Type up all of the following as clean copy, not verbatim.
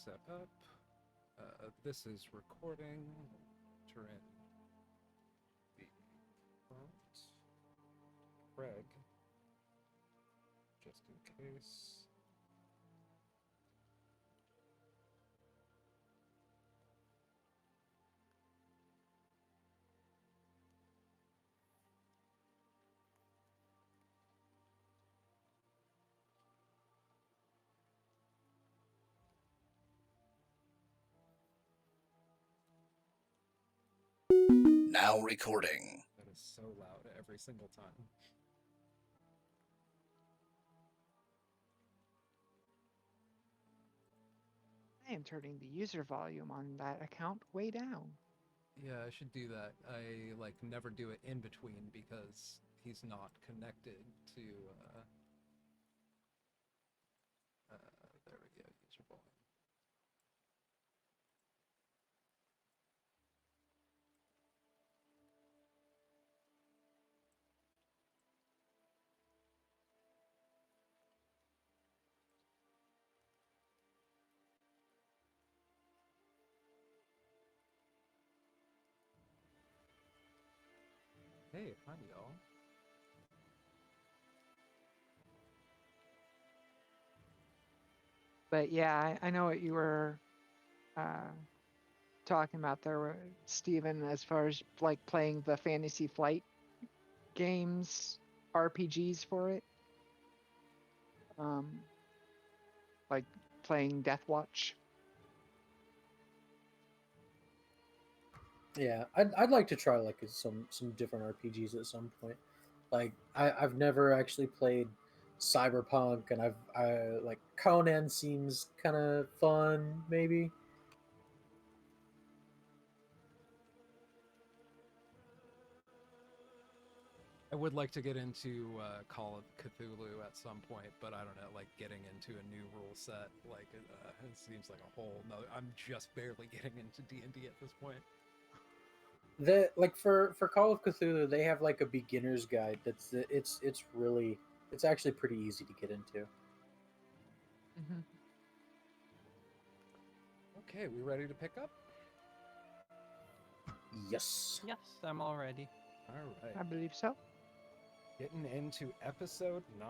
set up. This is recording. Enter in the prompt. Greg, just in case. Now recording. That is so loud every single time. I am turning the user volume on that account way down. Yeah, I should do that. I never do it in between because he's not connected to there we go, user volume. Hey, hi y'all. But yeah, I know what you were talking about there, Stephen, as far as like playing the Fantasy Flight games, RPGs for it. Like playing Death Watch. Yeah, I'd like to try like some different RPGs at some point. Like I've never actually played Cyberpunk, and I like Conan seems kind of fun maybe. I would like to get into Call of Cthulhu at some point, but I don't know, like getting into a new rule set, it seems like a whole no. I'm just barely getting into D&D at this point. The like for Call of Cthulhu, they have like a beginner's guide. It's actually pretty easy to get into. Mm-hmm. Okay, we ready to pick up? Yes. Yes, I'm all ready. All right. I believe so. Getting into episode 9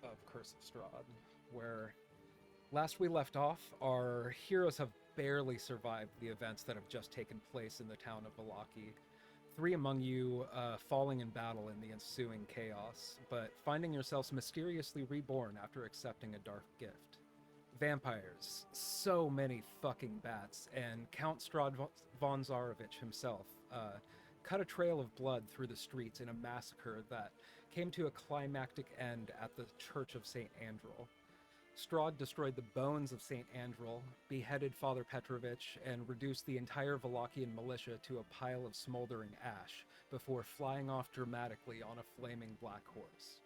of Curse of Strahd, where last we left off, our heroes have barely survived the events that have just taken place in the town of Vallaki. 3 among you falling in battle in the ensuing chaos, but finding yourselves mysteriously reborn after accepting a dark gift. Vampires, so many fucking bats, and Count Strahd von Zarovich himself cut a trail of blood through the streets in a massacre that came to a climactic end at the Church of St Andral. Strahd destroyed the bones of St Andral, beheaded Father Petrovich, and reduced the entire Wallachian militia to a pile of smoldering ash before flying off dramatically on a flaming black horse.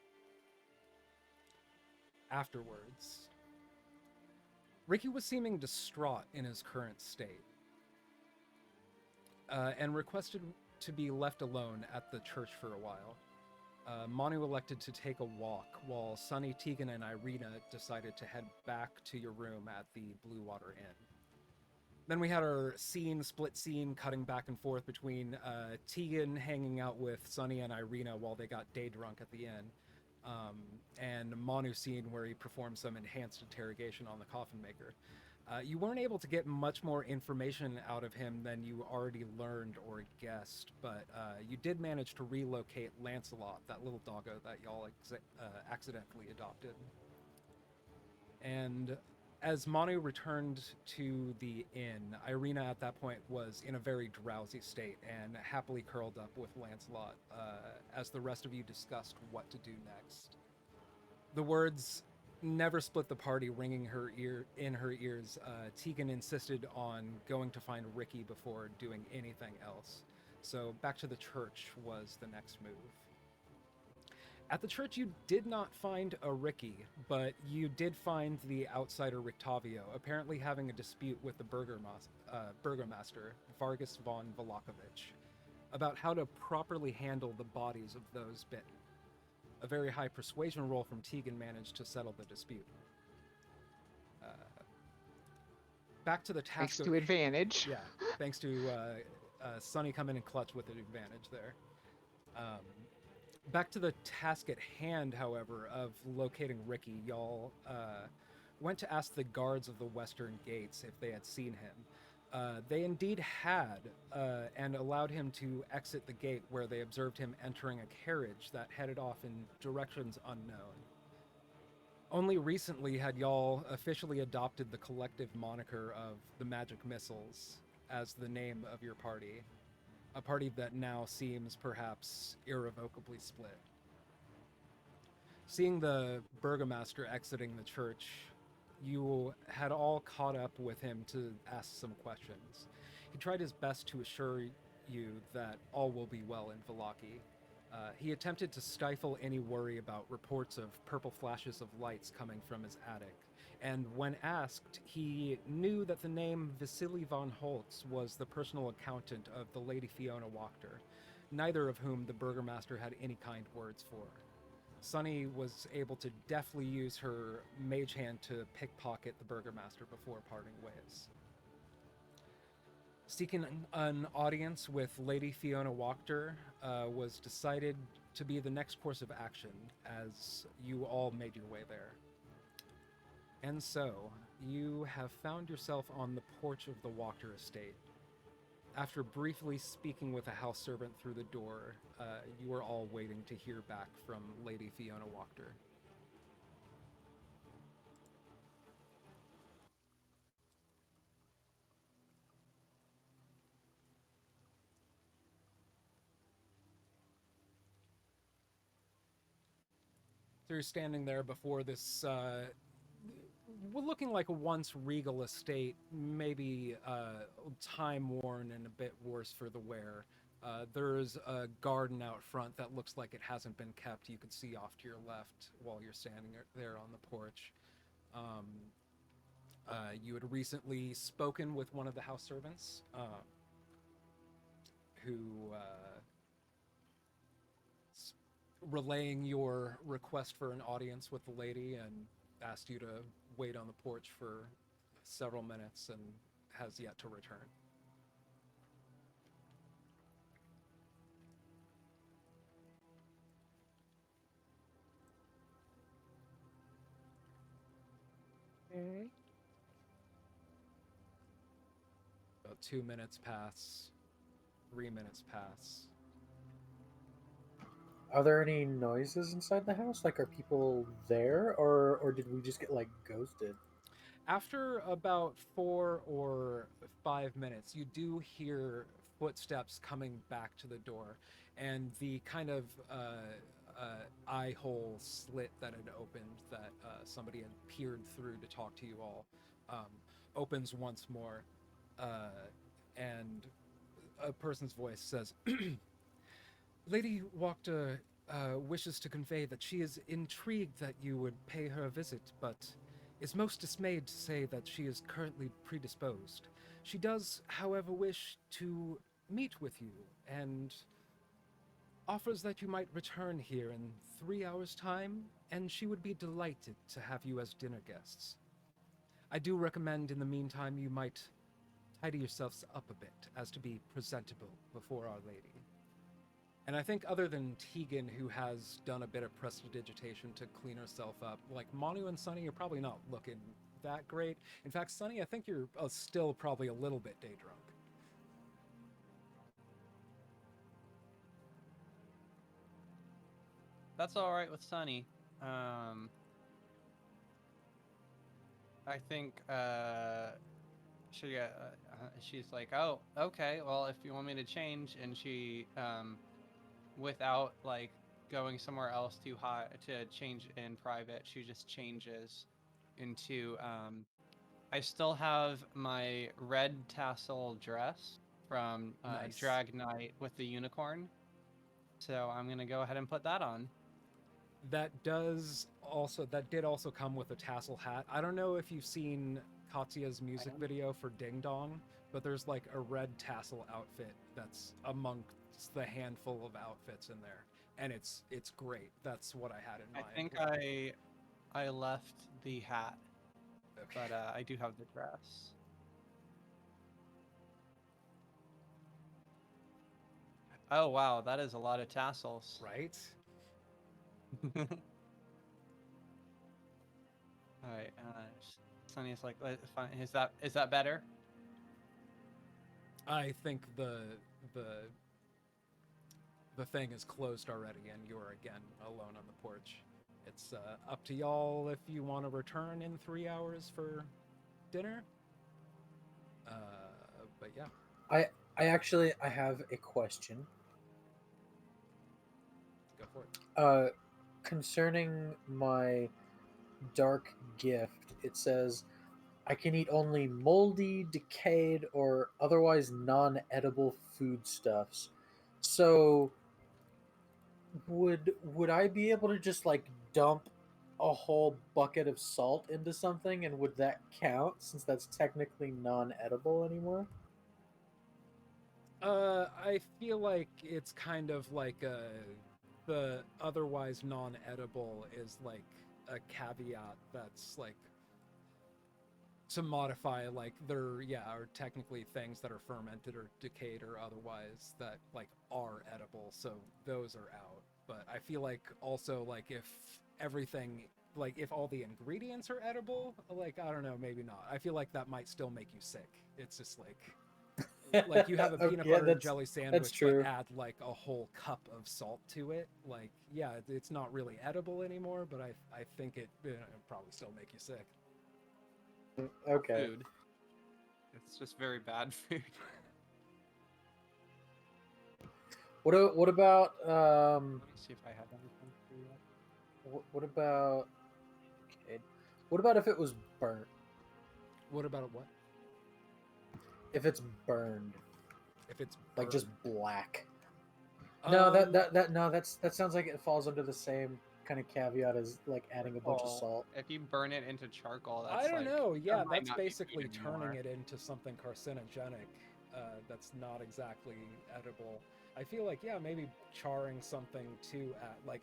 Afterwards, Ricky was seeming distraught in his current state, and requested to be left alone at the church for a while. Manu elected to take a walk, while Sunny, Tegan, and Irina decided to head back to your room at the Blue Water Inn. Then we had our split scene, cutting back and forth between Tegan hanging out with Sunny and Irina while they got day drunk at the inn, and Manu scene where he performed some enhanced interrogation on the coffin maker. You weren't able to get much more information out of him than you already learned or guessed, but you did manage to relocate Lancelot, that little doggo that y'all accidentally adopted. And as Manu returned to the inn, Irina at that point was in a very drowsy state and happily curled up with Lancelot as the rest of you discussed what to do next. The words "never split the party" ringing in her ears, Tegan insisted on going to find Ricky before doing anything else. So back to the church was the next move. At the church, you did not find a Ricky, but you did find the outsider Rictavio, apparently having a dispute with the burgomaster, Vargas von Vlakovic, about how to properly handle the bodies of those bitten. A very high persuasion roll from Tegan managed to settle the dispute. back to the Thanks task. to advantage. Yeah, thanks to Sunny coming in clutch with an advantage there. Back to the task at hand, however, of locating Ricky, y'all went to ask the guards of the western gates if they had seen him. They indeed had, and allowed him to exit the gate, where they observed him entering a carriage that headed off in directions unknown. Only recently had y'all officially adopted the collective moniker of the Magic Missiles as the name of your party, a party that now seems perhaps irrevocably split. Seeing the burgomaster exiting the church, you had all caught up with him to ask some questions. He tried his best to assure you that all will be well in Vallaki. He attempted to stifle any worry about reports of purple flashes of lights coming from his attic, and when asked, he knew that the name Vasily von Holtz was the personal accountant of the Lady Fiona Wachter, neither of whom the burgomaster had any kind words for. Sunny was able to deftly use her mage hand to pickpocket the burgomaster before parting ways. Seeking an audience with Lady Fiona Wachter was decided to be the next course of action as you all made your way there. And so, you have found yourself on the porch of the Wachter estate. After briefly speaking with a house servant through the door, you are all waiting to hear back from Lady Fiona Wachter. So you're standing there before this, looking like a once regal estate, maybe time-worn and a bit worse for the wear. There's a garden out front that looks like it hasn't been kept. You can see off to your left while you're standing there on the porch. You had recently spoken with one of the house servants, who relaying your request for an audience with the lady and asked you to wait on the porch for several minutes and has yet to return. Okay. About 2 minutes pass, 3 minutes pass. Are there any noises inside the house? Like, are people there, or did we just get like ghosted? After about 4 or 5 minutes, you do hear footsteps coming back to the door, and the kind of eye hole slit that had opened that somebody had peered through to talk to you all opens once more, and a person's voice says, Lady Wachter wishes to convey that she is intrigued that you would pay her a visit, but is most dismayed to say that she is currently predisposed. She does, however, wish to meet with you, and offers that you might return here in 3 hours' time, and she would be delighted to have you as dinner guests. I do recommend in the meantime you might tidy yourselves up a bit, as to be presentable before Our Lady. And I think other than Tegan, who has done a bit of prestidigitation to clean herself up, like Manu and Sunny are probably not looking that great. In fact, Sunny, I think you're still probably a little bit day drunk. That's all right with Sunny. I think she's like, oh, okay. Well, if you want me to change, and she without like going somewhere else too high to change in private, she just changes into I still have my red tassel dress from Nice. Drag Night with the unicorn, so I'm gonna go ahead and put that on. That did also come with a tassel hat. I don't know if you've seen Katya's music video for Ding Dong, but there's like a red tassel outfit that's amongst the handful of outfits in there, and it's great. That's what I had in mind. I think I left the hat, Okay. but I do have the dress. Oh wow, that is a lot of tassels. right? All right. Sunny's like, fine. Is that better? I think the the thing is closed already, and you're again alone on the porch. It's up to y'all if you want to return in 3 hours for dinner. Uh, but yeah, I have a question. go for it. Concerning my dark gift, it says I can eat only moldy, decayed, or otherwise non-edible foodstuffs. So would I be able to just like dump a whole bucket of salt into something, and would that count since that's technically non-edible anymore? I feel like it's kind of like the otherwise non-edible is like a caveat that's like to modify like there are technically things that are fermented or decayed or otherwise that like are edible, so those are out. But I feel like also like if everything like if all the ingredients are edible, like I don't know, maybe not. I feel like that might still make you sick. It's just like you have a peanut Okay, butter and jelly that's sandwich but true. add like a whole cup of salt to it, like yeah, it's not really edible anymore, but I think it probably still make you sick. Okay. Food. It's just very bad food. What about Let me see if I have anything for you yet. what about okay. What about if it was burnt? What about what? If it's burned, If it's like just burned. black. No, Um, no, that sounds like it falls under the same kind of caveat as like adding a bunch of Well, salt. if you burn it into charcoal, I that's don't like know. that Yeah, might that's not be food basically turning anymore. it into something carcinogenic. That's not exactly edible. I feel like yeah, maybe charring something to like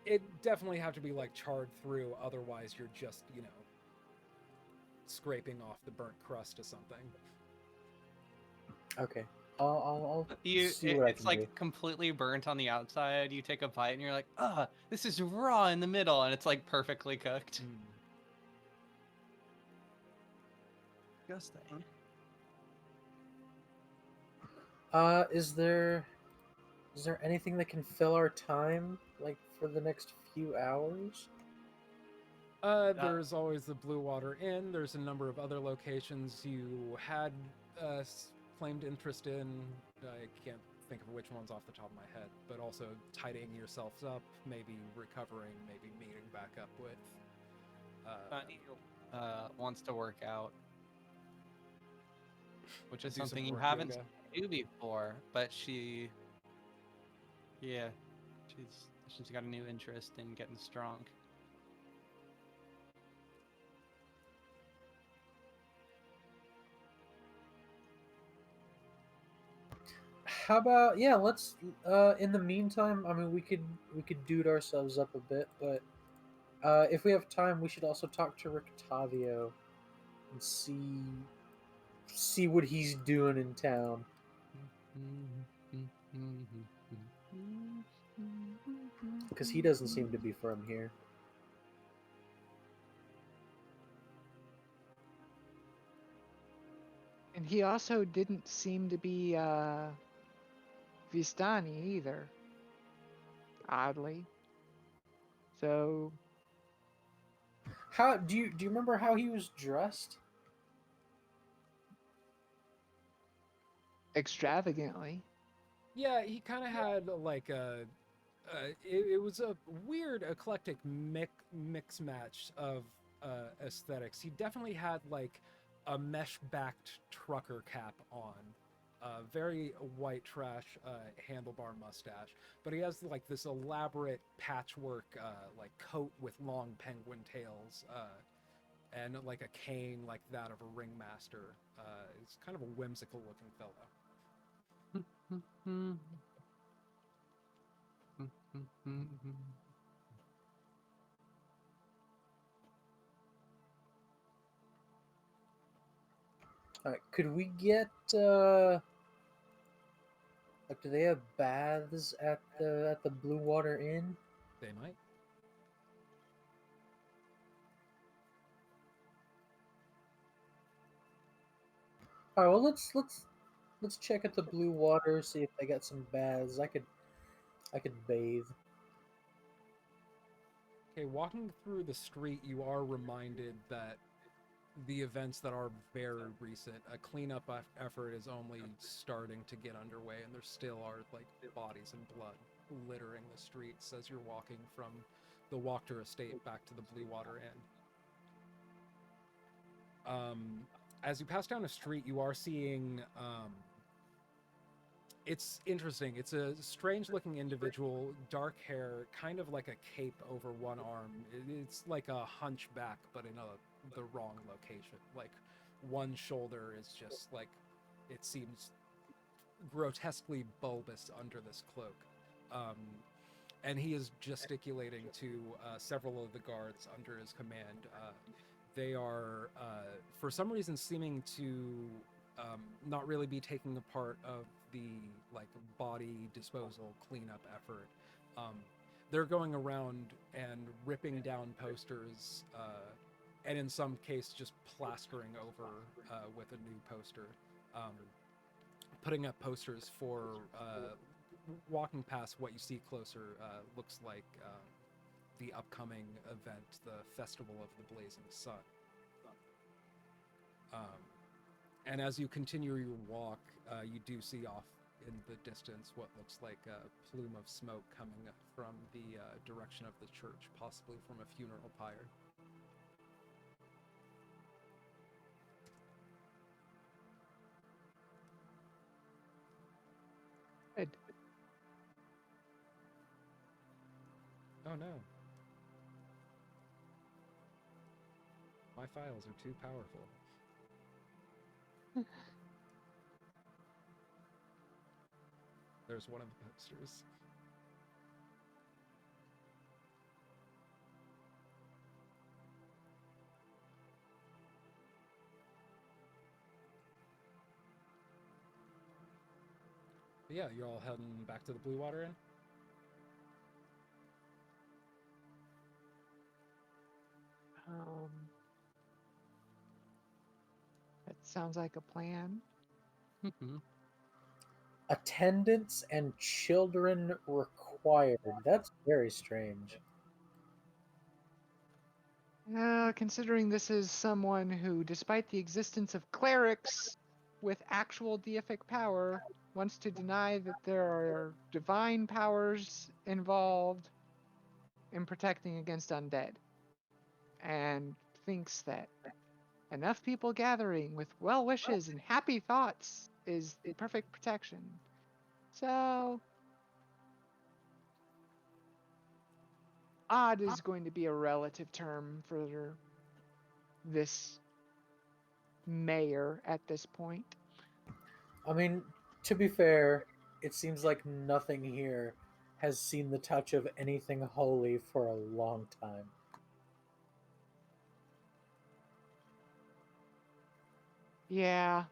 it definitely have to be like charred through. Otherwise, you're just scraping off the burnt crust of something. Okay, I'll see what I It's can do. like completely burnt on the outside. You take a bite and you're like, ah, this is raw in the middle, and it's like perfectly cooked. Mm. Disgusting. Is there anything that can fill our time like for the next few hours? There's always the Blue Water Inn. There's a number of other locations you had claimed interest in. I can't think of which ones off the top of my head, but also tidying yourselves up, maybe recovering, maybe meeting back up with. Bunny wants to work out, which is Do some something you work haven't yoga. seen her do before. But yeah, she's got a new interest in getting strong. How about yeah, let's in the meantime, I mean we could dude ourselves up a bit, but if we have time we should also talk to Rictavio and see what he's doing in town. Because he doesn't seem to be from here. And he also didn't seem to be Vistani either, oddly. So How do you remember how he was dressed? extravagantly. Yeah, he kind of had like a. It was a weird eclectic mix match of aesthetics. He definitely had like a mesh backed trucker cap on, very white trash handlebar mustache, but he has like this elaborate patchwork like coat with long penguin tails and like a cane like that of a ringmaster. It's kind of a whimsical looking fellow. Could we get Like, do they have baths at the Blue Water Inn? They might. All right, well, let's check at the Blue Water, see if they got some baths. I could bathe. Okay, walking through the street, you are reminded that the events that are very recent, a cleanup effort is only starting to get underway, and there still are like bodies and blood littering the streets as you're walking from the Wachter estate back to the Blue Water Inn. As you pass down a street, you are seeing. It's interesting. It's a strange looking individual, dark hair, kind of like a cape over one arm. It's like a hunchback, but in the wrong location. Like one shoulder is just like, it seems grotesquely bulbous under this cloak. Um, and he is gesticulating to several of the guards under his command. They are, for some reason, seeming to not really be taking a part of the like body disposal cleanup effort. Um, they're going around and ripping down posters, and in some case just plastering over with a new poster, um, putting up posters for walking past what you see closer looks like the upcoming event, the Festival of the Blazing Sun. Um, and as you continue your walk, you do see off in the distance what looks like a plume of smoke coming up from the direction of the church, possibly from a funeral pyre. Good. Oh no. My files are too powerful. There's one of the posters. But yeah, you're all heading back to the Blue Water Inn? Um, that sounds like a plan. Attendants and children required. That's very strange. Considering this is someone who, despite the existence of clerics with actual deific power, wants to deny that there are divine powers involved in protecting against undead, and thinks that enough people gathering with well wishes and happy thoughts is the perfect protection. So, odd is going to be a relative term for this mayor at this point. I mean, to be fair, it seems like nothing here has seen the touch of anything holy for a long time. Yeah,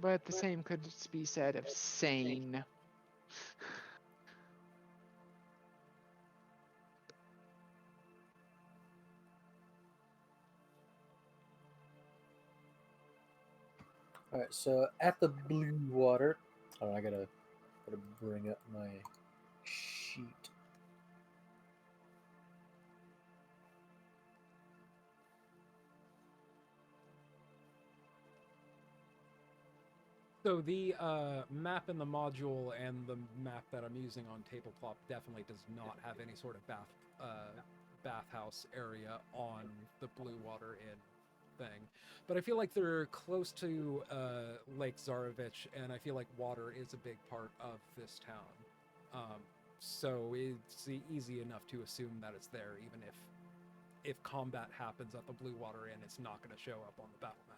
but the same could be said of sane. All right, so at the Blue Water, oh, I gotta bring up my sheet. So the map in the module and the map that I'm using on Tabletop definitely does not have any sort of bathhouse area on the Blue Water Inn thing. But I feel like they're close to Lake Zarovich, and I feel like water is a big part of this town. So it's easy enough to assume that it's there, even if combat happens at the Blue Water Inn, it's not going to show up on the battle map.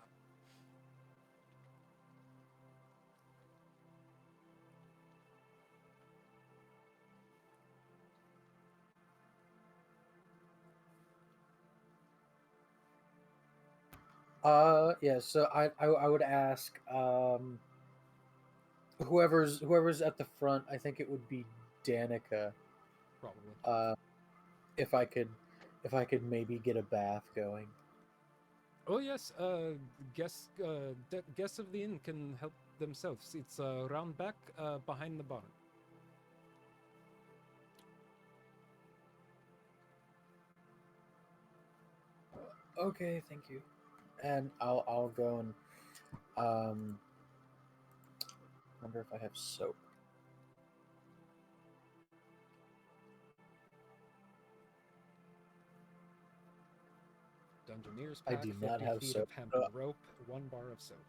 Yeah. So I would ask, whoever's at the front, I think it would be Danica. Probably. If I could maybe get a bath going. Oh yes, guests of the inn can help themselves. It's round back behind the barn. Okay, thank you. And I'll go and wonder if I have soap. Dungeoneer's I pack, do 50 not have feet soap. of hemp rope, 1 bar of soap.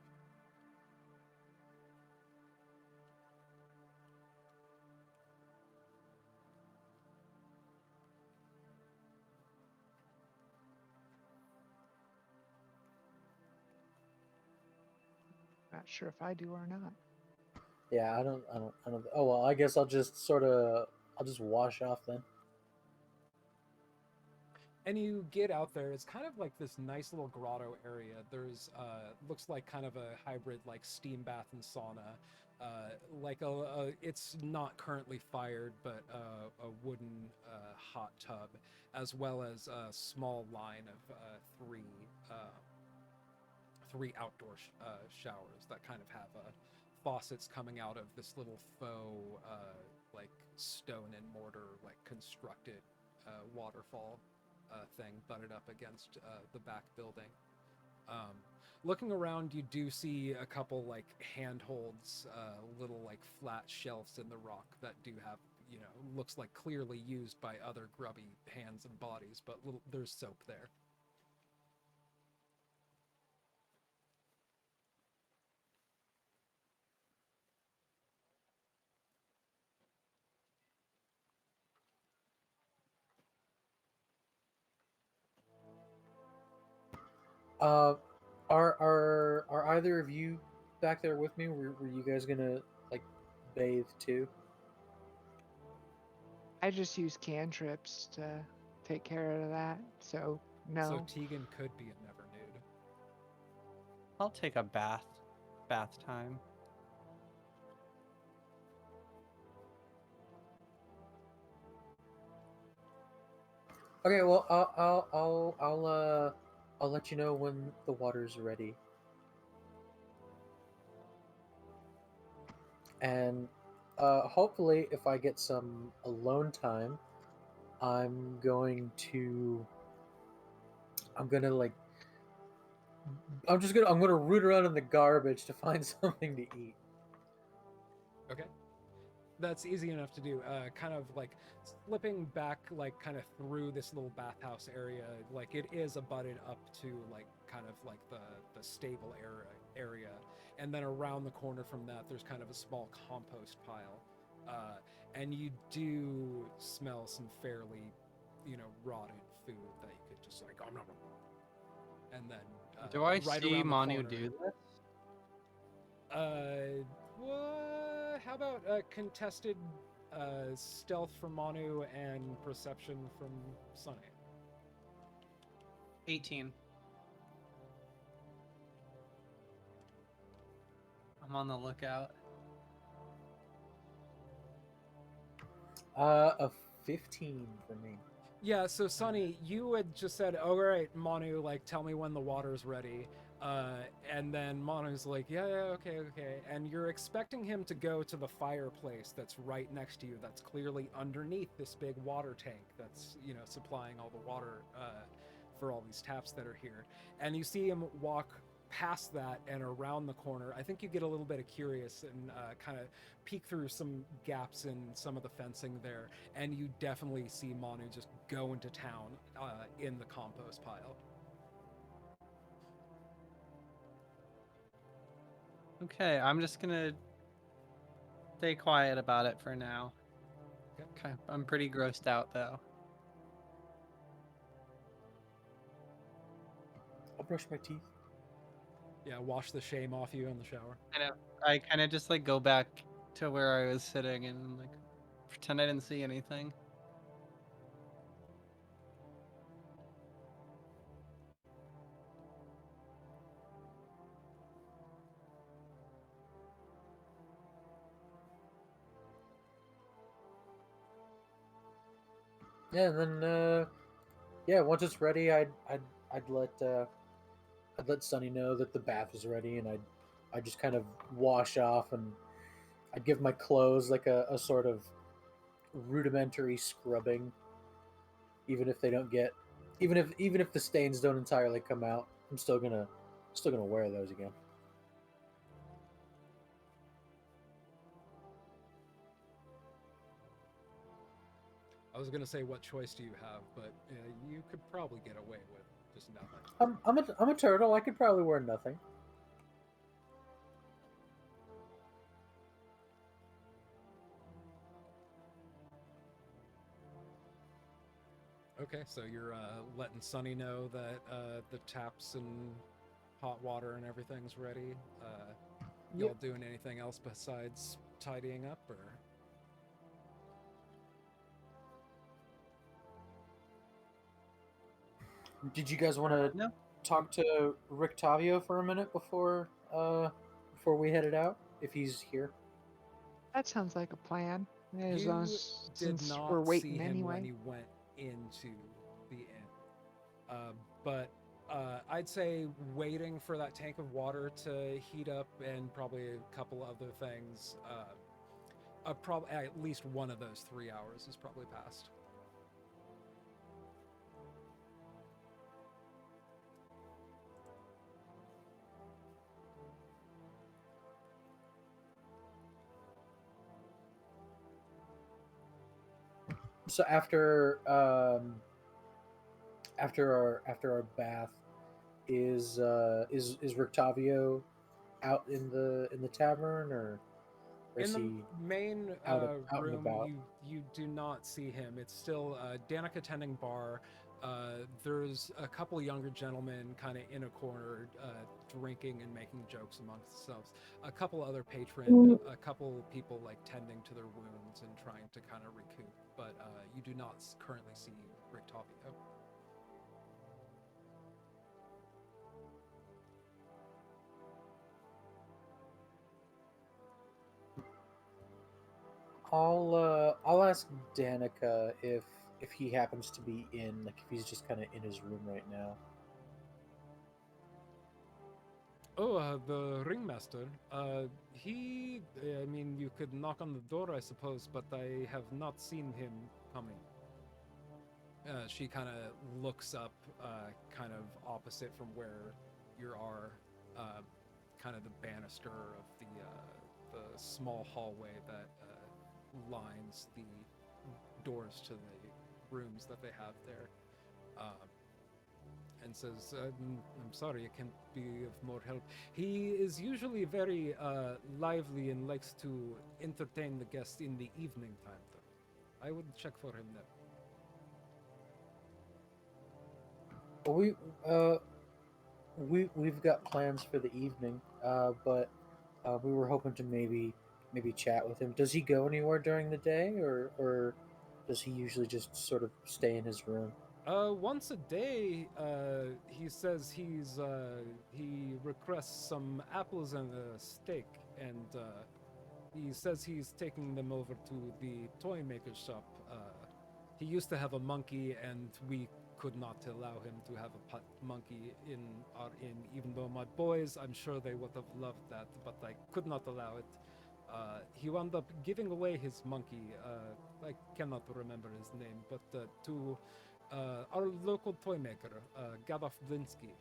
Not sure if I do or not. Yeah, I don't. Oh well, I guess I'll just wash off then. And you get out there, it's kind of like this nice little grotto area. There's looks like kind of a hybrid like steam bath and sauna. Like it's not currently fired, but a wooden hot tub, as well as a small line of three outdoor showers that kind of have faucets coming out of this little faux like stone and mortar like constructed waterfall thing butted up against the back building. Um, Looking around, you do see a couple like handholds, little like flat shelves in the rock that do have, you know, looks like clearly used by other grubby hands and bodies, but there's soap there. Uh, are either of you back there with me? Were you guys gonna like bathe too? I just use cantrips to take care of that. So no. So Tegan could be a never nude. I'll take a bath time. Okay, well I'll let you know when the water's ready. And hopefully, if I get some alone time, I'm going to. I'm gonna like. I'm gonna root around in the garbage to find something to eat. Okay. That's easy enough to do. Kind of like slipping back, like kind of through this little bathhouse area. Like it is abutted up to like kind of like the stable area, and then around the corner from that, there's kind of a small compost pile, and you do smell some fairly, you know, rotted food that you could just like, oh no, and then Do I right see around the Manu corner, do this? What? How about contested stealth from Manu and perception from Sunny? 18. I'm on the lookout. A 15 for me. Yeah, so Sunny, you had just said, "All right, Manu, like, tell me when the water's ready." And then Manu's like, yeah, okay. And you're expecting him to go to the fireplace that's right next to you, that's clearly underneath this big water tank that's, you know, supplying all the water for all these taps that are here. And you see him walk past that and around the corner. I think you get a little bit of curious and kind of peek through some gaps in some of the fencing there, and you definitely see Manu just go into town in the compost pile. Okay, I'm just gonna stay quiet about it for now. Okay. I'm pretty grossed out though. I'll brush my teeth. Yeah, wash the shame off you in the shower. I kind of just like go back to where I was sitting and like pretend I didn't see anything. Yeah, and then yeah, once it's ready, I'd let Sunny know that the bath is ready, and I'd just kind of wash off, and I'd give my clothes like a sort of rudimentary scrubbing, even if they don't get, even if the stains don't entirely come out, I'm still gonna wear those again. I was gonna say, what choice do you have? But you could probably get away with just nothing. I'm a turtle. I could probably wear nothing. Okay, so you're letting Sunny know that the taps and hot water and everything's ready. Y'all Yep. doing anything else besides tidying up, or? Did you guys want to No. talk to Rictavio for a minute before we headed out? If he's here. That sounds like a plan. As long You as did since we're not see waiting him when anyway. he went into the inn. But I'd say waiting for that tank of water to heat up and probably a couple other things. Probably at least one of those 3 hours is probably passed. So after our bath, is Rictavio out in the tavern, or In is the he main out and room, about? you do not see him. It's still Danica tending bar. There's a couple younger gentlemen kind of in a corner, drinking and making jokes amongst themselves. A couple other a couple people like tending to their wounds and trying to kind of recoup. But you do not currently see Rictavio. I'll ask Danica if he happens to be in, like, if he's just kind of in his room right now. Oh, the ringmaster. I mean, you could knock on the door, I suppose, but I have not seen him coming. She kind of looks up, kind of opposite from where you are, kind of the banister of the small hallway that lines the doors to the rooms that they have there. Um, and says, I'm sorry, I can't be of more help. He is usually very lively and likes to entertain the guests in the evening time, though. I would check for him there. We uh we've got plans for the evening, but we were hoping to maybe chat with him. Does he go anywhere during the day, or does he usually just sort of stay in his room? Once a day, he says he requests some apples and a steak, and he says he's taking them over to the toy maker shop. He used to have a monkey, and we could not allow him to have a pet monkey in our inn, even though my boys, I'm sure they would have loved that, but I could not allow it. He wound up giving away his monkey. I cannot remember his name, but to our local toy maker, Gaddof Blisky.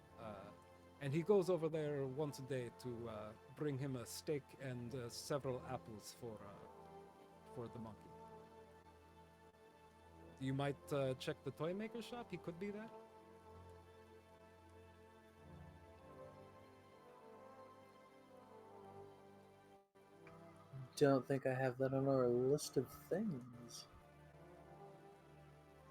And he goes over there once a day to bring him a steak and several apples for the monkey. You might check the toy maker shop. He could be there. Don't think I have that on our list of things.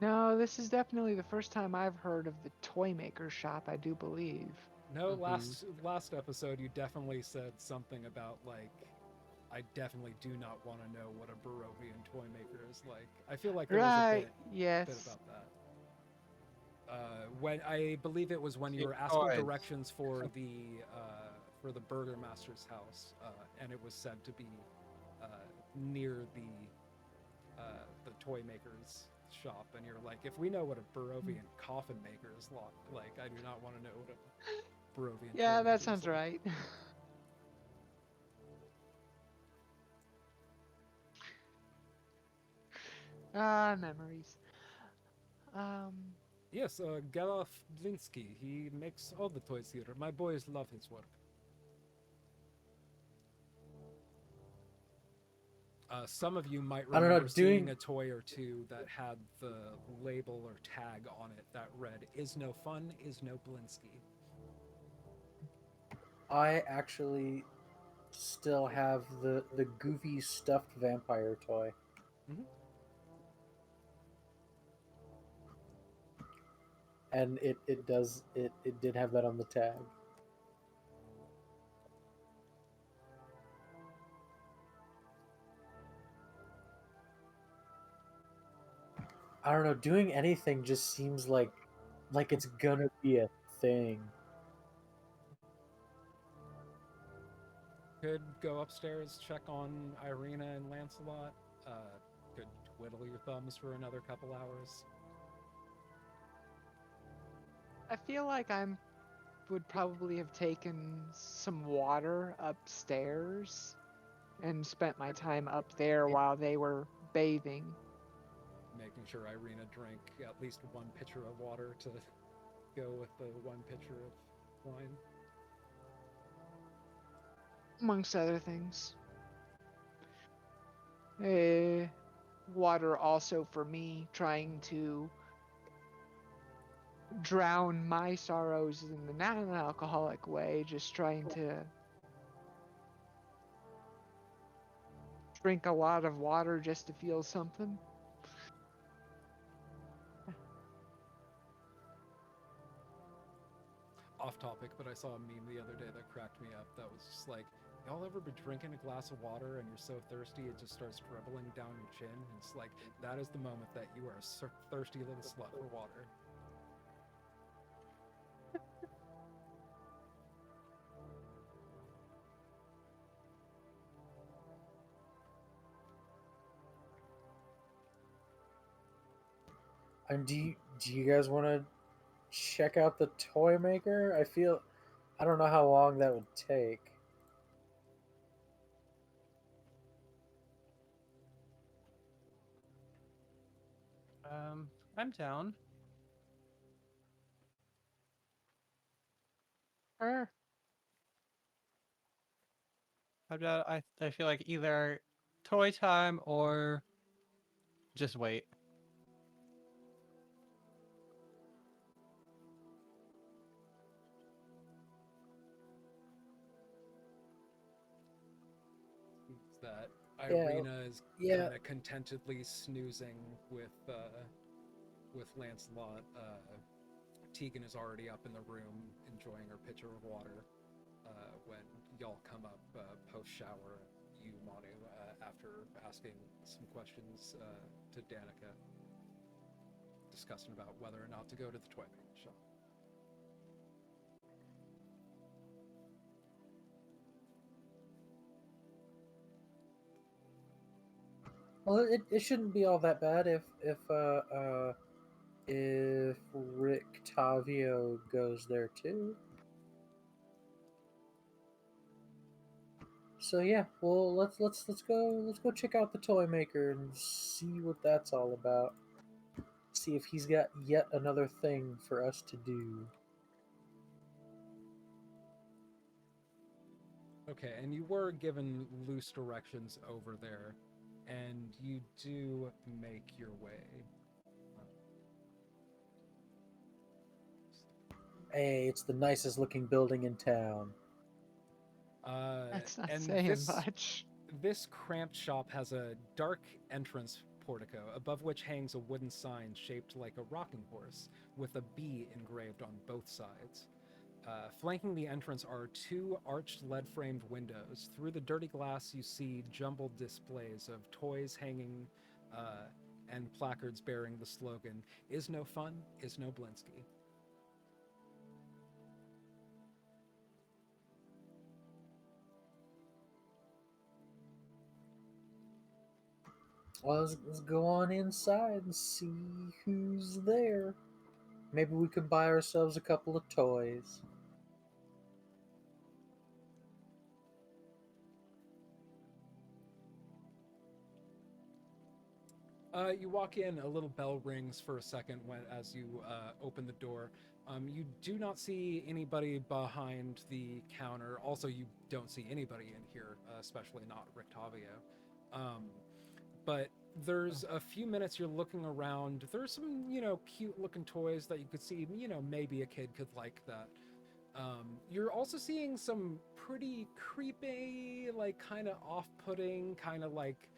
No, this is definitely the first time I've heard of the toy maker shop, I do believe. No, Mhm. last episode you definitely said something about like I definitely do not want to know what a Barovian toy maker is like. I feel like there was a Right, bit yes. about that. When I believe it was when you It's were asking toys. directions for the burgomaster's house, and it was said to be near the toy maker's shop, and you're like, if we know what a Barovian coffin maker is like, I do not want to know what a Barovian. Yeah, toy that maker is sounds like. right. Ah, memories. Yes, Gaddof Blisky. He makes all the toys here. My boys love his work. Some of you might I don't know, remember seeing doing- a toy or two that had the label or tag on it that read, "Is no fun, is no Blinsky." I actually still have the goofy stuffed vampire toy. Mhm. And it did have that on the tag. I don't know, doing anything just seems like it's gonna be a thing. Could go upstairs, check on Irina and Lancelot. Could twiddle your thumbs for another couple hours. I feel like would probably have taken some water upstairs and spent my time up there while they were bathing. Making sure Irina drank at least one pitcher of water to go with the one pitcher of wine. Amongst other things. Water also for me, trying to drown my sorrows in the non-alcoholic way, just trying to drink a lot of water just to feel something. Off topic, but I saw a meme the other day that cracked me up that was just like, y'all ever been drinking a glass of water and you're so thirsty it just starts dribbling down your chin? And it's like, that is the moment that you are a thirsty little slut for water. And do you guys want to check out the toy maker? I don't know how long that would take. I'm down. Sure. I feel like either toy time or just wait. That Yeah, Irina is yeah. kind of contentedly snoozing with Lancelot. Tegan is already up in the room enjoying her pitcher of water. When y'all come up post shower, you Manu, after asking some questions to Danica, discussing about whether or not to go to the toy making shop. Well, it shouldn't be all that bad if Rictavio goes there too. So yeah, well let's go check out the toy maker and see what that's all about. See if he's got yet another thing for us to do. Okay, and you were given loose directions over there, and you do make your way. Hey, it's the nicest looking building in town. That's not And saying much. This cramped shop has a dark entrance portico, above which hangs a wooden sign shaped like a rocking horse, with a bee engraved on both sides. Flanking the entrance are two arched lead-framed windows. Through the dirty glass, you see jumbled displays of toys hanging and placards bearing the slogan, "Is no fun, is no Blinsky." Well, let's go on inside and see who's there. Maybe we could buy ourselves a couple of toys. You walk in, a little bell rings for a second when as you open the door. You do not see anybody behind the counter. Also, you don't see anybody in here, especially not Rictavio. Um, but there's a few minutes you're looking around. There's some, cute looking toys that you could see, maybe a kid could like that. You're also seeing some pretty creepy, like kind of off-putting, kind of like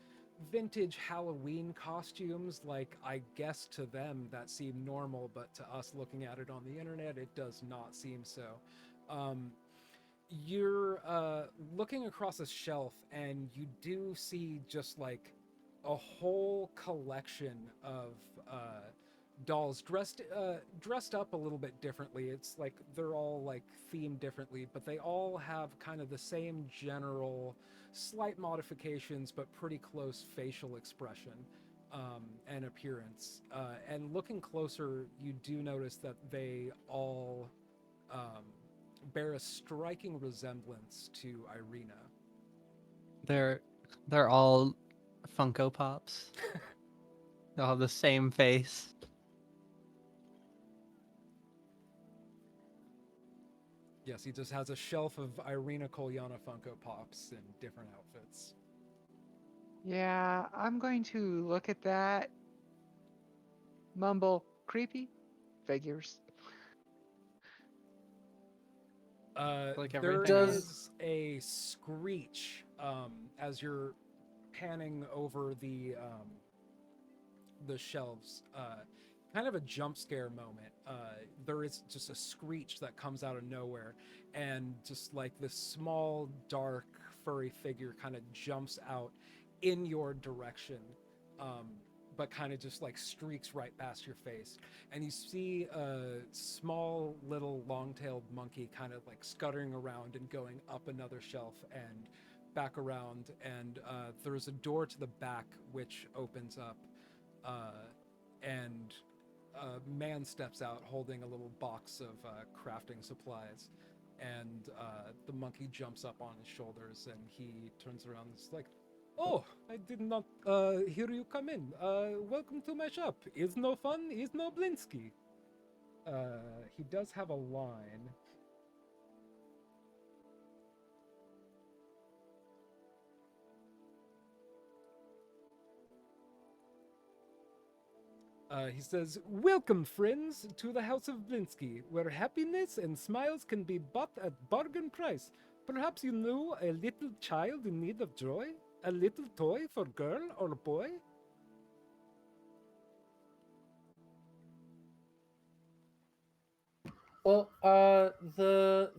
vintage Halloween costumes. Like I guess to them that seem normal, but to us looking at it on the internet, it does not seem so. Um, you're looking across a shelf, and you do see just like a whole collection of dolls dressed up a little bit differently. It's like they're all like themed differently, but they all have kind of the same general slight modifications, but pretty close facial expression and appearance. And looking closer, you do notice that they all um, bear a striking resemblance to Irina. They're they're all Funko Pops. They all have the same face. Yes, he just has a shelf of Irina Kolyana Funko Pops in different outfits. Yeah, I'm going to look at that, mumble, creepy figures. Like There everything Does- else. is a screech as you're panning over the shelves. Kind of a jump scare moment. There is just a screech that comes out of nowhere, and just like this small, dark, furry figure kind of jumps out in your direction, but kind of just like streaks right past your face. And you see a small, little, long-tailed monkey kind of like scuttering around and going up another shelf and back around. And there's a door to the back which opens up. And a man steps out holding a little box of crafting supplies, and the monkey jumps up on his shoulders, and he turns around and is like, "Oh, I did not hear you come in. Welcome to my shop. Is no fun, is no Blinsky." He does have a line. He says, "Welcome, friends, to the House of Blinsky, where happiness and smiles can be bought at bargain price. Perhaps you know a little child in need of joy? A little toy for girl or boy?" Well, the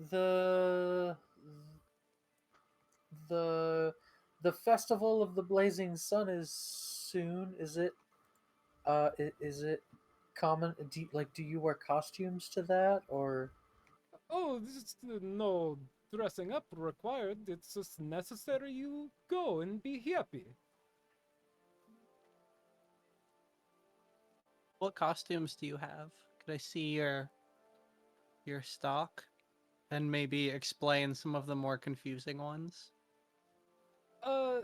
the festival of the blazing sun is soon. Is it? Is it common? Do you wear costumes to that or? "Oh, this is no dressing up required. It's just necessary you go and be happy." What costumes do you have? Could I see your stock and maybe explain some of the more confusing ones? Uh,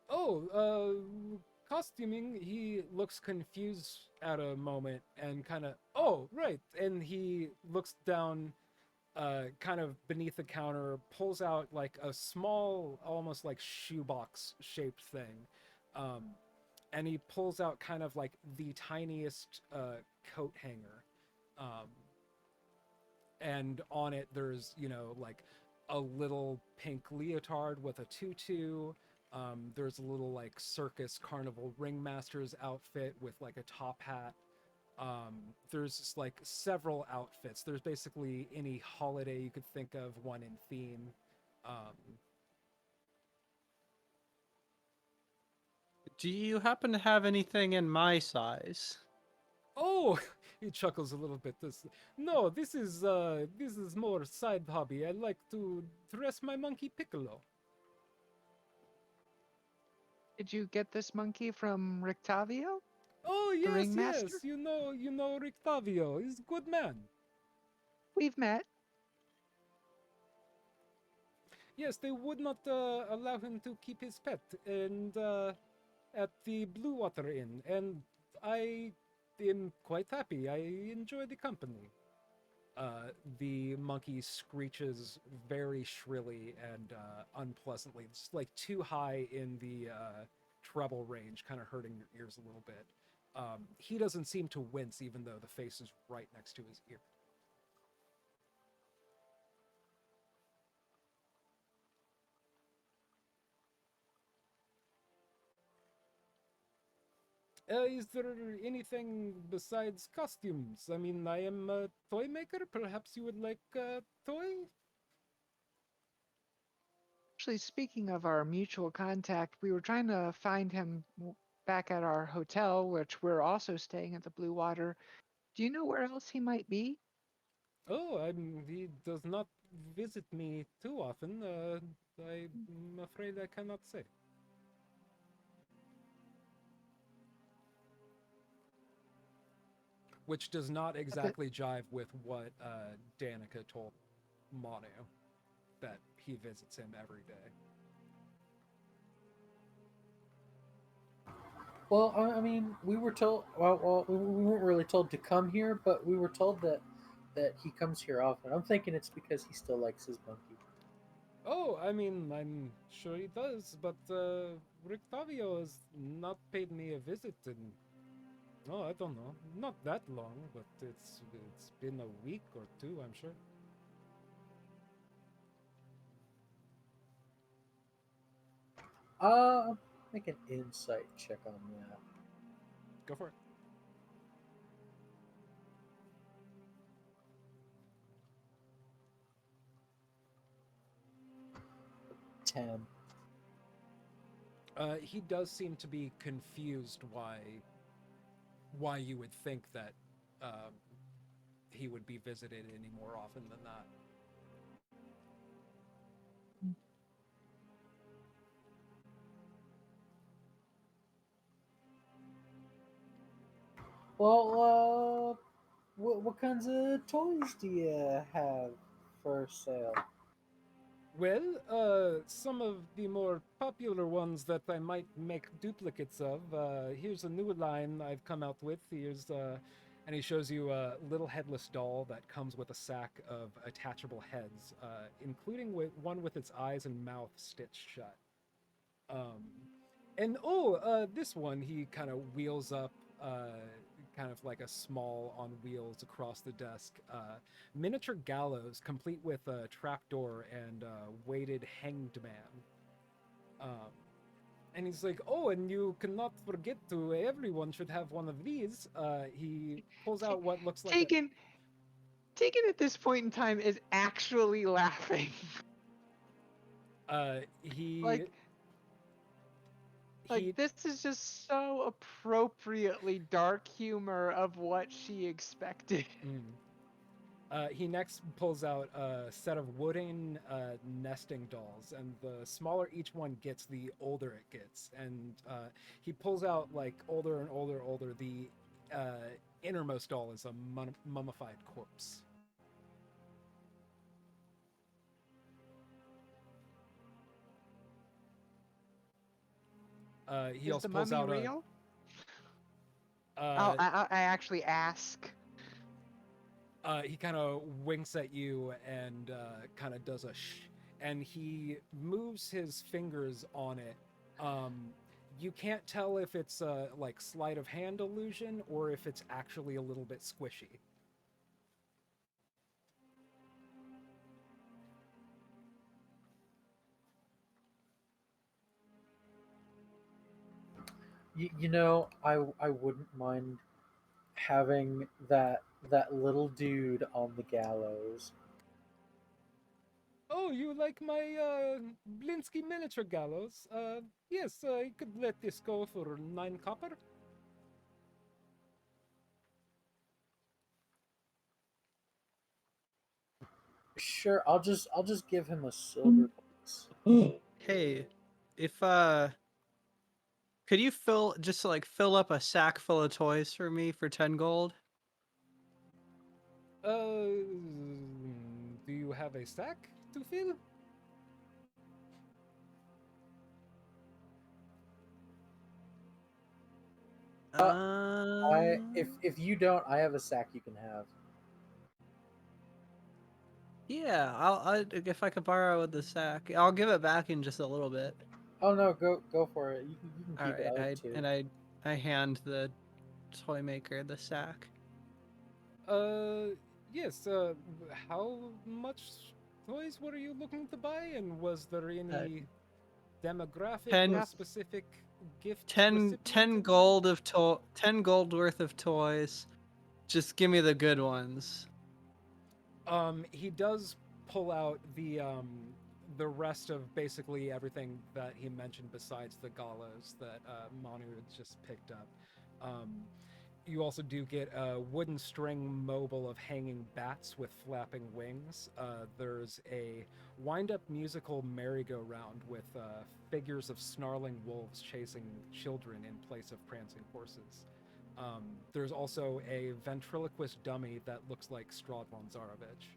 oh, costuming, he looks confused at a moment and kind of, "Oh, right." And he looks down, kind of beneath the counter, pulls out like a small, almost like shoebox shaped thing. Um, and he pulls out kind of like the tiniest coat hanger. Um, and on it there's like a little pink leotard with a tutu. There's a little like circus carnival ringmaster's outfit with like a top hat. There's just like several outfits. There's basically any holiday you could think of, one in theme. um, Do you happen to have anything in my size? oh, he chuckles a little bit. No, this is more side hobby. I like to dress my monkey Piccolo." Did you get this monkey from Rictavio, Oh the yes, ringmaster? yes. You know Rictavio. He's a good man. We've met. Yes, they would not allow him to keep his pet, and at the Blue Water Inn, and I am quite happy. I enjoy the company. The monkey screeches very shrilly and unpleasantly. It's like too high in the treble range, kind of hurting your ears a little bit. He doesn't seem to wince, even though the face is right next to his ear. Is there anything besides costumes? I mean, I am a toy maker. Perhaps you would like a toy? Actually, speaking of our mutual contact, we were trying to find him back at our hotel, which we're also staying at the Blue Water. Do you know where else he might be? Oh, he does not visit me too often. I'm afraid I cannot say. Which does not exactly jive with what Danica told Manu, that he visits him every day. Well, I mean, we were told. Well, we weren't really told to come here, but we were told that he comes here often. I'm thinking it's because he still likes his monkey. Oh, I mean, I'm sure he does, but Rictavio has not paid me a visit in, oh, I don't know, not that long, but it's been a week or two, I'm sure. Make an insight check on that. Go for it. Ten. He does seem to be confused why you would think that um, he would be visited any more often than that. Well, what kinds of toys do you have for sale? Well, some of the more popular ones that I might make duplicates of. Here's a new line I've come out with. And he shows you a little headless doll that comes with a sack of attachable heads, including one with its eyes and mouth stitched shut. Um, and this one, he kind of wheels up, kind of like a small on wheels across the desk. Miniature gallows, complete with a trapdoor and weighted hanged man. Um, and he's like, "Oh, and you cannot forget to. Everyone should have one of these." He pulls out what looks like a. Taken, Taken at this point in time is actually laughing. He like, this is just so appropriately dark humor of what she expected. He next pulls out a set of wooden nesting dolls, and the smaller each one gets, the older it gets. And he pulls out like older and older. The innermost doll is a mummified corpse. He Is also the pulls mummy out real? a. I actually ask. He kind of winks at you and kind of does a shh, and he moves his fingers on it. You can't tell if it's a like sleight of hand illusion or if it's actually a little bit squishy. You know, I wouldn't mind having that little dude on the gallows. Oh, you like my Blinsky miniature gallows? Yes, I could let this go for 9 copper. Sure, I'll just give him a silver piece. Hey, if Could you fill up a sack full of toys for me for 10 gold? Do you have a sack to fill? If you don't, I have a sack you can have. Yeah, if I could borrow the sack, I'll give it back in just a little bit. Oh no, go for it. You can All keep it. right, I have two. I hand the toy maker the sack. Yes. How much toys were you looking to buy, and was there any demographic 10 or specific gift? 10 recipient? gold 10 gold worth of toys. Just give me the good ones. He does pull out the rest of basically everything that he mentioned besides the galas that Manu had just picked up. You also do get a wooden string mobile of hanging bats with flapping wings. There's a wind-up musical merry-go-round with figures of snarling wolves chasing children in place of prancing horses. There's also a ventriloquist dummy that looks like Strahd Zarovich.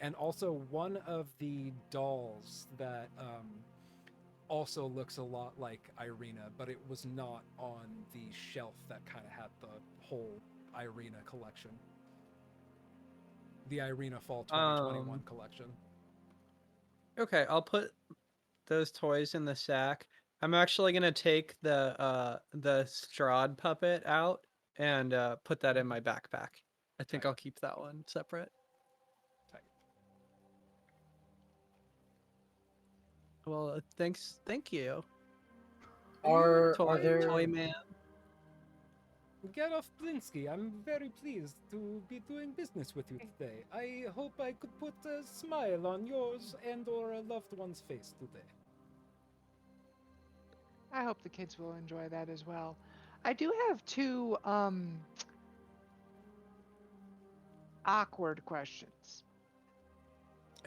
And also one of the dolls that also looks a lot like Irina, but it was not on the shelf that kind of had the whole Irina collection. The Irina Fall 2021 collection. Okay, I'll put those toys in the sack. I'm actually gonna take the Strahd puppet out and put that in my backpack. I think Tight. I'll keep that one separate. Tight. Well, thank you. Are Toy there man. Gaddof Blisky, I'm very pleased to be doing business with you today. I hope I could put a smile on yours and or a loved one's face today. I hope the kids will enjoy that as well. I do have two awkward questions.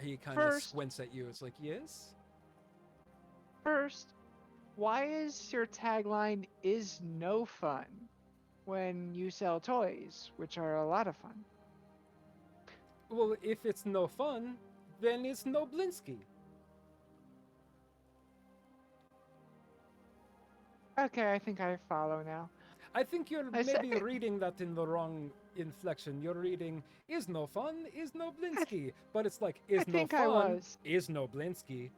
He kind of First, squints at you. It's like, yes? first, why is your tagline "is no fun" when you sell toys, which are a lot of fun? Well, if it's no fun, then it's no Blinsky. Okay, I think I follow now. I think you're My maybe second- reading that in the wrong inflection. You're reading is no fun, is no Blinsky. But it's like is I no think I fun, was. is no Blinsky.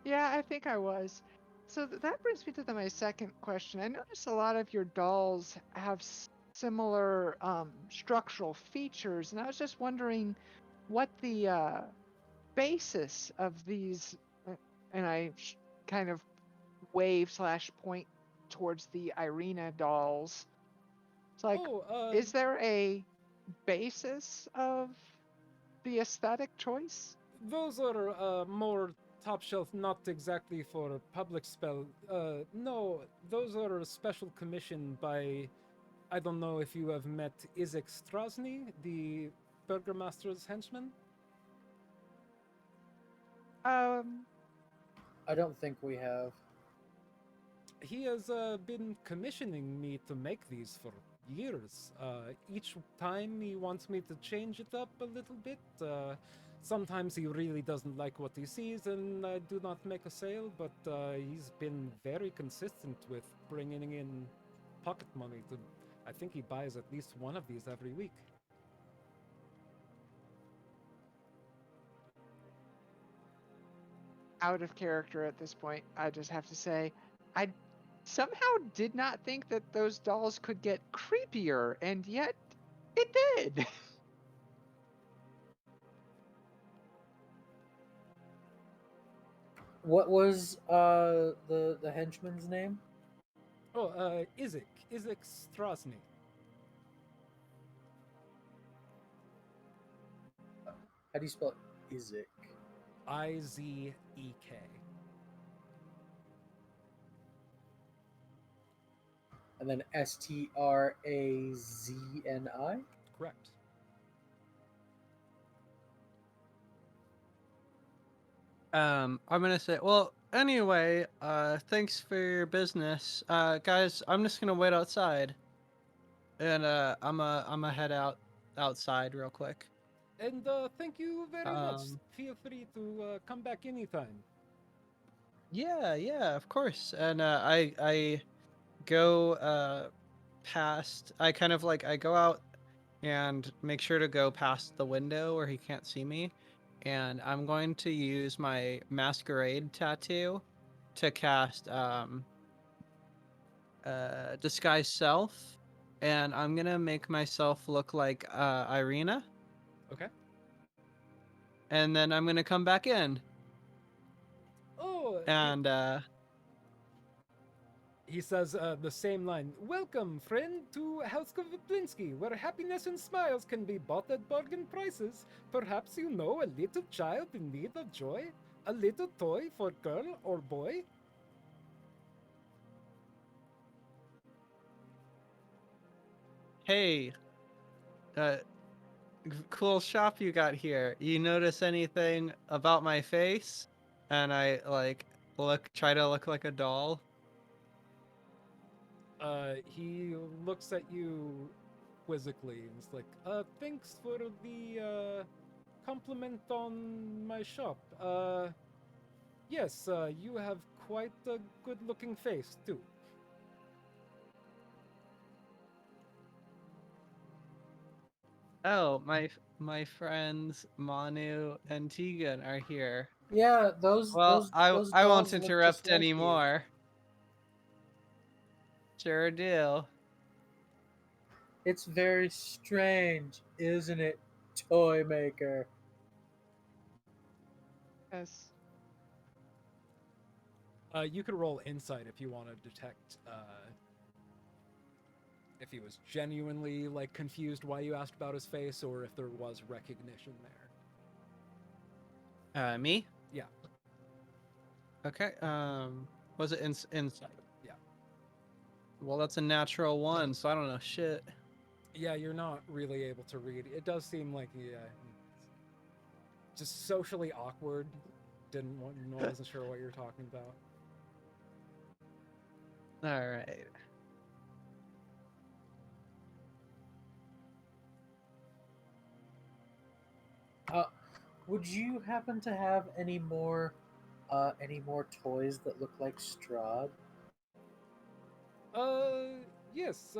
Yeah, I think I was. So that brings me to my second question. I notice a lot of your dolls have similar structural features, and I was just wondering what the basis of these, and I kind of wave slash point towards the Irina dolls. It's like, is there a basis of the aesthetic choice? those are more top shelf, not exactly for public spell. No, those are a special commission by. I don't know if you have met Izek Strasny, the Burgermaster's henchman. I don't think we have. He has been commissioning me to make these for years. Each time he wants me to change it up a little bit. Sometimes he really doesn't like what he sees, and I do not make a sale. But he's been very consistent with bringing in pocket money. To, I think he buys at least one of these every week. Out of character at this point, I just have to say, I somehow did not think that those dolls could get creepier, and yet it did. What was the henchman's name? Oh, Izek Strasny. How do you spell Izek? Izek. And then Strazni? Correct. I'm gonna say, well, Anyway, thanks for your business. Guys, I'm just gonna wait outside. And I'm a head outside real quick. And thank you very much. Um, Feel free to come back anytime. yeah, of course. And I go past. I kind of like I go out and make sure to go past the window where he can't see me. And I'm going to use my masquerade tattoo to cast disguise self, and I'm gonna make myself look like Irina, Okay. and then I'm gonna come back in. Oh, And he says the same line. Welcome, friend, to House of Blisky, where happiness and smiles can be bought at bargain prices. Perhaps you know a little child in need of joy? A little toy for girl or boy? hey, uh, cool shop you got here. You notice anything about my face? And I like try to look like a doll. He looks at you quizzically and is like, thanks for the compliment on my shop. Yes, you have quite a good looking face, too. Oh, my friends Manu and Tegan are here. Yeah, Well, those I won't dolls look just interrupt like you. anymore. Sure do. It's very strange, isn't it, toymaker? Yes. You could roll insight if you want to detect if he was genuinely like confused why you asked about his face, or if there was recognition there. Me? Yeah. Okay. Was it insight? Yeah. Well, that's a natural one, so I don't know shit. Yeah, you're not really able to read. It does seem like just socially awkward. Wasn't sure what you're talking about. All right. Would you happen to have any more toys that look like Strahd? Uh, yes.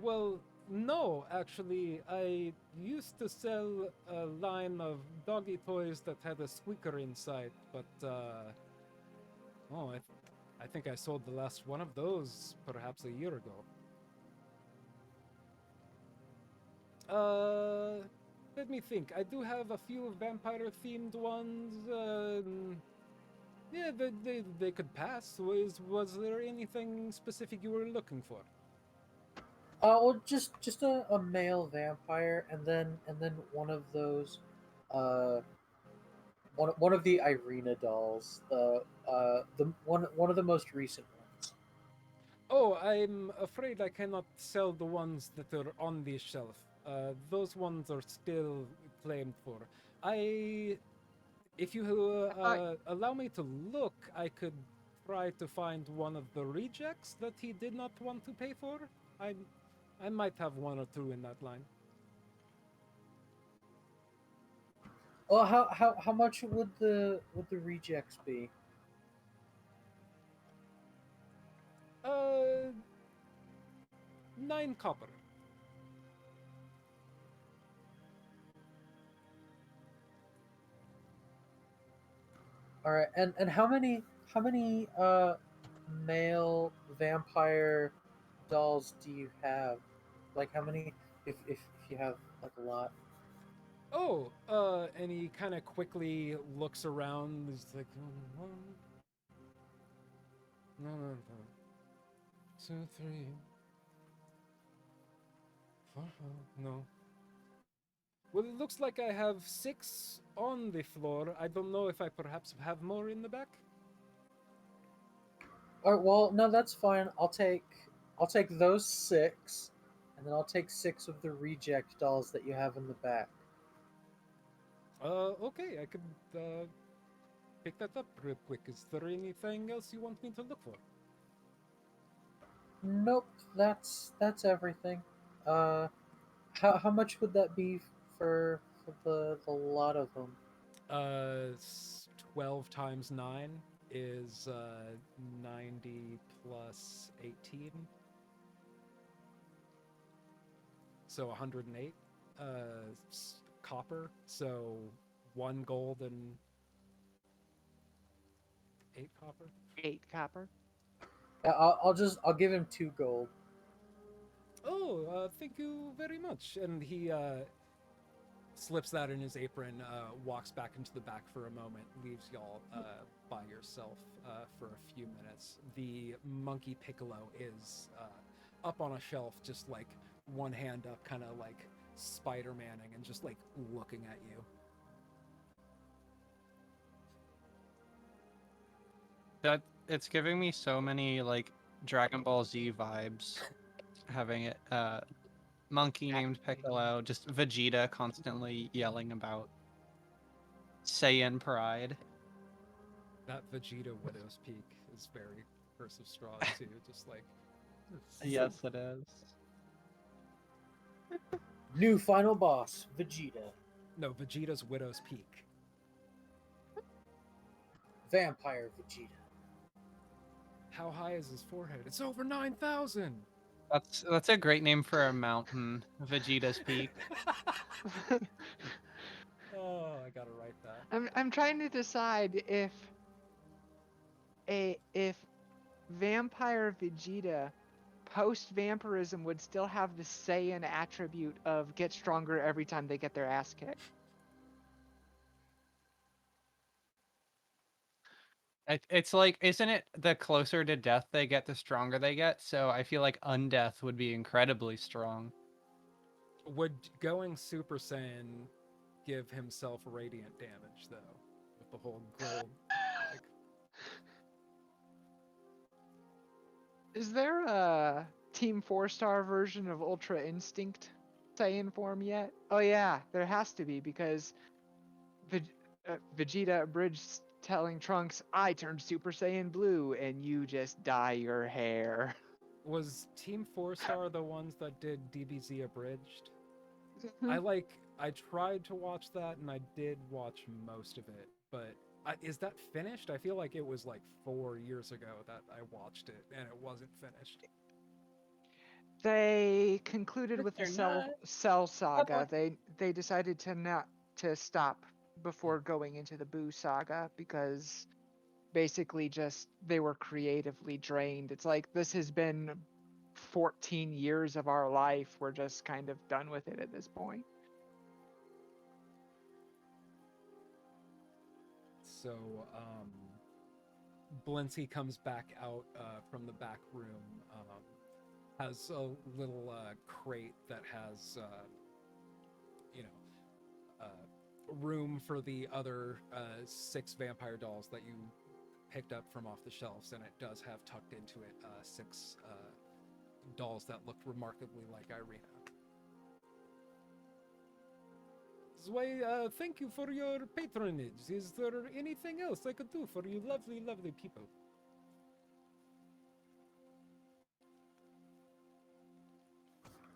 Well, no, actually, I used to sell a line of doggy toys that had a squeaker inside, but oh, I think I sold the last one of those perhaps a year ago. Let me think. I do have a few vampire-themed ones. Yeah, they could pass. Was there anything specific you were looking for? Well, just a male vampire, and then one of those, uh, one of the Irina dolls, the one of the most recent ones. Oh, I'm afraid I cannot sell the ones that are on the shelf. Those ones are still claimed for. I, if you I thought allow me to look, I could try to find one of the rejects that he did not want to pay for. I, I might have one or two in that line. Well, how much would the rejects be? Uh, 9 copper. All right, and how many male vampire dolls do you have? Like how many if you have like a lot? Oh, and he kind of quickly looks around. He's like, one, no, 2, 3, 4, no. Well, it looks like I have 6 on the floor. I don't know if I perhaps have more in the back. All right, well, no, that's fine. I'll take those 6, and then I'll take 6 of the reject dolls that you have in the back. Okay, I could pick that up real quick. Is there anything else you want me to look for? Nope, that's everything. How much would that be for the lot of them? 12 times 9 is 90 plus 18. So 108 copper. So 1 gold and 8 copper. 8 copper. Yeah, I'll give him 2 gold. Oh, thank you very much. And he slips that in his apron, walks back into the back for a moment, leaves y'all by yourself for a few minutes. The monkey Piccolo is up on a shelf, just like one hand up, kind of like Spider-Manning, and just like looking at you. That it's giving me so many like Dragon Ball Z vibes. Having it, monkey named Piccolo, just Vegeta constantly yelling about Saiyan pride. That Vegeta Widow's Peak is very Curse of Strahd too, just like Yes, it is. New final boss, Vegeta. no, Vegeta's Widow's Peak. Vampire Vegeta. How high is his forehead? It's over 9,000. That's a great name for a mountain, Vegeta's Peak. Oh, I gotta write that. I'm trying to decide if Vampire Vegeta post vampirism would still have the Saiyan attribute of get stronger every time they get their ass kicked. It's like, isn't it the closer to death they get, the stronger they get? So I feel like undeath would be incredibly strong. Would going Super Saiyan give himself radiant damage though? With the whole gold, like, Is there a Team 4-star version of Ultra Instinct Saiyan form yet? Oh yeah, there has to be, because Vegeta abridged telling Trunks, I turned Super Saiyan Blue and you just dye your hair. was Team 4-star the ones that did DBZ abridged? Hmm. I tried to watch that, and I did watch most of it, but is that finished? I feel like it was like 4 years ago that I watched it, and it wasn't finished. They concluded with the They're Cell Saga. They decided to stop before going into the Boo Saga, because basically just they were creatively drained. It's like, this has been 14 years of our life. We're just kind of done with it at this point. So, Blincy comes back out from the back room, has a little crate that has, room for the other 6 vampire dolls that you picked up from off the shelves, and it does have tucked into it 6 dolls that look remarkably like Irina. Why, thank you for your patronage. Is there anything else I could do for you lovely, lovely people?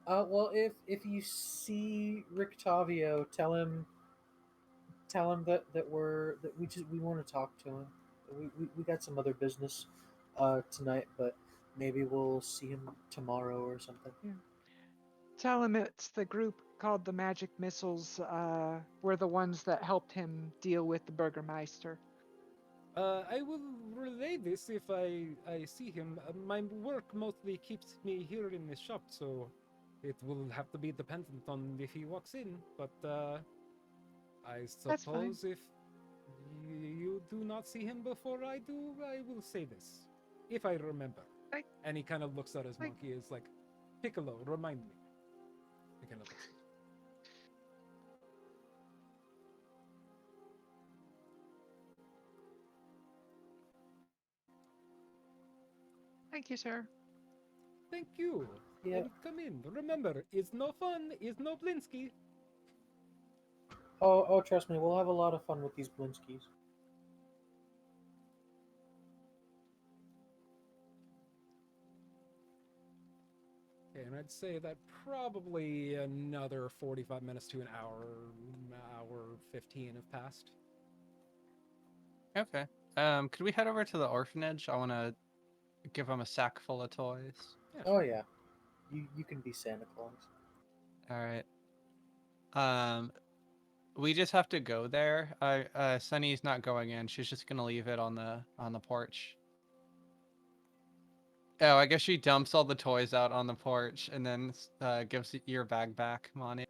Well, if you see Rictavio, tell him that we want to talk to him. We got some other business tonight, but maybe we'll see him tomorrow or something. Yeah. Tell him it's the group called the Magic Missiles. Were the ones that helped him deal with the Burgermeister. I will relay this if I see him. My work mostly keeps me here in the shop, so it will have to be dependent on if he walks in. But I That's fine. suppose if you do not see him before I do, I will say this, if I remember. Like- And he kind of looks at his like- monkey, is like, Piccolo, remind me. He kind of looks. Thank you, sir. Thank you. Yeah. And come in. Remember, it's no fun, it's no Blinski. Oh, trust me, we'll have a lot of fun with these Blinskis. Okay, and I'd say that probably another 45 minutes to an hour 15 have passed. Okay. Could we head over to the orphanage? I want to give them a sack full of toys. Yeah, Oh yeah, you can be Santa Claus. All right. We just have to go there. Sunny's not going in. She's just gonna leave it on the porch. Oh, I guess she dumps all the toys out on the porch and then gives your bag back, Monty.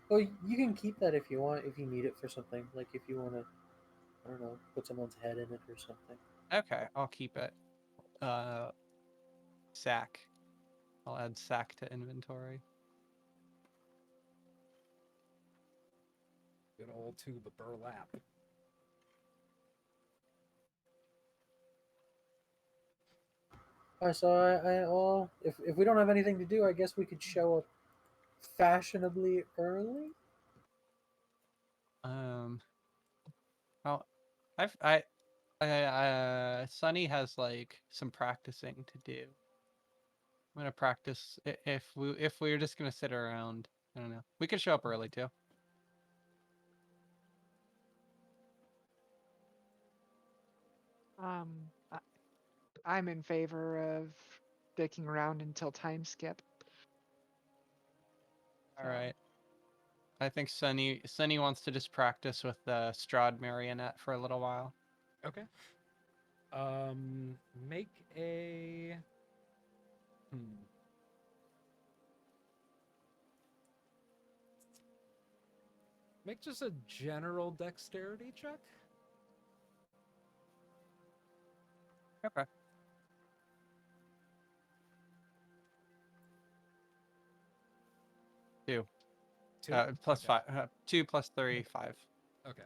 Well, you can keep that if you want, if you need it for something. Like if you want to, I don't know, put someone's head in it or something. Okay, I'll keep it. Sack. I'll add sack to inventory. good old tube of burlap. Alright, so well, if we don't have anything to do, I guess we could show up fashionably early. Oh, Sunny has like some practicing to do. I'm gonna practice if we're just gonna sit around. I don't know. We could show up early too. Um, I- I'm in favor of sticking around until time skip. All So, right. I think Sunny wants to just practice with the Strahd marionette for a little while. Okay. Make a. Make just a general dexterity check. Okay. 2. Two. Plus Okay. 5. 2 plus 3, 5. Okay.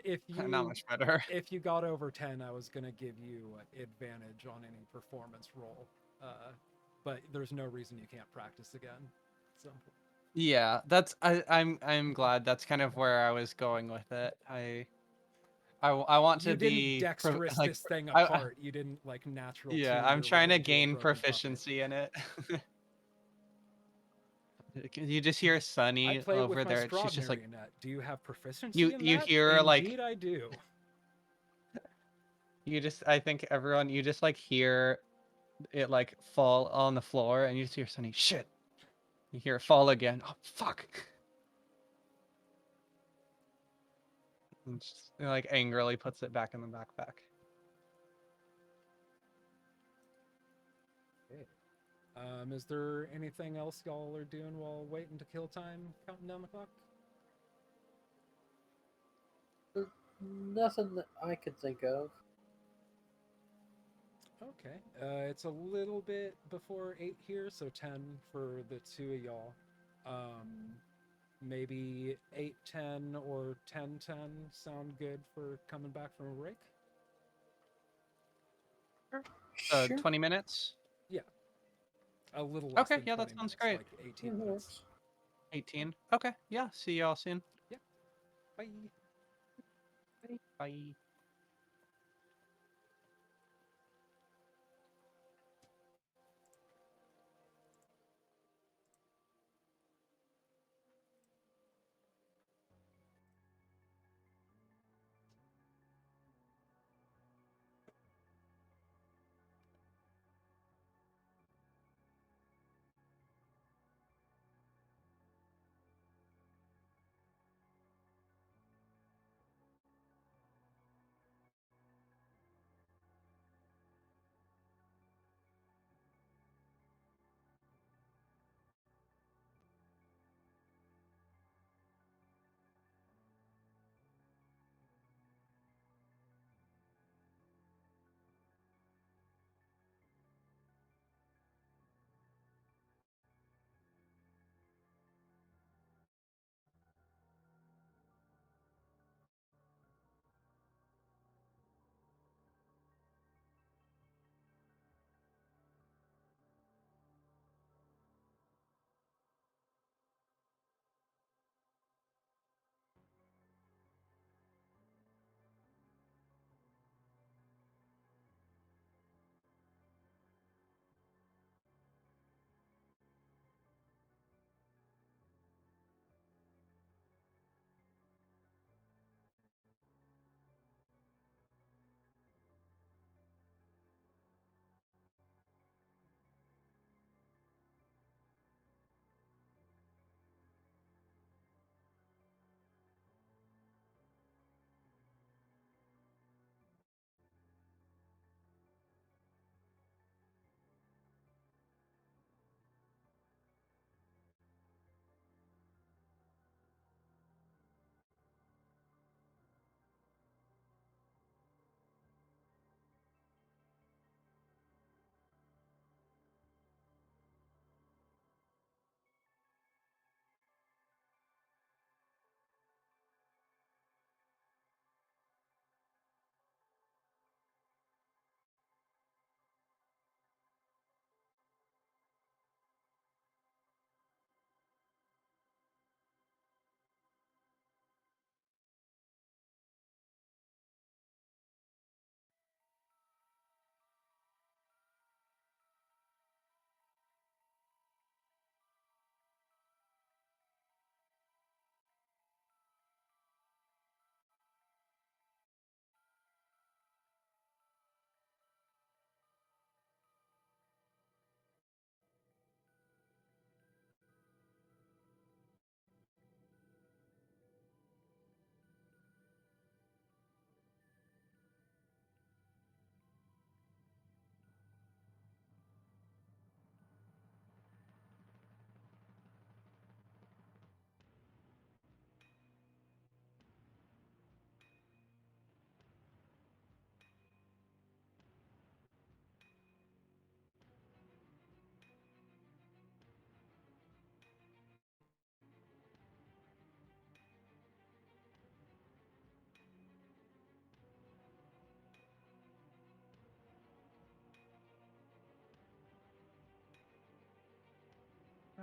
If you Not much better. if you got over 10, I was gonna give you advantage on any performance roll. But there's no reason you can't practice again. So. Yeah, I'm glad that's kind of where I was going with it. I want to You didn't be dexterous like this thing I, apart. You didn't like natural. yeah, two I'm trying to your gain broken puppet. proficiency in it. You just hear I Sunny play it with over my there. straw She's just like marionette. Do you have proficiency you in you that? hear like Indeed, I do. you just I think everyone you just like hear it like fall on the floor and you just hear Sunny shit. You hear it fall again. Oh fuck. And just, like angrily puts it back in the backpack. Okay. Is there anything else y'all are doing while waiting to kill time, counting down the clock? Nothing that I could think of. Okay. It's a little bit before 8 here, so 10 for the two of y'all. Maybe 8:10 or 10:10 sound good for coming back from a break? Sure. 20 minutes? Yeah. A little less Okay, than yeah, 20 that sounds minutes, great. like 18 Yeah, that minutes. works. 18. Okay, yeah, see y'all soon. Bye. Bye.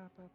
Ba-ba-ba.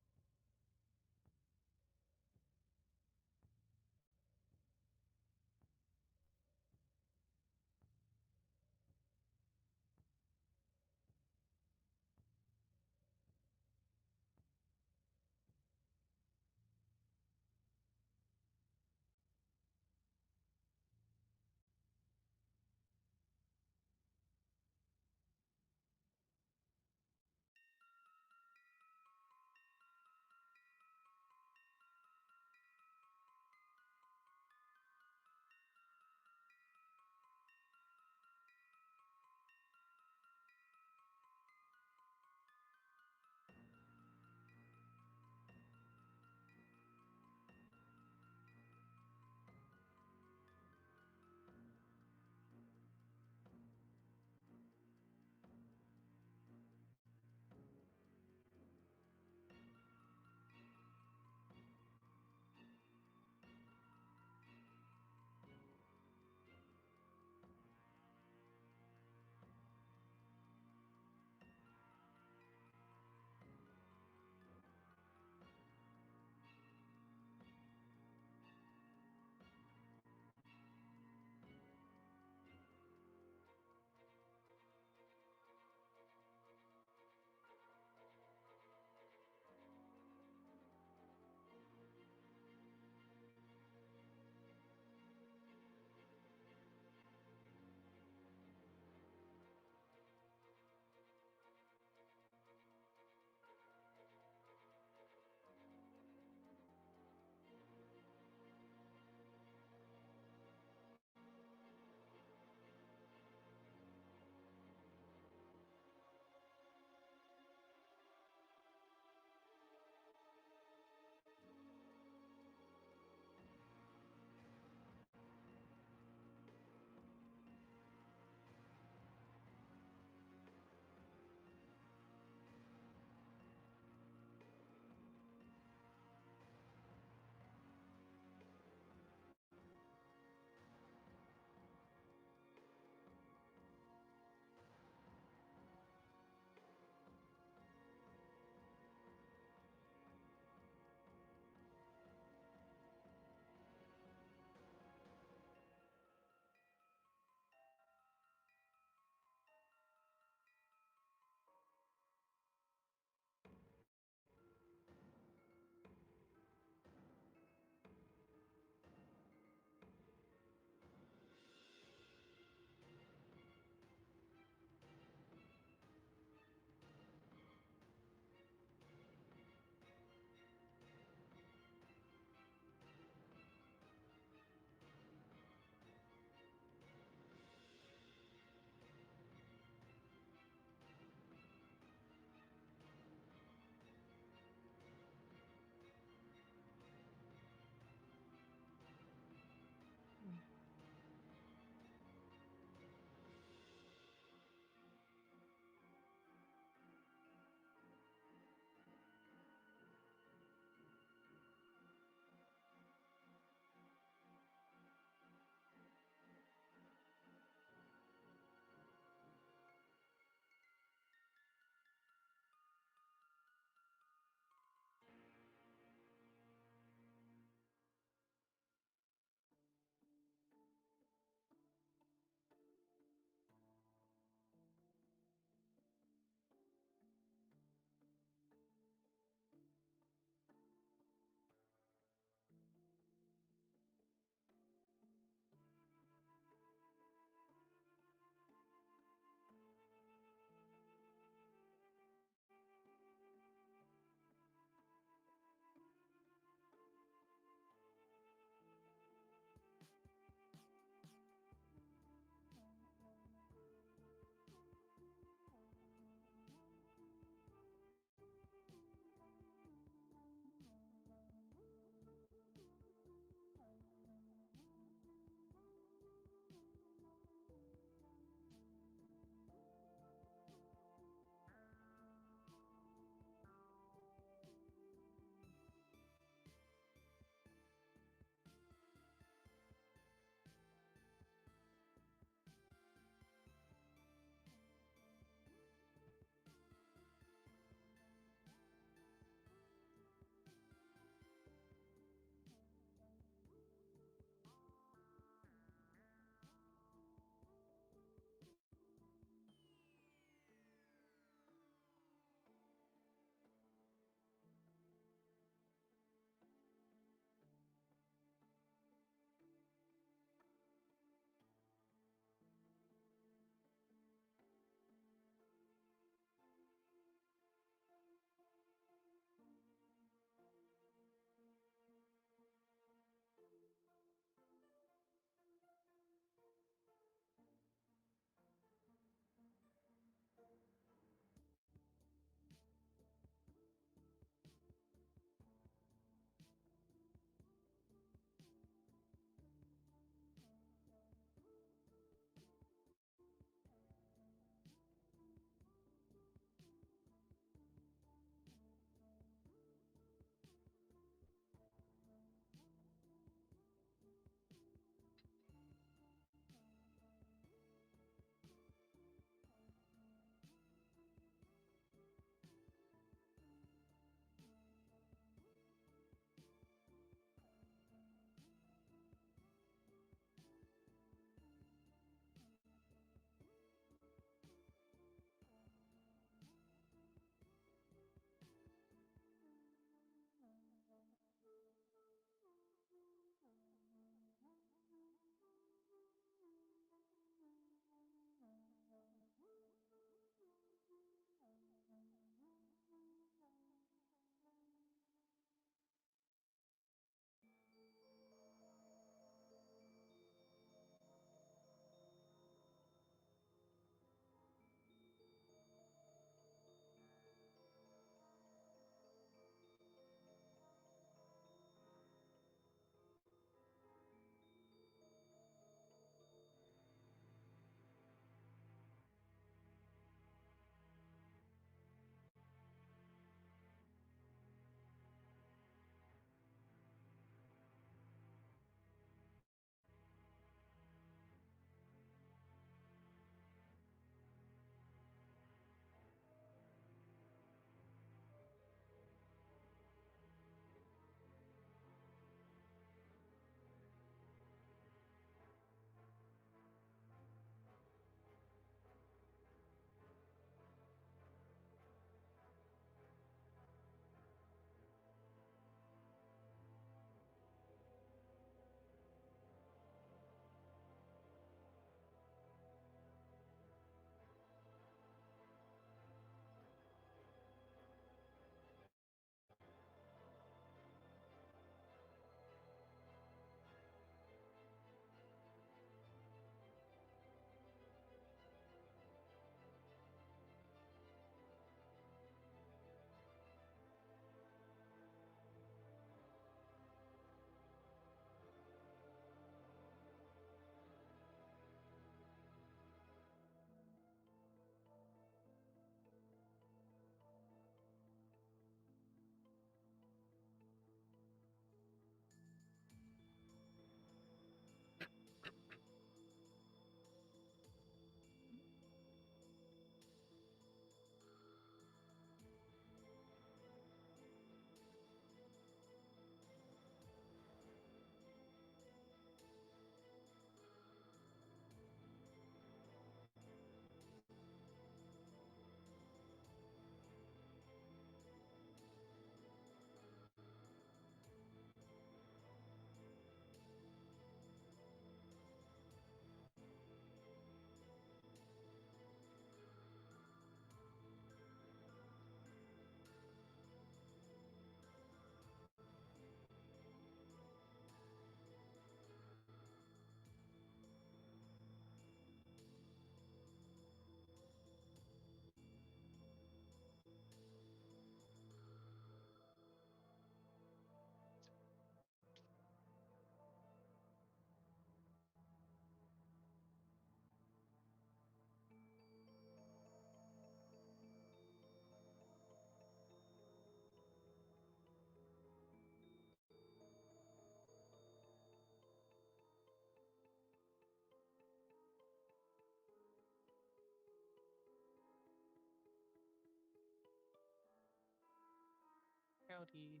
Rowdy.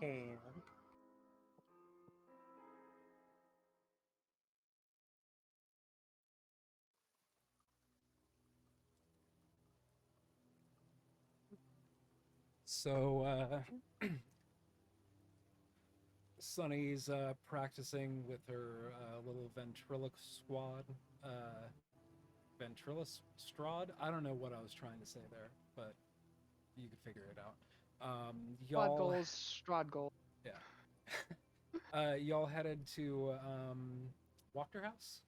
Ham. So, Sunny's practicing with her little ventriloquist squad. Ventriloquist Strahd? I don't know what I was trying to say there, but you could figure it out. Squad Y'all, goals, Strahd goals. yeah. Y'all headed to Wachterhaus.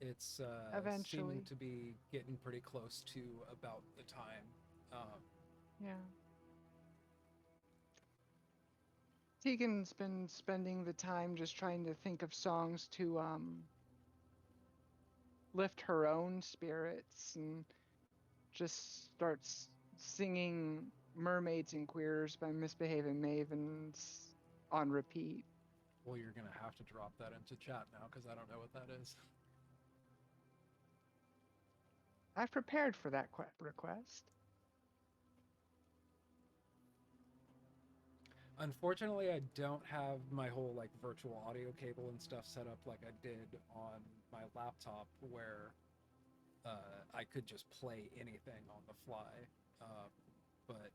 It's seeming Eventually. to be getting pretty close to about the time. Yeah. Tegan's been spending the time just trying to think of songs to lift her own spirits and just starts singing Mermaids and Queers by Misbehaving Mavens on repeat. Well, you're gonna have to drop that into chat now because I don't know what that is. I've prepared for that request. Unfortunately, I don't have my whole like virtual audio cable and stuff set up like I did on my laptop, where I could just play anything on the fly. But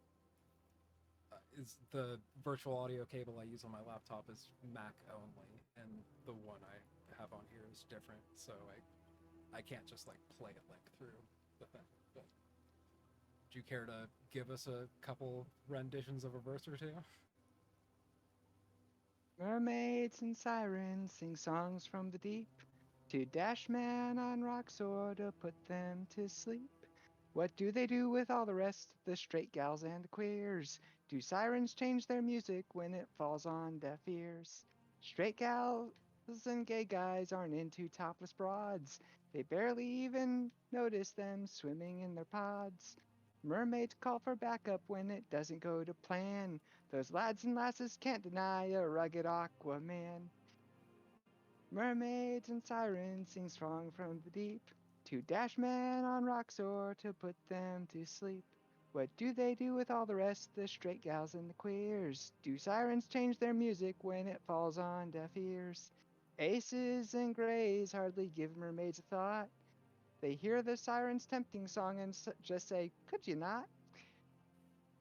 is the virtual audio cable I use on my laptop is Mac only, and the one I have on here is different, so I can't just like play it like through the thing. But do you care to give us a couple renditions of a verse or two? Mermaids and sirens sing songs from the deep to dash man on rocks or to put them to sleep. What do they do with all the rest, the straight gals and the queers? Do sirens change their music when it falls on deaf ears? Straight gals and gay guys aren't into topless broads. They barely even notice them swimming in their pods. Mermaids call for backup when it doesn't go to plan. Those lads and lasses can't deny a rugged Aquaman. Mermaids and sirens sing strong from the deep to dash men on rocks or to put them to sleep. What do they do with all the rest, the straight gals and the queers? Do sirens change their music when it falls on deaf ears? Aces and grays hardly give mermaids a thought. They hear the siren's tempting song and just say, "Could you not?"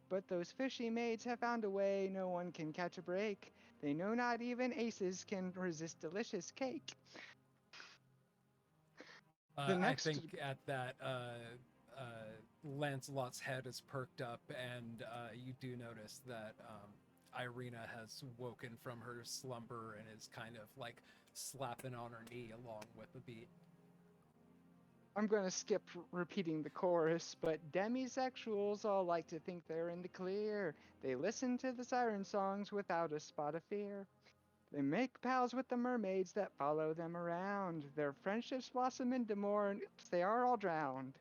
But those fishy maids have found a way no one can catch a break. They know not even aces can resist delicious cake. The I next think at that, Lancelot's head is perked up, and you do notice that Irina has woken from her slumber and is kind of like slapping on her knee along with the beat. I'm going to skip repeating the chorus, but demisexuals all like to think they're in the clear. They listen to the siren songs without a spot of fear. They make pals with the mermaids that follow them around. Their friendships blossom into more, and oops, they are all drowned.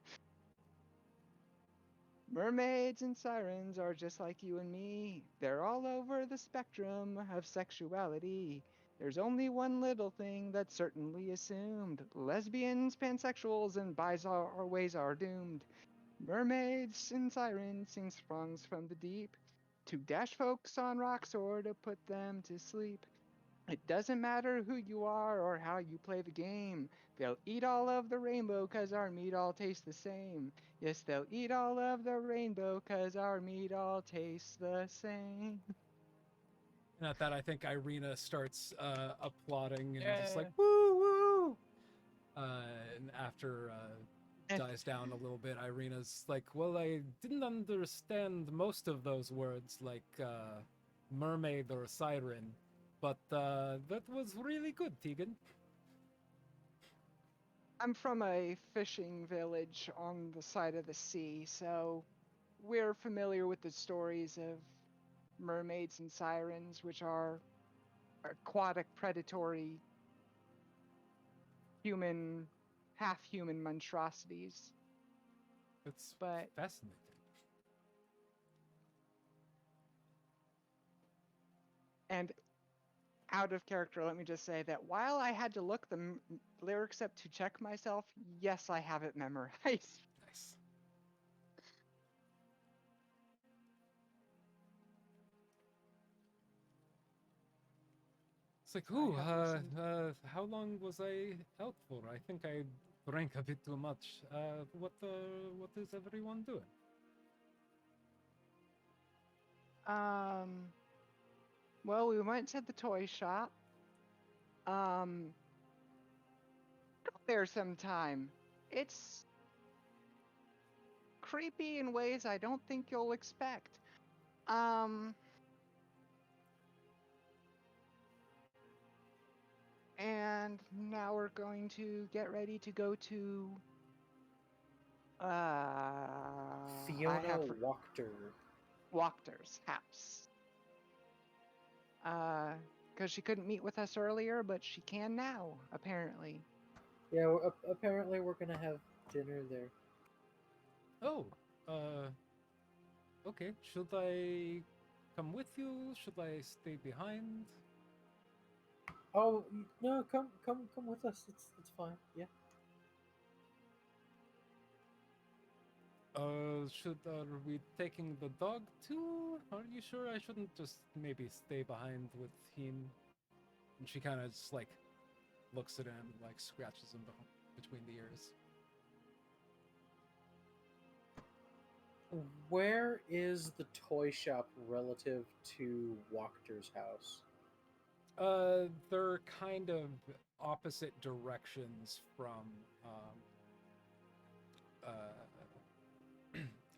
Mermaids and sirens are just like you and me. They're all over the spectrum of sexuality. There's only one little thing that's certainly assumed. Lesbians, pansexuals, and bis our ways are doomed. Mermaids and sirens sing songs from the deep to dash folks on rocks or to put them to sleep. It doesn't matter who you are or how you play the game. They'll eat all of the rainbow 'cause our meat all tastes the same. Yes, they'll eat all of the rainbow 'cause our meat all tastes the same. And at that, I think Irina starts applauding and just like, Yeah. woo woo! And after And dies down a little bit, Irina's like, well, I didn't understand most of those words, like mermaid or siren, but that was really good, Tegan. I'm from a fishing village on the side of the sea, so we're familiar with the stories of mermaids and sirens, which are aquatic predatory human, half human monstrosities. It's But fascinating. and out of character, let me just say that while I had to look the lyrics up to check myself, yes, I have it memorized. Nice. It's like, I ooh, have listened. how long was I out for? I think I drank a bit too much. What is everyone doing? Well, we went to the toy shop. Um, go there sometime. It's creepy in ways I don't think you'll expect. Um, and now we're going to get ready to go to I Fiona have Wachter. Wachter's house. Because she couldn't meet with us earlier, but she can now, apparently. Yeah, apparently we're gonna have dinner there. Oh, okay. Should I come with you? Should I stay behind? Oh no, come with us. It's fine. Yeah. Are we taking the dog too? Are you sure I shouldn't just maybe stay behind with him? And she kind of just like looks at him, like scratches him between the ears. Where is the toy shop relative to Wachter's house? They're kind of opposite directions from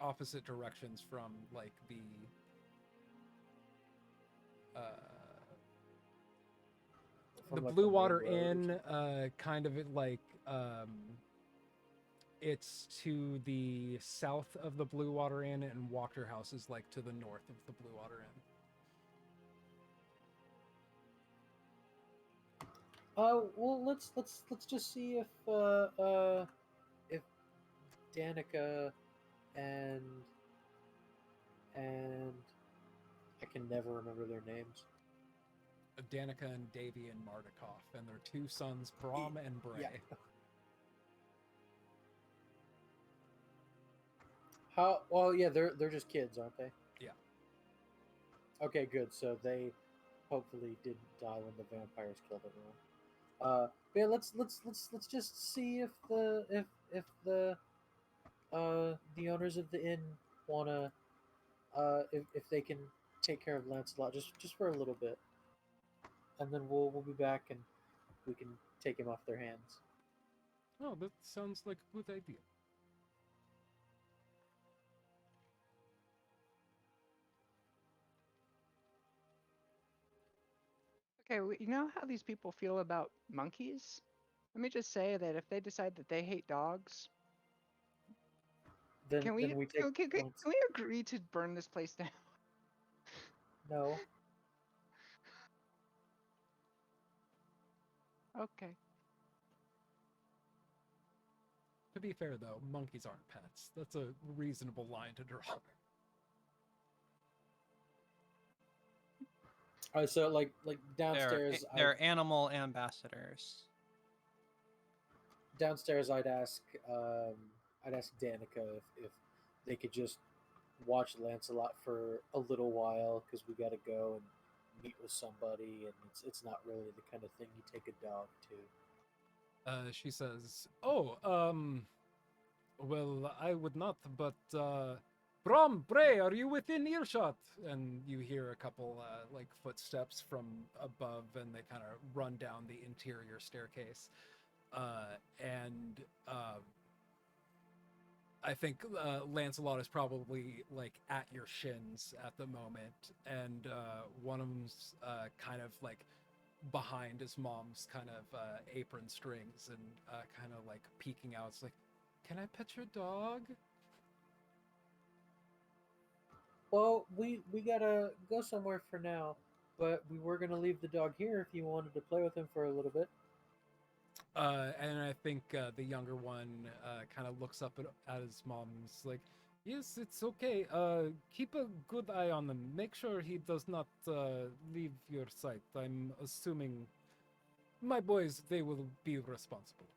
opposite directions from like uh the From like Blue the main Water road or Inn, something? kind of like it's to the south of the Blue Water Inn, and Wachterhaus is like to the north of the Blue Water Inn. Well, let's just see if Danica and and I can never remember their names. Danica and Davy and Mardikoff, and their two sons, Brom and Bray. Yeah. How? Well, yeah, they're just kids, aren't they? Yeah. Okay, good. So they hopefully didn't die when the vampires killed everyone. Yeah, let's just see if the owners of the inn wanna if they can take care of Lancelot just for a little bit, and then we'll be back and we can take him off their hands. Oh, that sounds like a good idea. Okay, you know how these people feel about monkeys? Let me just say that if they decide that they hate dogs, Then can we then we take can Lance. we agree to burn this place down? No. Okay. To be fair, though, monkeys aren't pets. That's a reasonable line to draw. So like downstairs, They're animal ambassadors. I'd ask Danica if they could just watch Lancelot for a little while because we got to go and meet with somebody, and it's not really the kind of thing you take a dog to. She says, "Oh, well, I would not, but Brom, Bray, are you within earshot?" And you hear a couple like footsteps from above, and they kind of run down the interior staircase. And I think Lancelot is probably like at your shins at the moment, and one of them's kind of like behind his mom's kind of apron strings and kind of like peeking out. It's like, "Can I pet your dog?" Well, we gotta go somewhere for now, but we were gonna leave the dog here if you wanted to play with him for a little bit. And I think the younger one kind of looks up at his mom and is like, "Yes, it's okay. Keep a good eye on him. Make sure he does not leave your sight. I'm assuming my boys, they will be responsible.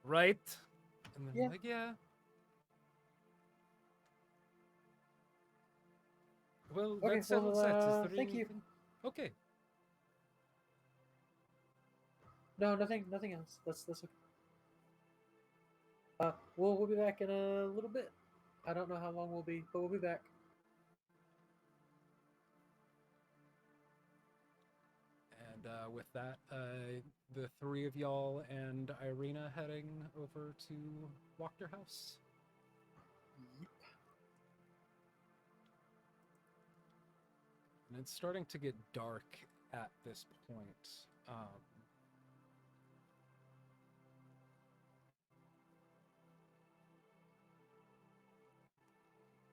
Right?" And then Yeah. I'm like, "Yeah. Well, Okay. that settles that. Is there Thank you. anything?" Okay. No, nothing else. That's okay. We'll be back in a little bit. I don't know how long we'll be, but we'll be back. And with that, the three of y'all and Irina heading over to Wachterhaus. And it's starting to get dark at this point.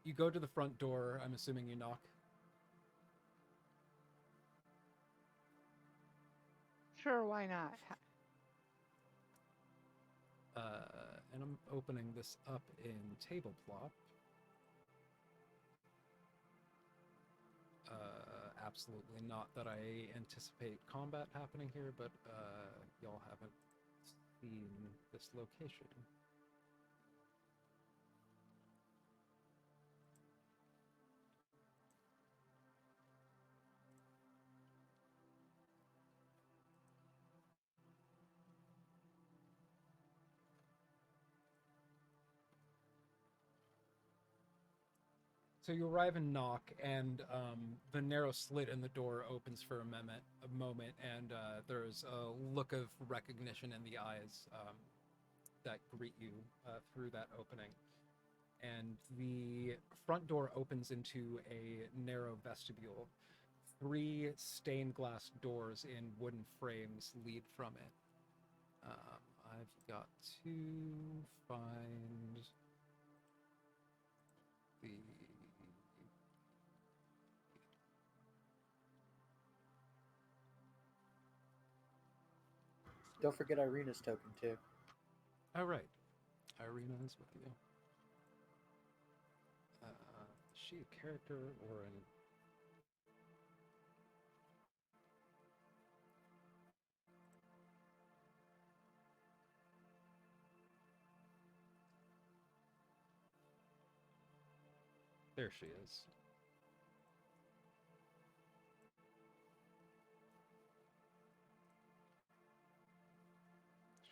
You go to the front door. I'm assuming you knock. Sure, why not? And I'm opening this up in table plop. Absolutely not that I anticipate combat happening here, but y'all haven't seen this location. So you arrive and knock, and the narrow slit in the door opens for a moment, and there's a look of recognition in the eyes that greet you through that opening. And the front door opens into a narrow vestibule. 3 stained glass doors in wooden frames lead from it. I've got to find the... Don't forget Irina's token too. Oh, right. Irina is with you. Is she a character or an... There she is.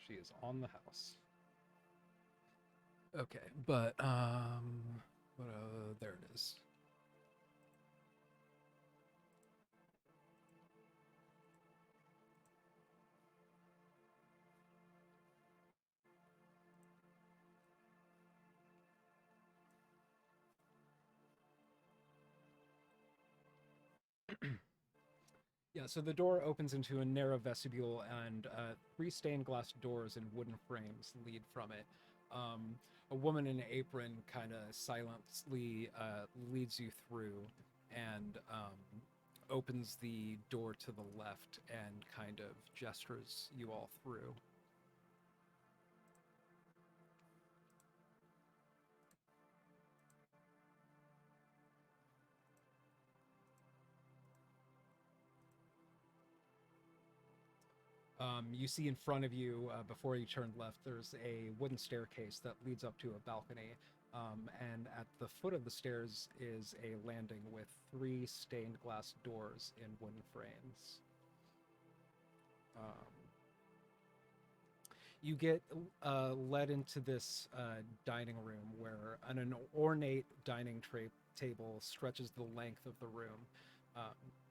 She is on the house. Okay, but there it is. Yeah, so the door opens into a narrow vestibule, and 3 stained glass doors in wooden frames lead from it. A woman in an apron kind of silently leads you through and opens the door to the left and kind of gestures you all through. You see in front of you, before you turn left, there's a wooden staircase that leads up to a balcony. And at the foot of the stairs is a landing with 3 stained glass doors in wooden frames. You get led into this dining room where an ornate dining table stretches the length of the room.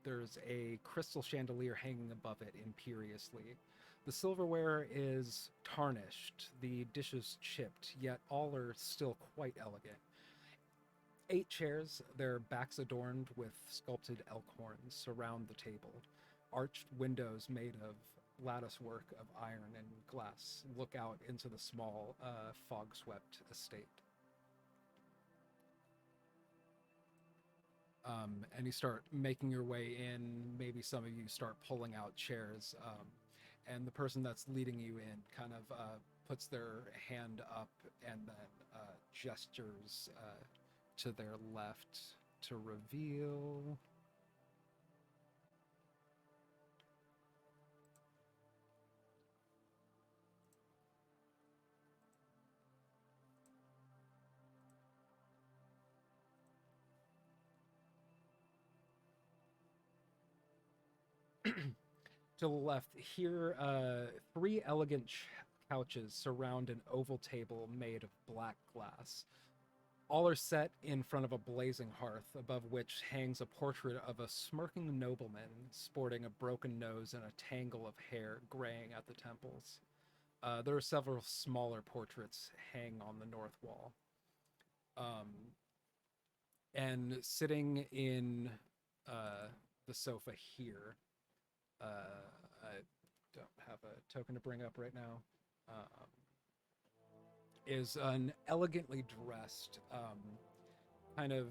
There's a crystal chandelier hanging above it imperiously. The silverware is tarnished, the dishes chipped, yet all are still quite elegant. 8 chairs, their backs adorned with sculpted elk horns, surround the table. Arched windows made of lattice work of iron and glass look out into the small, fog-swept estate. And you start making your way in. Maybe some of you start pulling out chairs, and the person that's leading you in kind of puts their hand up and then gestures to their left to reveal. To the left, here, three elegant couches surround an oval table made of black glass. All are set in front of a blazing hearth, above which hangs a portrait of a smirking nobleman sporting a broken nose and a tangle of hair graying at the temples. There are several smaller portraits hanging on the north wall. And sitting in the sofa here, I don't have a token to bring up right now, is an elegantly dressed, kind of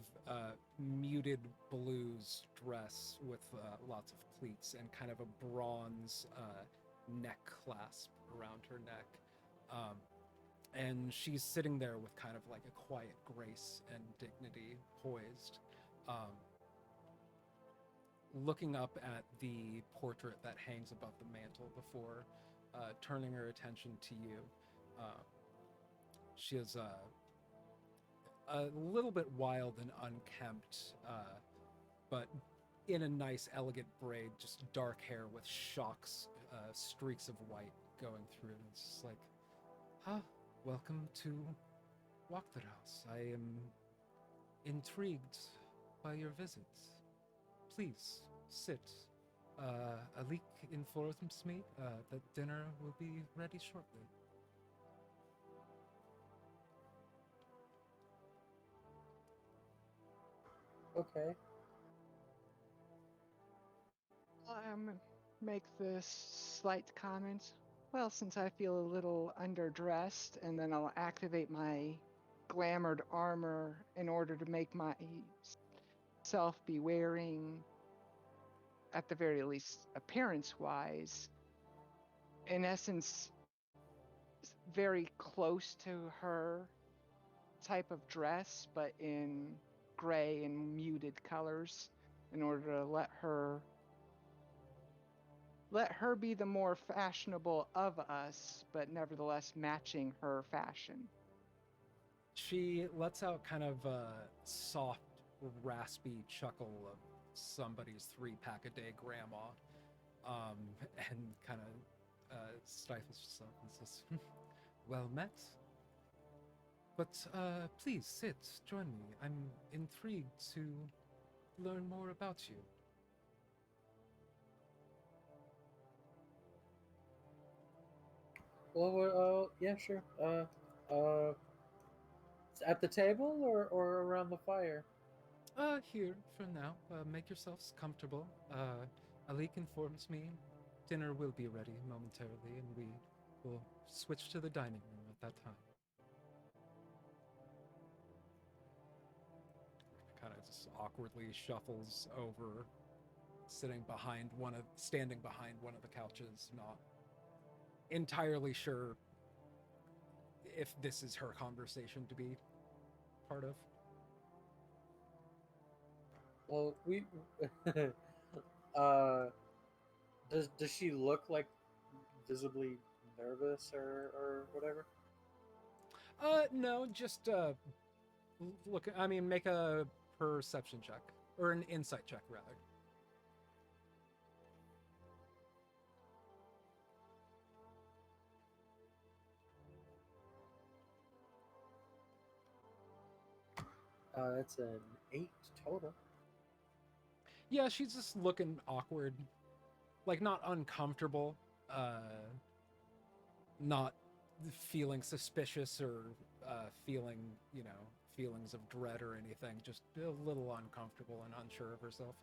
muted blues dress with lots of pleats and kind of a bronze neck clasp around her neck. And she's sitting there with kind of like a quiet grace and dignity poised, looking up at the portrait that hangs above the mantle before turning her attention to you. She is a little bit wild and unkempt, but in a nice, elegant braid, just dark hair with shocks, streaks of white going through it. It's just like, welcome to Wachterhaus. I am intrigued by your visit. Please, sit. Alik informs me that dinner will be ready shortly. Okay. Make this slight comment. Well, since I feel a little underdressed, and then I'll activate my glamored armor in order to make myself be wearing, at the very least, appearance-wise, in essence, very close to her type of dress, but in gray and muted colors, in order to let her be the more fashionable of us, but nevertheless matching her fashion. She lets out kind of a soft, raspy chuckle of somebody's 3-pack-a-day grandma, and kind of stifles herself and says, well met. But please sit, join me. I'm intrigued to learn more about you. Well, yeah, sure. At the table or around the fire? Here for now. Make yourselves comfortable. Alik informs me dinner will be ready momentarily, and we will switch to the dining room at that time. Kind of just awkwardly shuffles over, standing behind one of the couches, not entirely sure if this is her conversation to be part of. Well, we does she look like visibly nervous or whatever? No, just look. I mean, make a perception check or an insight check rather. That's an 8 total. Yeah, she's just looking awkward, like not uncomfortable, not feeling suspicious or feeling, feelings of dread or anything, just a little uncomfortable and unsure of herself.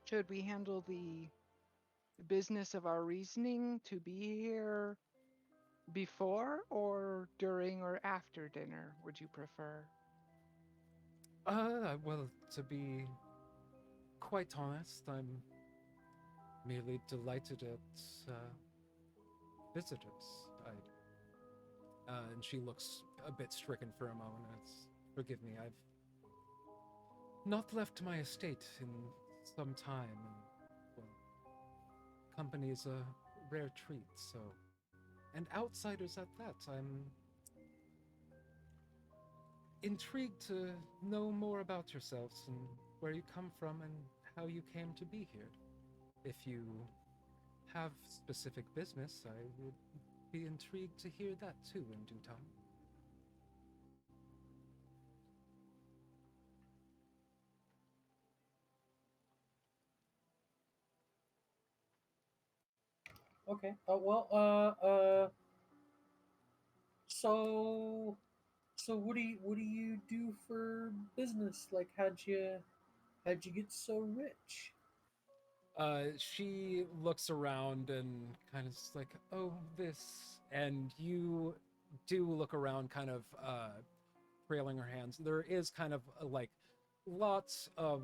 Should we handle the business of our reasoning to be here before or during or after dinner, would you prefer? Well, to be quite honest, I'm merely delighted at visitors. And she looks a bit stricken for a moment. Forgive me, I've not left my estate in some time, and well, company is a rare treat. And outsiders at that. intrigued to know more about yourselves and where you come from and how you came to be here. If you have specific business, I would be intrigued to hear that too in due time. Okay. So, what do you do for business? Like, how'd you get so rich? She looks around and kind of is like, oh, this. And you do look around, kind of trailing her hands. There is kind of like lots of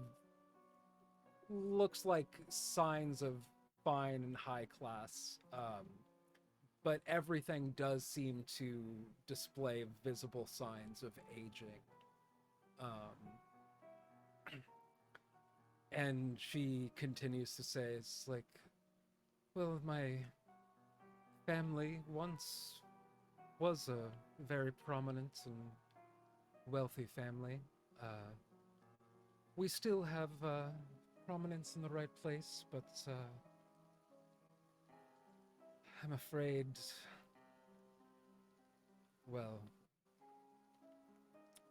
looks like signs of fine and high class, but everything does seem to display visible signs of aging. Um, and she continues to say, it's like, well, my family once was a very prominent and wealthy family. We still have prominence in the right place, but I'm afraid, well,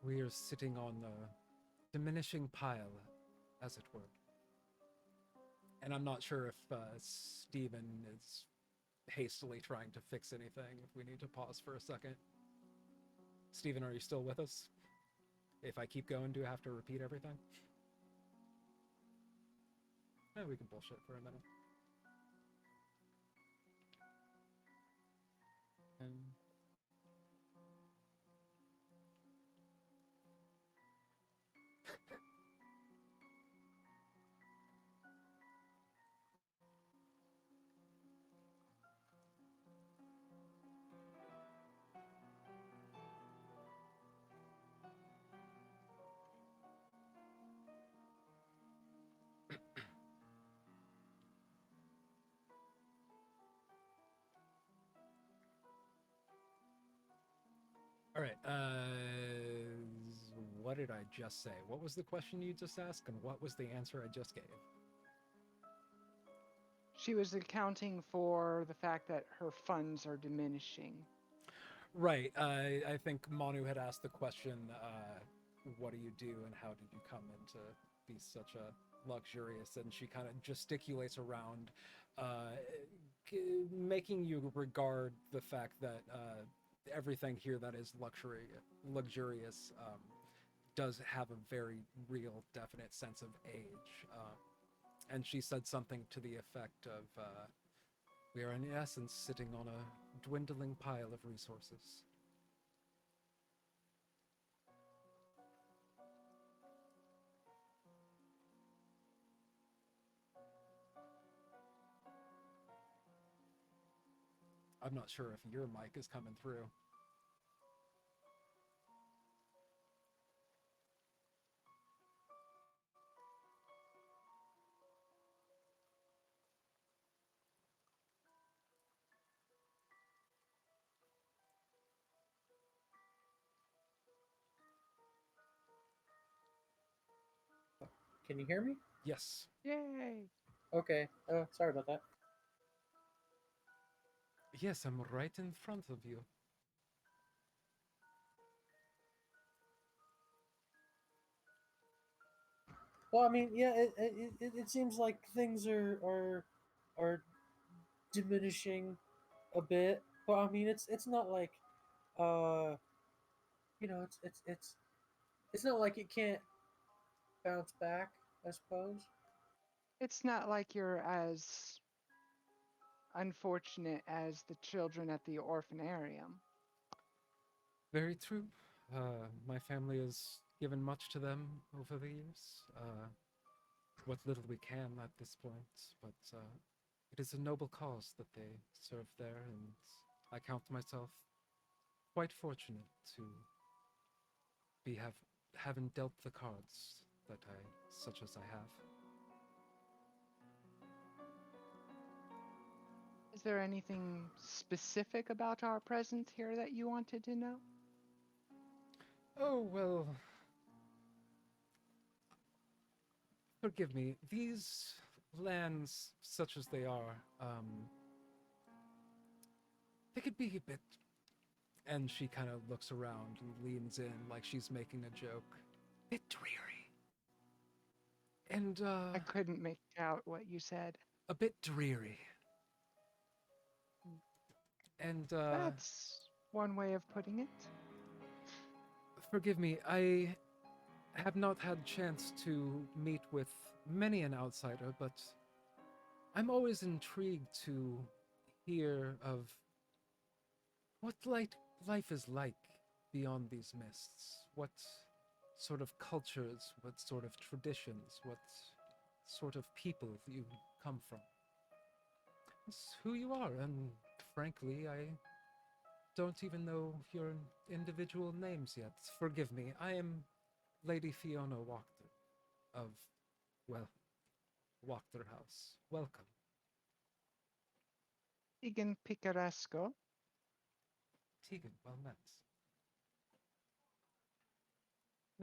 we are sitting on a diminishing pile, as it were. And I'm not sure if Stephen is hastily trying to fix anything, if we need to pause for a second. Stephen, are you still with us? If I keep going, do I have to repeat everything? No, we can bullshit for a minute. All right. What did I just say? What was the question you just asked, and what was the answer I just gave? She was accounting for the fact that her funds are diminishing. Right. I think Manu had asked the question, what do you do and how did you come into be such a luxurious? And she kind of gesticulates around, making you regard the fact that everything here that is luxurious, does have a very real, definite sense of age. And she said something to the effect of, we are in essence sitting on a dwindling pile of resources. I'm not sure if your mic is coming through. Can you hear me? Yes. Yay! Okay. Sorry about that. Yes, I'm right in front of you. Well, I mean, yeah, it seems like things are diminishing a bit, but I mean, it's not like, uh, it's not like it can't bounce back, I suppose. It's not like you're as unfortunate as the children at the orphanarium. Very true. My family has given much to them over the years. What little we can at this point, but it is a noble cause that they serve there, and I count myself quite fortunate to having dealt the cards that such as I have. Is there anything specific about our presence here that you wanted to know? Oh, well. Forgive me. These lands, such as they are, they could be a bit. And she kind of looks around and leans in like she's making a joke. Bit dreary. And, I couldn't make out what you said. a bit dreary. And, That's one way of putting it. forgive me, I have not had chance to meet with many an outsider, but I'm always intrigued to hear of what life is like beyond these mists. What sort of cultures, what sort of traditions, what sort of people you come from. It's who you are, and frankly, I don't even know your individual names yet. Forgive me, I am Lady Fiona Wachter of, well, Wachterhaus. Welcome. Egan Picaresco. Tegan, well met.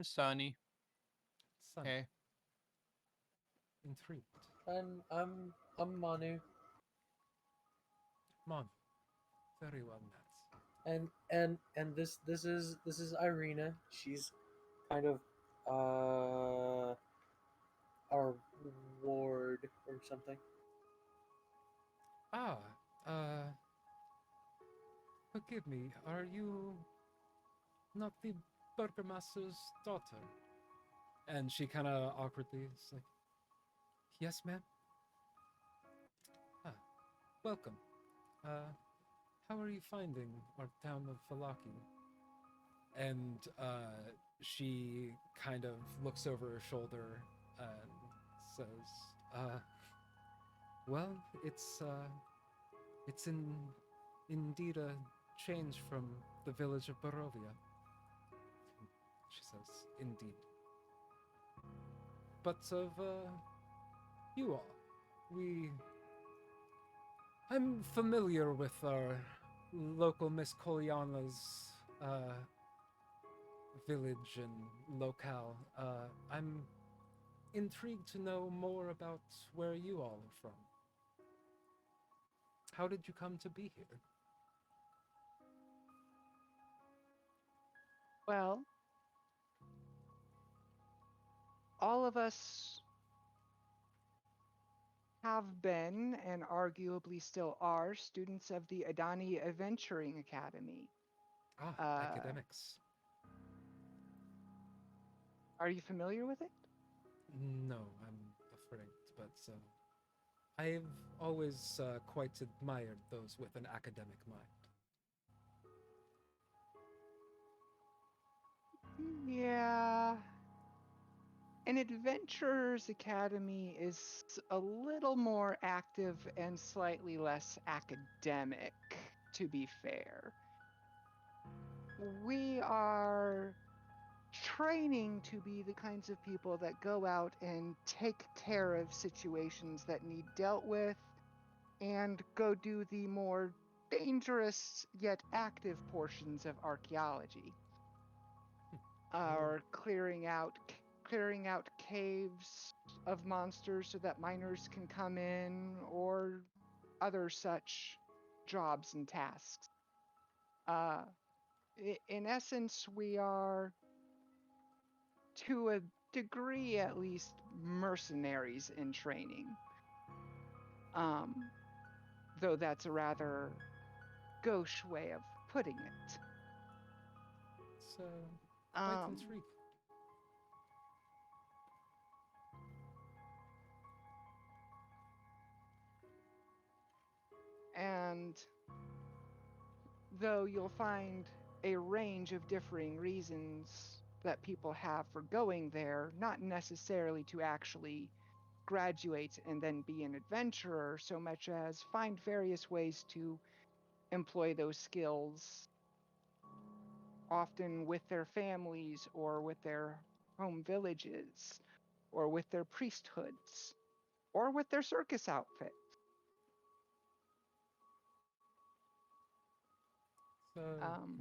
Sunny. Son, Hey. intrigued. I'm Manu, Mon, very well met. and this is Irina. She's kind of our ward or something. Ah, forgive me, are you not the Burgermaster's daughter? And she kind of awkwardly is like, yes, ma'am. Ah, welcome. How are you finding our town of Valaki? And she kind of looks over her shoulder and says, well, it's indeed a change from the village of Barovia. She says, indeed. But of you all, I'm familiar with our local Miss Kolyana's village and locale. I'm intrigued to know more about where you all are from. How did you come to be here? Well, all of us have been and arguably still are students of the Adani Adventuring Academy. Academics. Are you familiar with it? No, I'm afraid, but I've always quite admired those with an academic mind. Yeah. An Adventurers Academy is a little more active and slightly less academic, to be fair. We are training to be the kinds of people that go out and take care of situations that need dealt with and go do the more dangerous yet active portions of archaeology. Or clearing out caves of monsters so that miners can come in, or other such jobs and tasks. In essence, we are, to a degree at least, mercenaries in training. Though that's a rather gauche way of putting it. So, quite intrigued. And though you'll find a range of differing reasons that people have for going there, not necessarily to actually graduate and then be an adventurer, so much as find various ways to employ those skills, often with their families or with their home villages or with their priesthoods or with their circus outfit. So,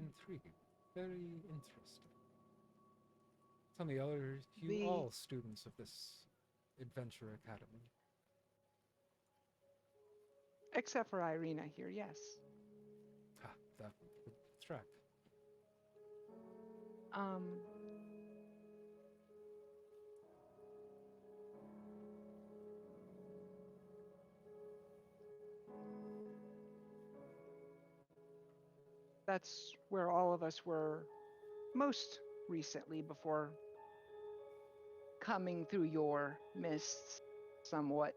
intriguing. Very interesting. Tell me, are you The- all students of this adventure academy? Except for Irina here, yes. Ah, that would track. Um, that's where all of us were most recently before coming through your mists somewhat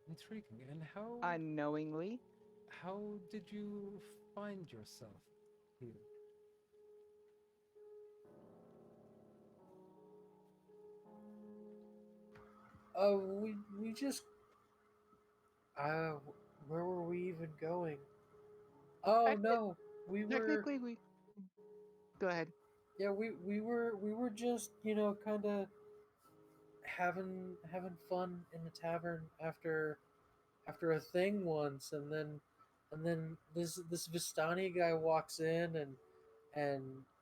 Intriguing. And how unknowingly. how did you find yourself here? We just uh, where were we even going? Oh Techni- no, we were Technically, we go ahead. yeah we were just kind of having fun in the tavern after a thing once, and then this Vistani guy walks in and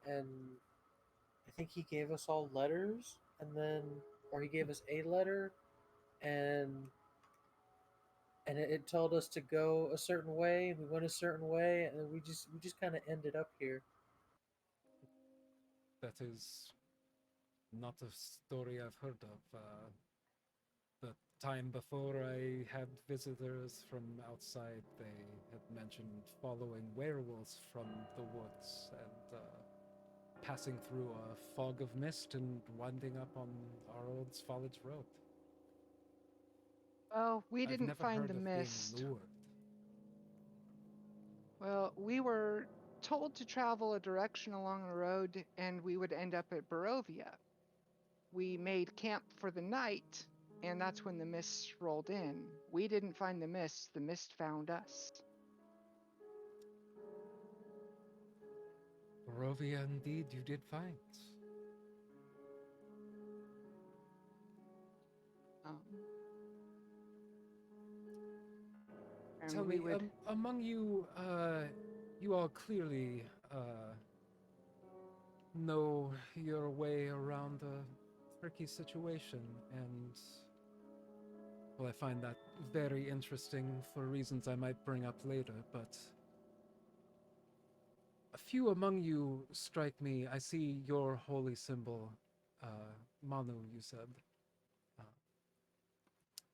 and I think he gave us all letters, and then or he gave us a letter, and it told us to go a certain way, and we went a certain way, and then we just kind of ended up here. That is not a story I've heard of. The time before I had visitors from outside, they had mentioned following werewolves from the woods and passing through a fog of mist and winding up on our old Svalage Road. Well, we I've didn't never find heard the of mist. being lured. Well, we were told to travel a direction along the road and we would end up at Barovia. We made camp for the night, and that's when the mists rolled in. We didn't find the mist found us. Barovia, indeed, you did find. Um, and Tell we me, would. among you, you all clearly know your way around a tricky situation, and well, I find that very interesting for reasons I might bring up later, but a few among you strike me. I see your holy symbol, Manu, you said. Uh,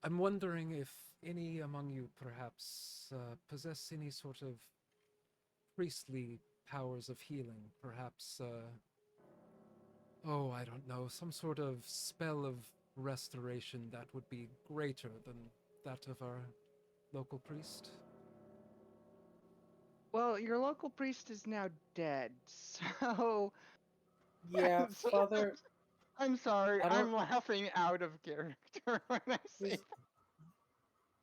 I'm wondering if any among you perhaps possess any sort of priestly powers of healing, perhaps, oh, I don't know, some sort of spell of restoration that would be greater than that of our local priest. Well, your local priest is now dead, so. Yeah, so- Father, I'm sorry, I don't I'm laughing out of character when I say this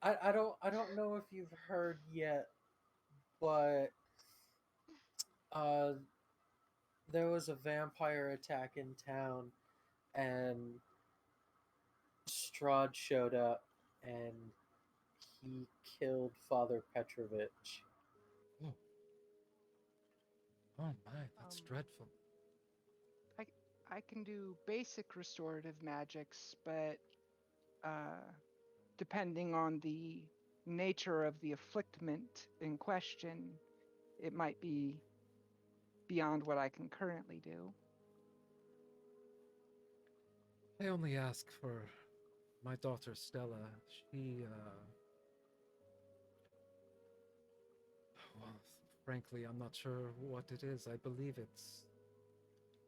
I don't know if you've heard yet, but uh there was a vampire attack in town, and Strahd showed up, and he killed Father Petrovich. Oh, oh my, that's Um, dreadful. I I can do basic restorative magics, but uh, depending on the nature of the afflictment in question, it might be beyond what I can currently do. I only ask for my daughter Stella. She, well, frankly, I'm not sure what it is. I believe it's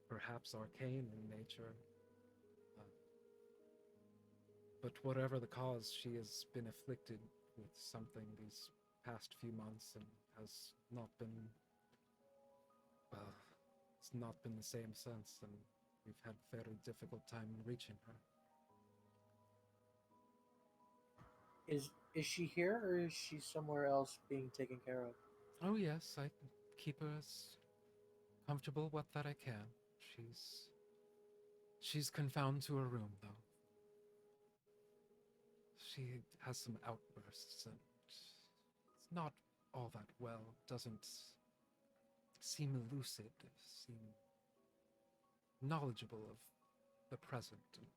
perhaps arcane in nature. Uh, but whatever the cause, she has been afflicted with something these past few months and has not been, well, it's not been the same since, and we've had very difficult time reaching her. Is she here, or is she somewhere else being taken care of? Oh yes, I keep her as comfortable what that I can. She's confined to her room though. She has some outbursts and it's not all that well. Doesn't seem lucid. Seem knowledgeable of the present and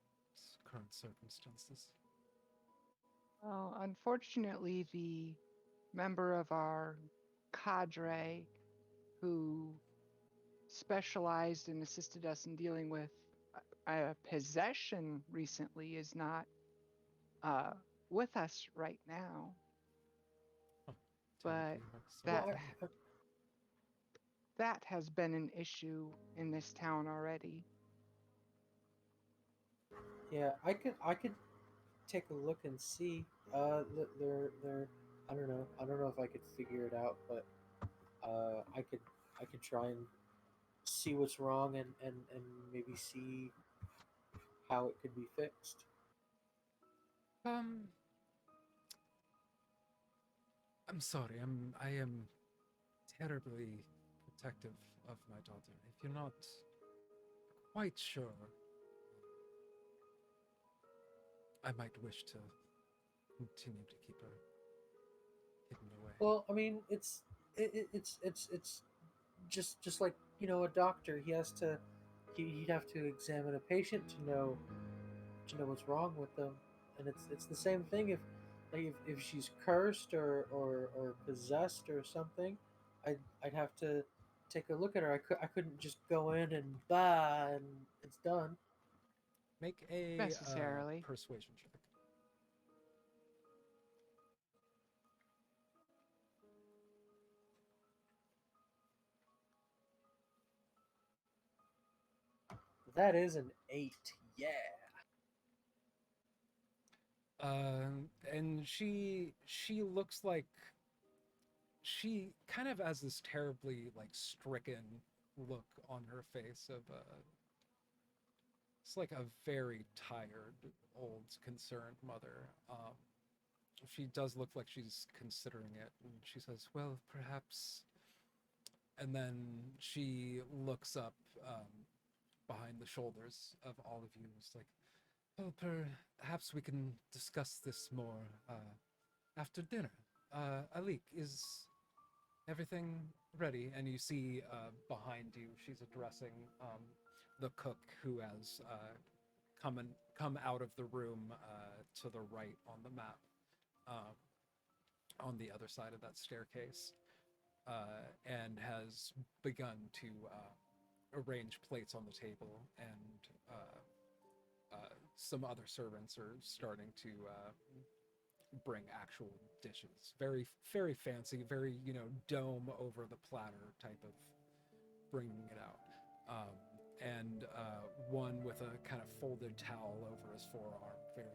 current circumstances. Well, unfortunately, the member of our cadre who specialized and assisted us in dealing with a possession recently is not uh, with us right now. Huh, But terribly so. that Well, that has been an issue in this town already. yeah, I could take a look and see. They're I don't know if I could figure it out, but I could try and see what's wrong and maybe see how it could be fixed. Um, I'm sorry. I am terribly protective of my daughter. If you're not quite sure, I might wish to continue to keep her hidden away. Well, I mean, it's just like a doctor. He'd have to examine a patient to know what's wrong with them, and it's the same thing if she's cursed or possessed or something. I'd have to take a look at her. I couldn't just go in and and it's done. Make a Necessarily. persuasion check. That is an 8. Yeah. And she looks like she kind of has this terribly like stricken look on her face of it's like a very tired, old, concerned mother. She does look like she's considering it, and she says, "Well, perhaps." And then she looks up behind the shoulders of all of you. It's like, "Well, perhaps we can discuss this more after dinner. Alik, is everything ready?" And you see behind you, she's addressing the cook who has come out of the room to the right on the map, on the other side of that staircase, and has begun to arrange plates on the table, and some other servants are starting to bring actual dishes. Very, very fancy, very, dome over the platter type of bringing it out. And one with a kind of folded towel over his forearm, very,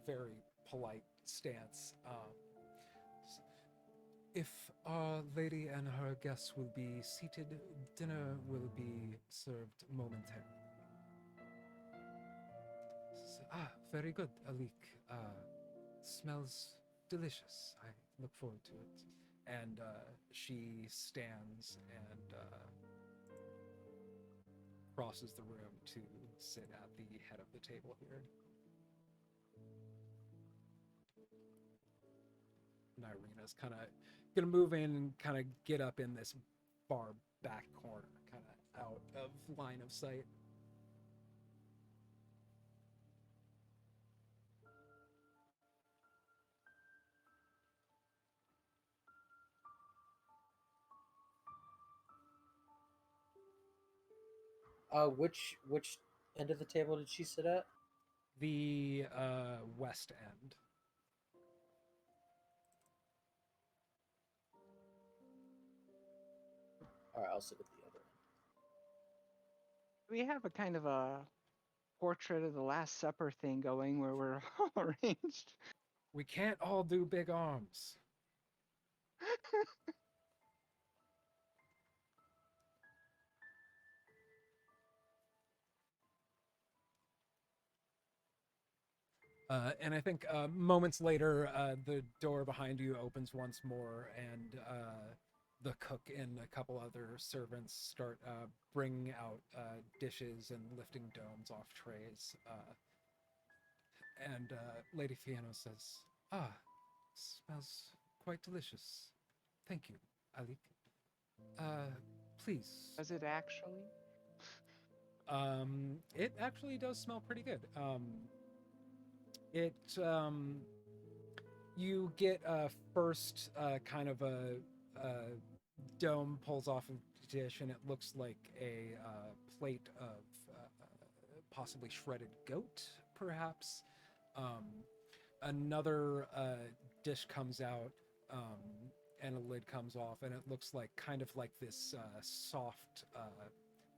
very polite stance. If our lady and her guests will be seated, dinner will be served momentarily. Very good, Alik. Smells delicious. I look forward to it. And she stands and crosses the room to sit at the head of the table here. And Irina's kind of gonna move in and kind of get up in this far back corner, kind of out of line of sight. Which end of the table did she sit at? The west end. All right, I'll sit at the other We have a kind of a portrait of the Last Supper thing going where we're all arranged. We can't all do big arms. And I think moments later, the door behind you opens once more, and the cook and a couple other servants start bringing out dishes and lifting domes off trays. And Lady Fiona says, "Ah, smells quite delicious. Thank you, Alik. Please." Does it actually? It actually does smell pretty good. It you get first kind of a dome pulls off of the dish, and it looks like a plate of possibly shredded goat, perhaps. Um, Another dish comes out, and a lid comes off, and it looks like kind of like this soft,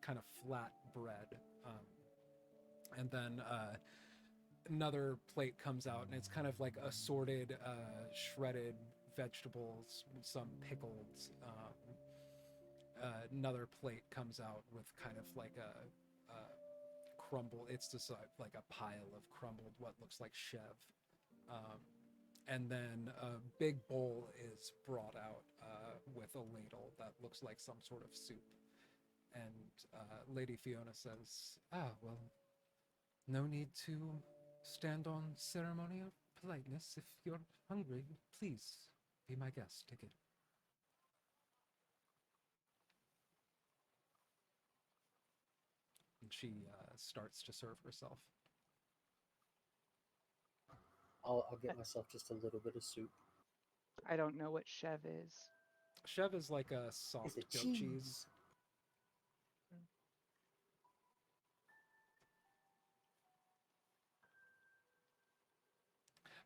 kind of flat bread. And then another plate comes out, and it's kind of like assorted shredded vegetables, some pickled. Another plate comes out with kind of like a crumble. It's just like a pile of crumbled, what looks like chev. Um, and then a big bowl is brought out with a ladle that looks like some sort of soup. And Lady Fiona says, "Ah, well, no need to stand on ceremony of politeness. If you're hungry, please be my guest. Take it." And she starts to serve herself. I'll get myself just a little bit of soup. I don't know what chev is. Chev is like a soft it goat cheese? cheese.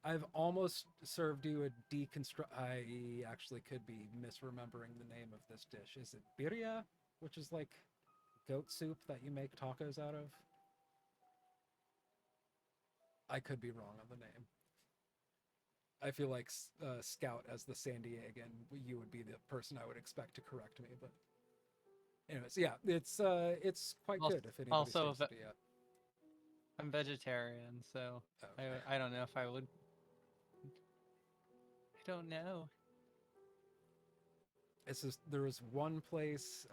I've almost served you a deconstruct. I actually could be misremembering the name of this dish. Is it birria, which is like goat soup that you make tacos out of? I could be wrong on the name. I feel like Scout, as the San Diegan, you would be the person I would expect to correct me. But anyways, yeah, it's quite good if anybody's Also, tasted it yet. I'm vegetarian, so Okay. I don't know if I would. I don't know. It's just, there was one place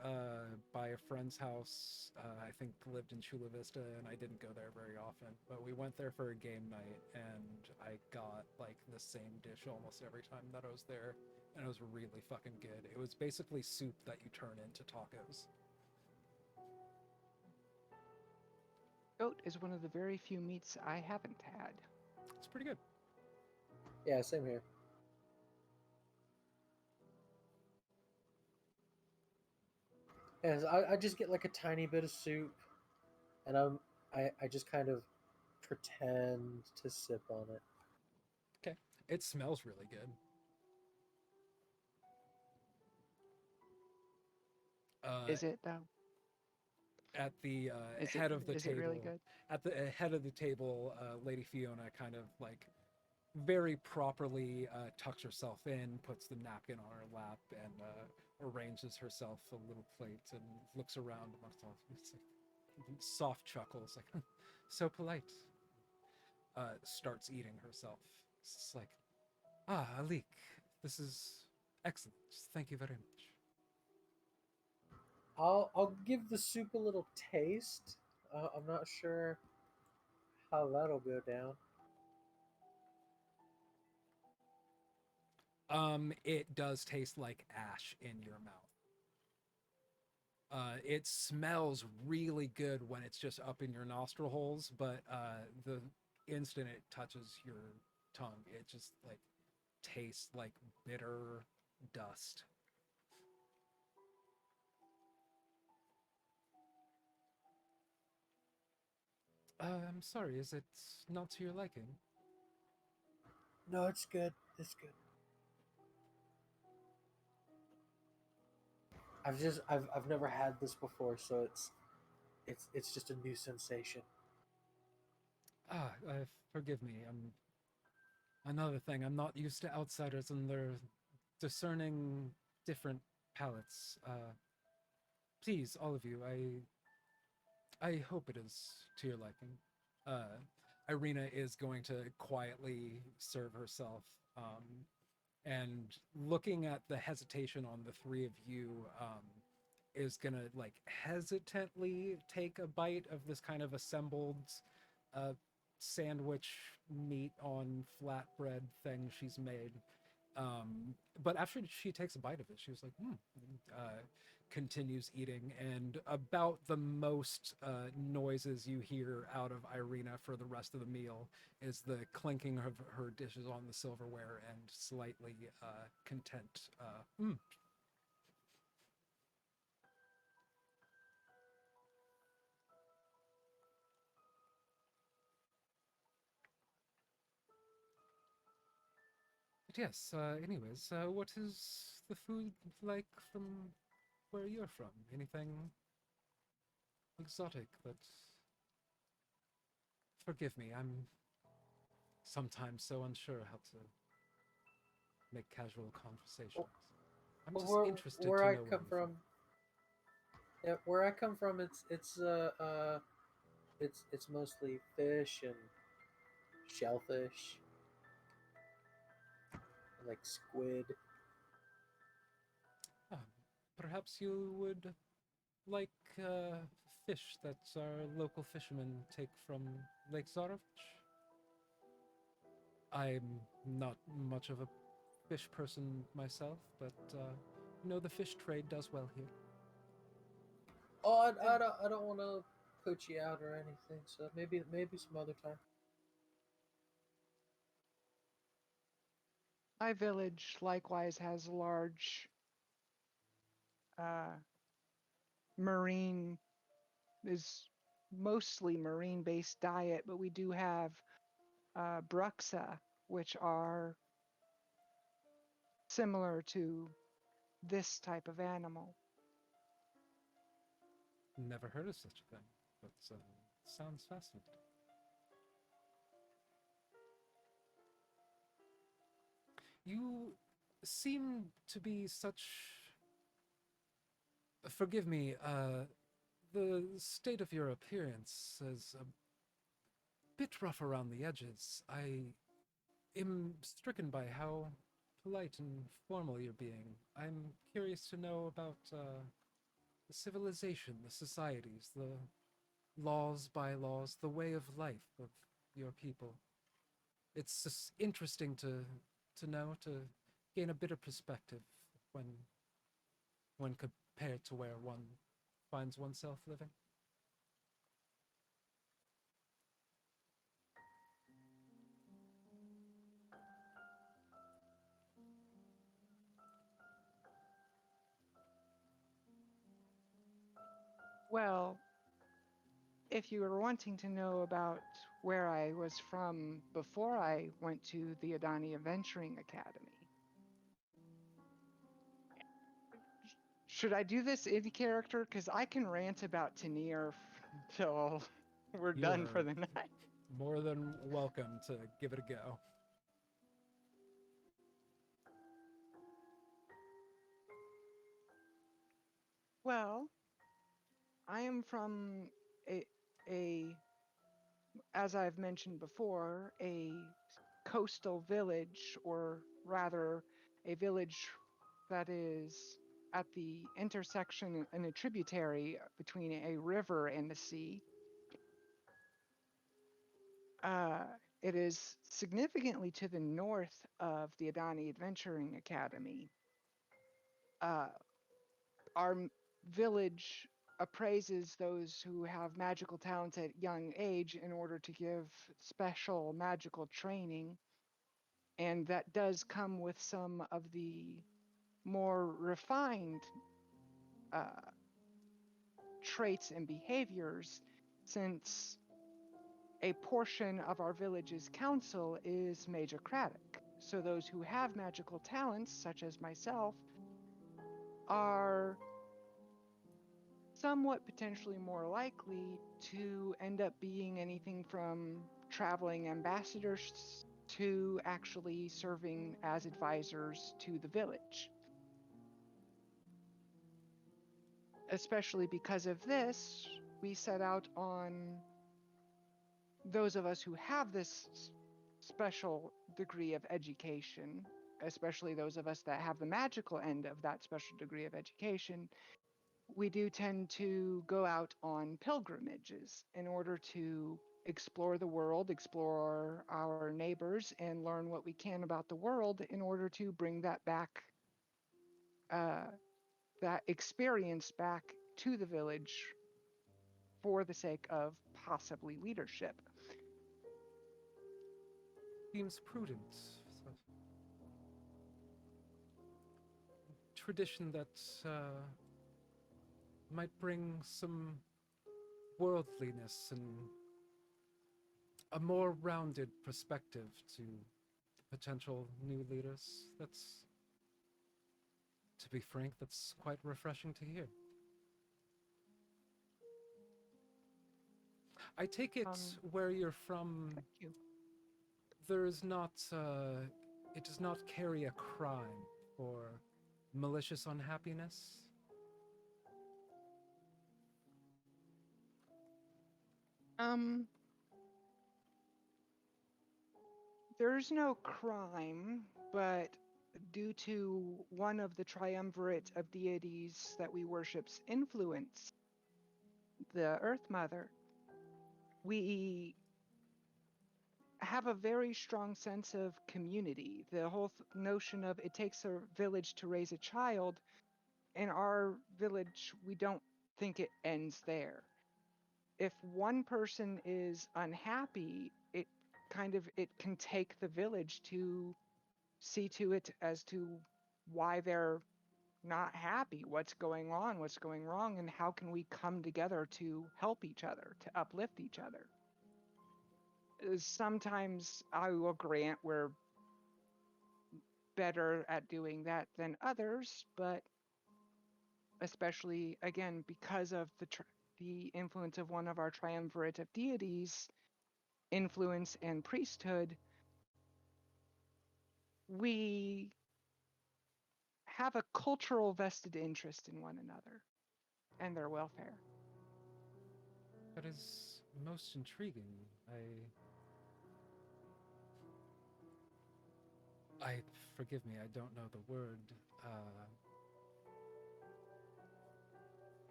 by a friend's house, I think lived in Chula Vista, and I didn't go there very often. But we went there for a game night, and I got like the same dish almost every time that I was there, and it was really fucking good. It was basically soup that you turn into tacos. Goat is one of the very few meats I haven't had. It's pretty good. Yeah, same here. Yes, I just get like a tiny bit of soup, and I just kind of pretend to sip on it. Okay. It smells really good. Is it though? At the Is head it, of the is table, it really good? at the head of the table, Lady Fiona kind of like very properly tucks herself in, puts the napkin on her lap, and arranges herself a little plate and looks around amongst all. It's like soft chuckles, like so polite. Starts eating herself. It's like, ah, Alik, this is excellent. Thank you very much. I'll give the soup a little taste. I'm not sure how that'll go down. It does taste like ash in your mouth. It smells really good when it's just up in your nostril holes, but the instant it touches your tongue, it just like tastes like bitter dust. I'm sorry, is it not to your liking? No, it's good. It's good. I've never had this before, so it's just a new sensation. Ah, forgive me. Another thing. I'm not used to outsiders and their discerning different palates. Please, all of you, I hope it is to your liking. Irina is going to quietly serve herself, and looking at the hesitation on the three of you, is gonna like hesitantly take a bite of this kind of assembled uh, sandwich meat on flatbread thing she's made. But after she takes a bite of it, she was like, continues eating, and about the most noises you hear out of Irina for the rest of the meal is the clinking of her dishes on the silverware and slightly content. But yes, anyways, what is the food like from where you're from? Anything exotic that... Forgive me, I'm sometimes so unsure how to make casual conversations. I'm just Where interested where to I know where come you're from, yeah, where I come from, it's mostly fish and shellfish, like squid. Ah, perhaps you would like fish that our local fishermen take from Lake Zarovich? I'm not much of a fish person myself, but the fish trade does well here. Oh, I don't want to put you out or anything, so maybe some other time. My village likewise has a large uh, marine, is mostly marine-based diet, but we do have bruxa, which are similar to this type of animal. Never heard of such a thing, but sounds fascinating. You seem to be such... Forgive me, the state of your appearance is a bit rough around the edges. I am stricken by how polite and formal you're being. I'm curious to know about the civilization, the societies, the laws, bylaws, the way of life of your people. It's just interesting to know, to gain a bit of perspective when compared to where one finds oneself living. Well, if you were wanting to know about where I was from before I went to the Adani Adventuring Academy, should I do this in character? Because I can rant about Tanir till we're done for You're the night. more than welcome to give it a go. Well, I am from a, a, as I've mentioned before, a coastal village, or rather, a village that is at the intersection and a tributary between a river and the sea. Uh, it is significantly to the north of the Adani Adventuring Academy. Our village appraises those who have magical talents at young age in order to give special magical training, and that does come with some of the more refined uh, traits and behaviors, since a portion of our village's council is magicratic. So those who have magical talents, such as myself, are somewhat potentially more likely to end up being anything from traveling ambassadors to actually serving as advisors to the village. Especially because of this, we set out on those of us who have this special degree of education, especially those of us that have the magical end of that special degree of education. We do tend to go out on pilgrimages in order to explore the world, explore our neighbors, and learn what we can about the world in order to bring that back that experience back to the village for the sake of possibly leadership. Seems prudent. So- Tradition that might bring some worldliness and a more rounded perspective to potential new leaders. That's, to be frank, that's quite refreshing to hear. I take it where you're from, Thank you. there is not, it does not carry a crime for malicious unhappiness. Um, there's no crime, but due to one of the triumvirate of deities that we worship's influence, the Earth Mother, we have a very strong sense of community. The whole notion of it takes a village to raise a child, in our village, we don't think it ends there. If one person is unhappy, it can take the village to see to it as to why they're not happy, what's going on, what's going wrong, and how can we come together to help each other, to uplift each other. Sometimes I will grant we're better at doing that than others, but especially again because of the influence of one of our triumvirate of deities, influence and priesthood, we have a cultural vested interest in one another and their welfare. That is most intriguing. Forgive me, I don't know the word.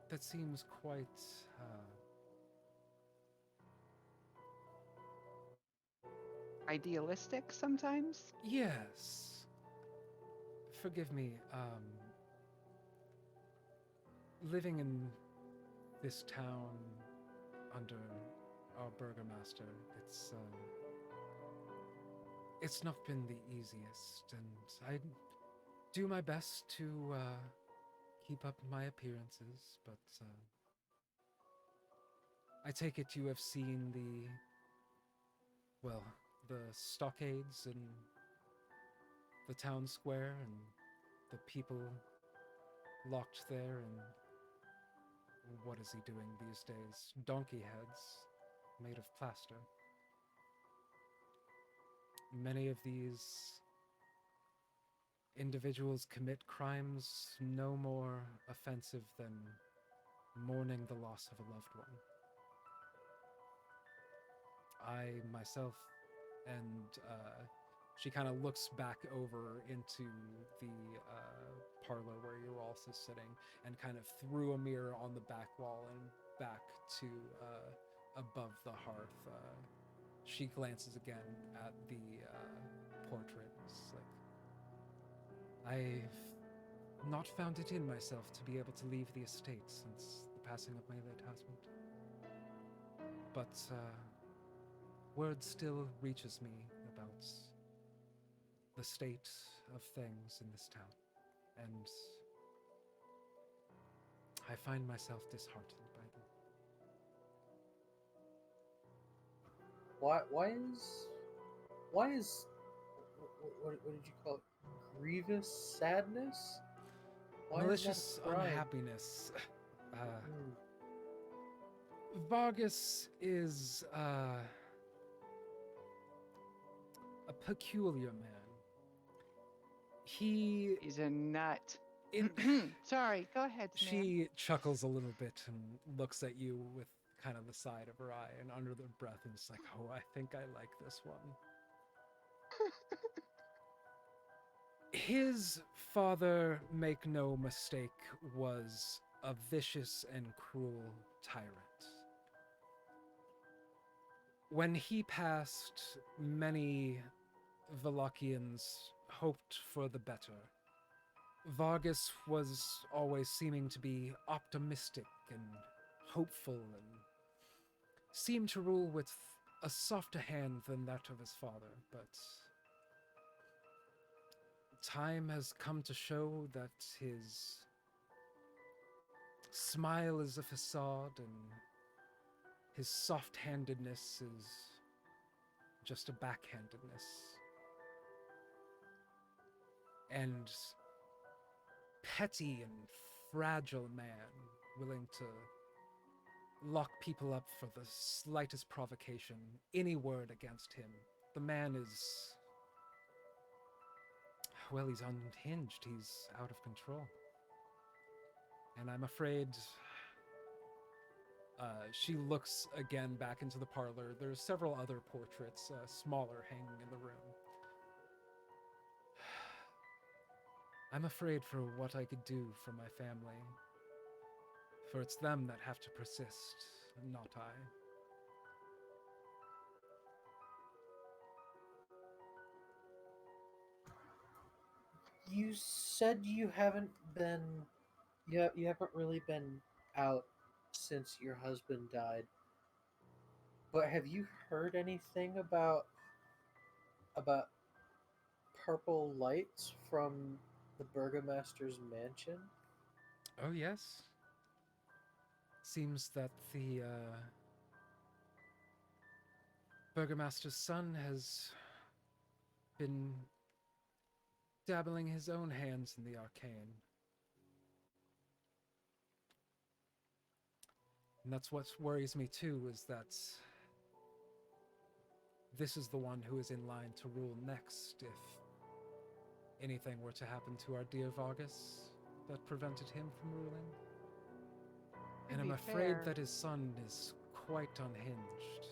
That seems quite, Idealistic sometimes. yes. Forgive me, living in this town under our burgomaster, it's not been the easiest, and I do my best to keep up my appearances, but I take it you have seen the stockades in the town square and the people locked there, and what is he doing these days? Donkey heads made of plaster. Many of these individuals commit crimes no more offensive than mourning the loss of a loved one. I myself, and she kind of looks back over into the parlor where you're also sitting, and kind of through a mirror on the back wall and back to above the hearth. She glances again at the portrait. It's like, I've not found it in myself to be able to leave the estate since the passing of my late husband. But word still reaches me about the state of things in this town, and I find myself disheartened by them. Why is what did you call it? Grievous sadness? Why Malicious is that a crime? unhappiness. Hmm. Vargas is a peculiar man. He's a nut. In, Sorry, go ahead, Sam. she chuckles a little bit and looks at you with kind of the side of her eye, and under the breath, and it's like, oh, I think I like this one. His father, make no mistake, was a vicious and cruel tyrant. When he passed, many Valachians hoped for the better. Vargas was always seeming to be optimistic and hopeful and seemed to rule with a softer hand than that of his father, but time has come to show that his smile is a facade and his soft-handedness is just a backhandedness. And petty and fragile man willing to lock people up for the slightest provocation, any word against him. The man is, well, he's unhinged, he's out of control. And I'm afraid, she looks again back into the parlor. There's several other portraits, smaller, hanging in the room. I'm afraid for what I could do for my family. For it's them that have to persist, not I. You said you haven't been, you haven't really been out since your husband died. But have you heard anything about purple lights from the burgomaster's mansion? Oh, yes. Seems that the burgomaster's son has been dabbling his own hands in the arcane. And that's what worries me too, is that this is the one who is in line to rule next if anything were to happen to our dear Vargas that prevented him from ruling. And I'm afraid that his son is quite unhinged.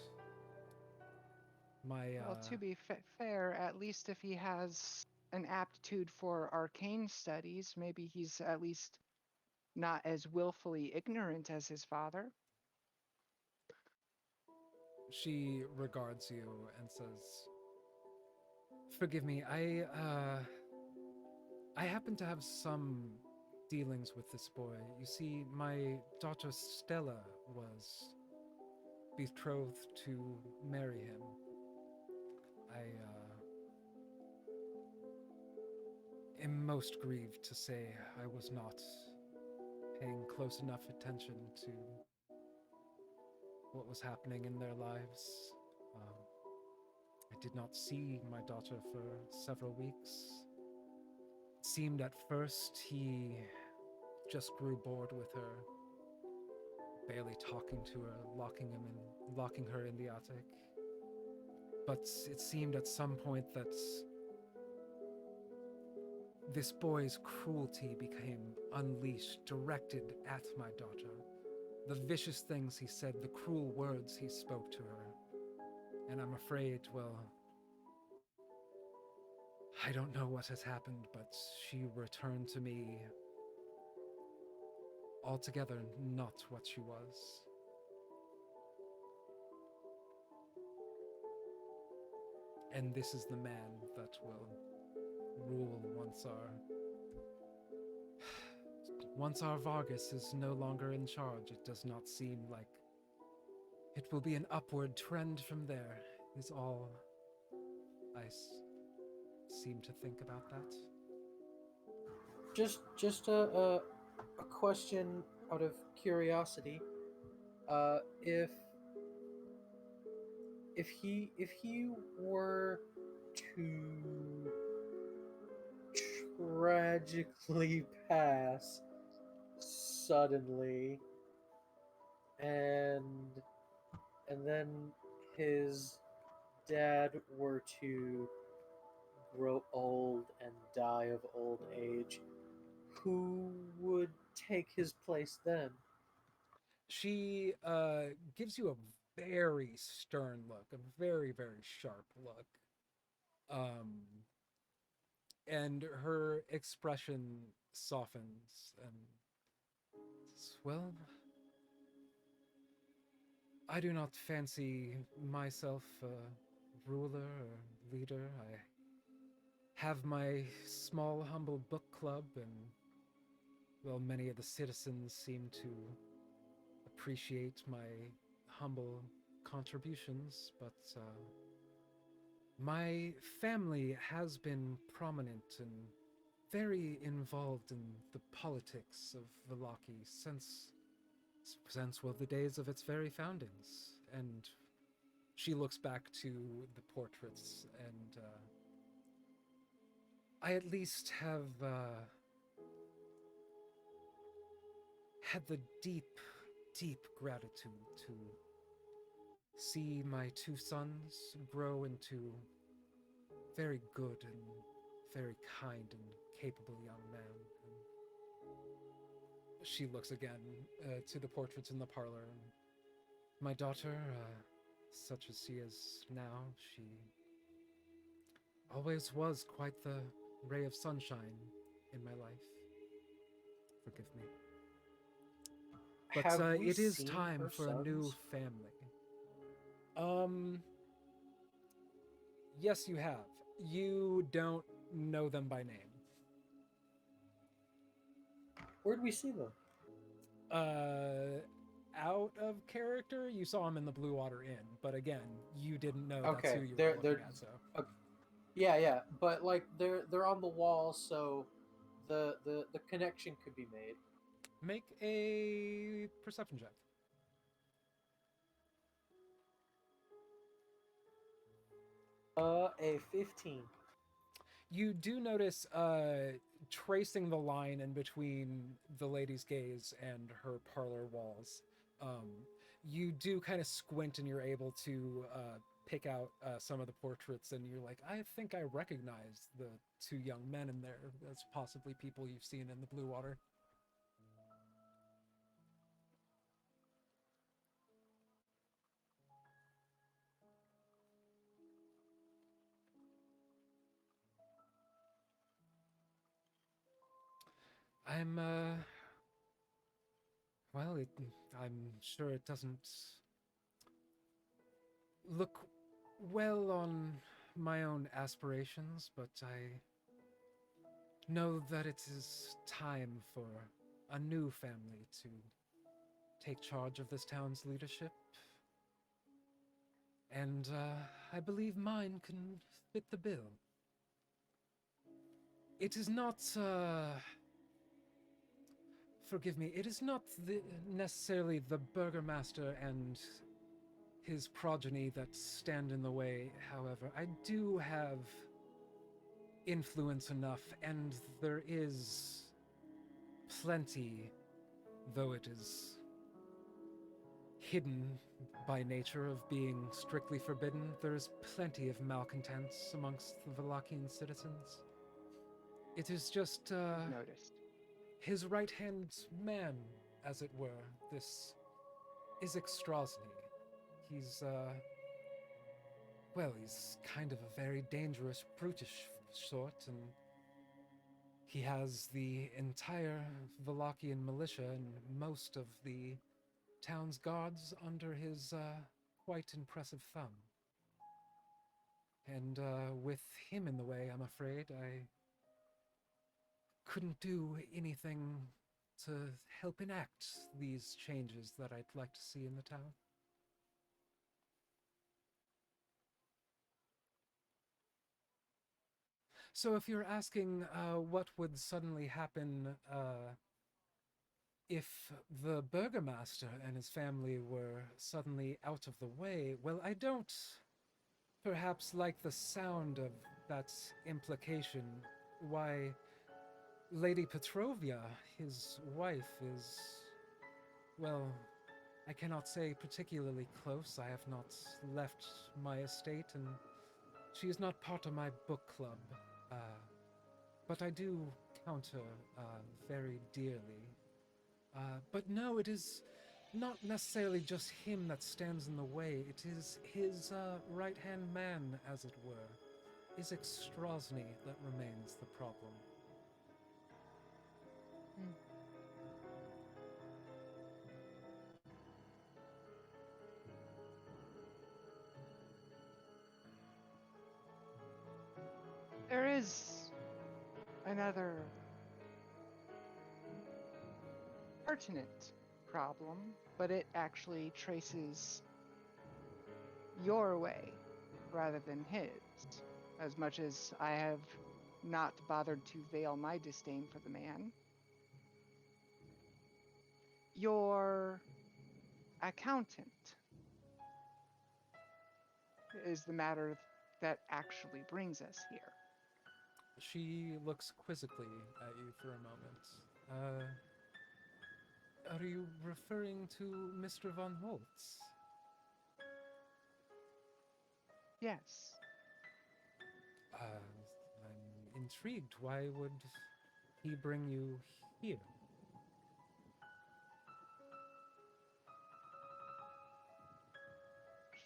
Well, to be fair, at least if he has an aptitude for arcane studies, maybe he's at least not as willfully ignorant as his father. She regards you and says, "Forgive me, I happen to have some dealings with this boy. You see, my daughter Stella was betrothed to marry him. I am most grieved to say I was not paying close enough attention to what was happening in their lives. I did not see my daughter for several weeks. It seemed at first he just grew bored with her, barely talking to her, locking her in the attic. But it seemed at some point that this boy's cruelty became unleashed, directed at my daughter. The vicious things he said, the cruel words he spoke to her. And I'm afraid, well, I don't know what has happened, but she returned to me altogether not what she was. And this is the man that will rule once our Vargas is no longer in charge. It does not seem like it will be an upward trend from there, is all I seem to think about that. Just a question out of curiosity. If he were to tragically pass suddenly, and then his dad were to grow old and die of old age, who would take his place then? She gives you a very stern look, a very, very sharp look. And her expression softens and says, well, I do not fancy myself a ruler or leader. I have my small, humble book club, and, well, many of the citizens seem to appreciate my humble contributions, but my family has been prominent and very involved in the politics of Vallaki since, well, the days of its very foundings. And she looks back to the portraits, and I at least have had the deep, deep gratitude to see my two sons grow into very good and very kind and capable young men. And she looks again to the portraits in the parlor. My daughter, such as she is now, she always was quite the ray of sunshine in my life. Forgive me. But Have we it is seen time her for a new sons? family. Yes, you have. You don't know them by name. Where'd we see them? Out of character, you saw him in the Blue Water Inn, but again, you didn't know that's who Okay, you were they're looking at, so. yeah, but like they're on the wall, so the connection could be made. Make a perception check. A 15. You do notice tracing the line in between the lady's gaze and her parlor walls. You do kind of squint, and you're able to pick out some of the portraits, and you're like, I think I recognize the two young men in there as possibly people you've seen in the Blue Water. I'm I'm sure it doesn't look well on my own aspirations, but I know that it is time for a new family to take charge of this town's leadership. And I believe mine can fit the bill. It is not, forgive me, it is not necessarily the burgomaster and his progeny that stand in the way. However, I do have influence enough, and there is plenty, though it is hidden by nature of being strictly forbidden, there's plenty of malcontents amongst the Wallachian citizens. It is just Noticed. his right-hand man, as it were, this Isaac Strasny. He's well, he's kind of a very dangerous, brutish sort, and he has the entire Wallachian militia and most of the town's guards under his quite impressive thumb. And with him in the way, I'm afraid I couldn't do anything to help enact these changes that I'd like to see in the town. So if you're asking what would suddenly happen if the burgomaster and his family were suddenly out of the way, well, I don't perhaps like the sound of that implication. Why, Lady Petrovia, his wife, is, well, I cannot say particularly close. I have not left my estate, and she is not part of my book club. But I do count her very dearly. But no, it is not necessarily just him that stands in the way. It is his right-hand man, as it were, Isaac Strasny, that remains the problem. There is another pertinent problem, but it actually traces your way rather than his. As much as I have not bothered to veil my disdain for the man, your accountant is the matter that actually brings us here. She looks quizzically at you for a moment. Are you referring to Mr. von Holtz? Yes. I'm intrigued. Why would he bring you here?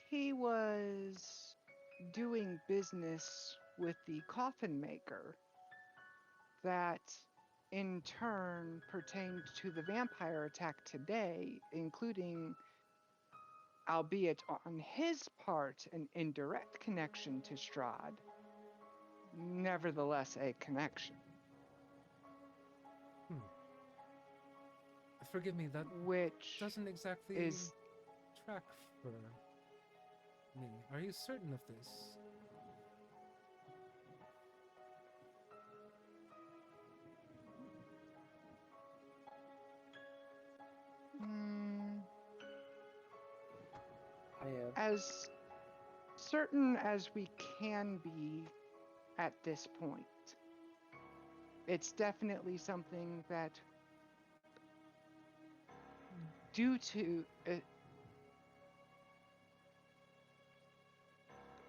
He was doing business with the coffin maker that in turn pertained to the vampire attack today, including, albeit on his part, an indirect connection to Strahd. Nevertheless, a connection. Forgive me, that Which doesn't exactly is track for me. Are you certain of this? I am. as certain as we can be at this point. It's definitely something that, due to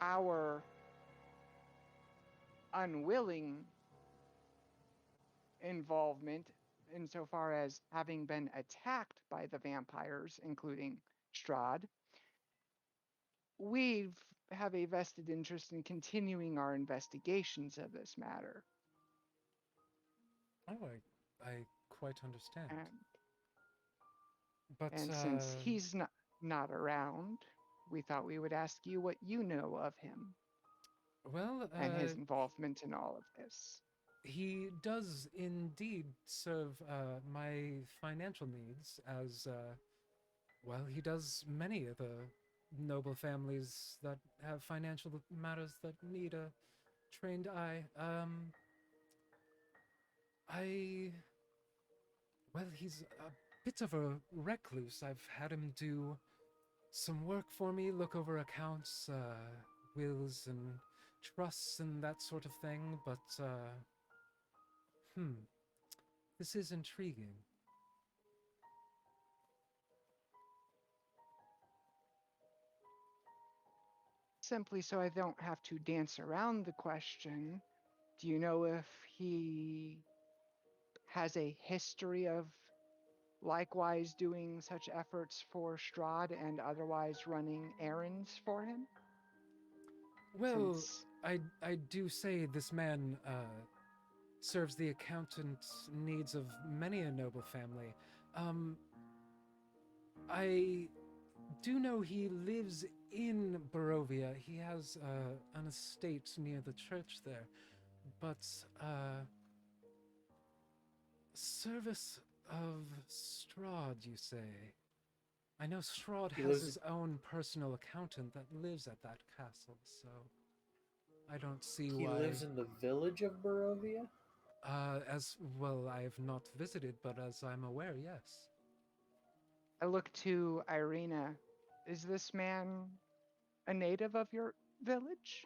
our unwilling involvement, insofar as having been attacked by the vampires, including Strahd, we have a vested interest in continuing our investigations of this matter. Oh, I quite understand. But And since he's not around, we thought we would ask you what you know of him well, and his involvement in all of this. he does indeed serve my financial needs as well. He does many of the noble families that have financial matters that need a trained eye. Well, he's a bit of a recluse. I've had him do some work for me, look over accounts, wills and trusts and that sort of thing, but, this is intriguing. Simply so I don't have to dance around the question, do you know if he has a history of likewise doing such efforts for Strahd and otherwise running errands for him? Well, Since I do say this man, serves the accountant's needs of many a noble family. I do know he lives in Barovia. He has an estate near the church there. But, service of Strahd, you say? I know Strahd He has lives- his own personal accountant that lives at that castle, so I don't see He why. lives in the village of Barovia? As well, I have not visited, but as I'm aware, yes. I look to Irina, is this man a native of your village?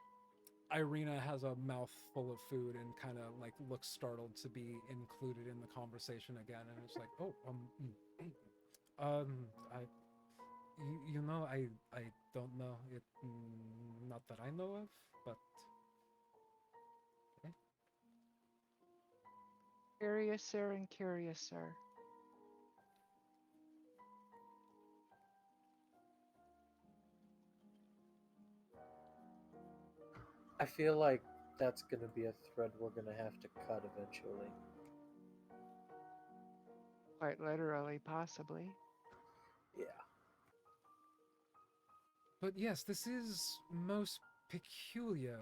Irina has a mouth full of food and kind of like looks startled to be included in the conversation again, and it's like, oh, you know, I don't know it, not that I know of, but okay. Curious, sir, and curious, sir. I feel like that's going to be a thread we're going to have to cut eventually. Quite literally, possibly. Yeah. But yes, this is most peculiar.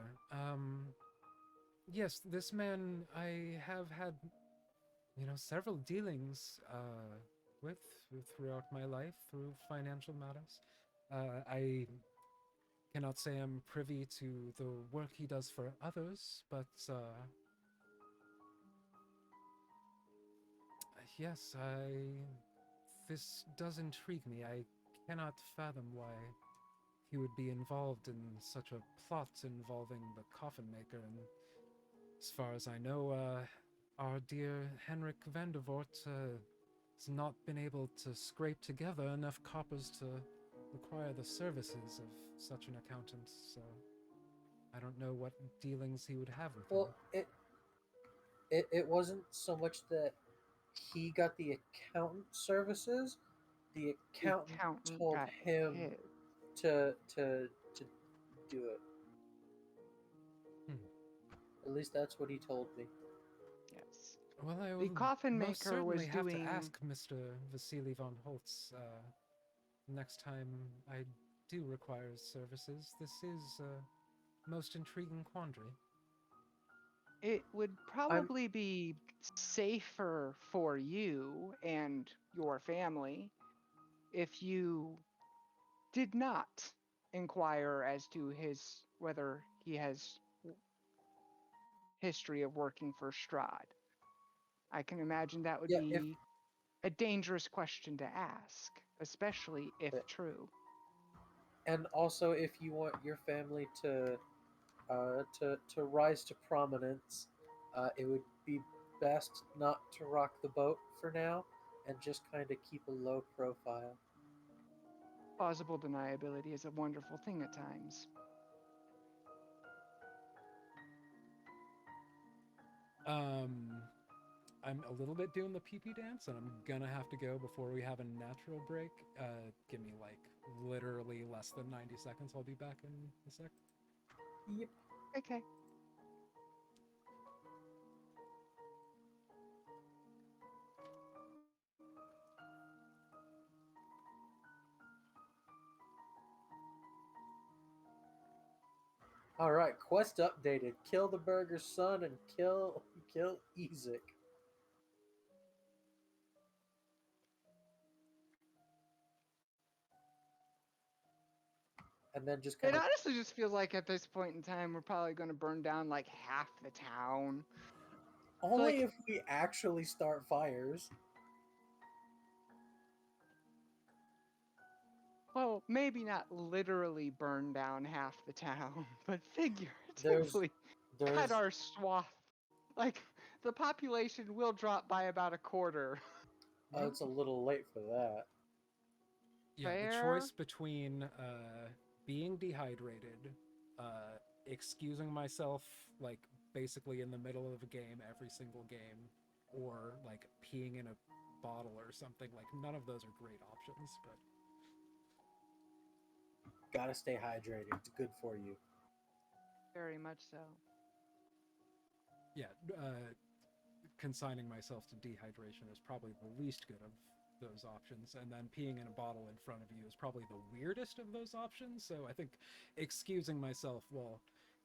Yes, this man I have had, several dealings with throughout my life through financial matters. I cannot say I'm privy to the work he does for others, but yes, this does intrigue me. I cannot fathom why he would be involved in such a plot involving the coffin maker, and as far as I know, our dear Henrik Vandervoort has not been able to scrape together enough coppers to require the services of such an accountant, so I don't know what dealings he would have with him. Well, it wasn't so much that he got the accountant services. The The accountant accountant told got him his. to do it. Hmm. At least that's what he told me. Yes. Well, I The will coffin most maker was certainly have to doing. ask Mr. Vasily von Holtz next time I do require his services. This is a most intriguing quandary. It would I'm probably be safer for you and your family if you did not inquire as to whether he has history of working for Strahd. I can imagine that would yeah. If be a dangerous question to ask, especially if true. and also if you want your family to rise to prominence, it would be best not to rock the boat for now and just kind of keep a low profile. Plausible deniability is a wonderful thing at times. I'm a little bit doing the pee-pee dance, and I'm gonna have to go before we have a natural break. Give me like literally less than 90 seconds. I'll be back in a sec. Yep. Okay. All right. Quest updated. Kill the burger's son and kill Ezek. And then just kind It of honestly just feels like at this point in time, we're probably going to burn down like half the town. only like- if we actually start fires. Well, maybe not literally burn down half the town, but There's figuratively cut there's our swath. Like, the population will drop by about a quarter. oh, it's a little late for that. Yeah, the Fair? choice between being dehydrated, excusing myself like basically in the middle of a game every single game, or like peeing in a bottle or something, like none of those are great options, but Gotta stay hydrated. It's good for you. Very much so. yeah, consigning myself to dehydration is probably the least good of those options, and then peeing in a bottle in front of you is probably the weirdest of those options, so I think excusing myself, while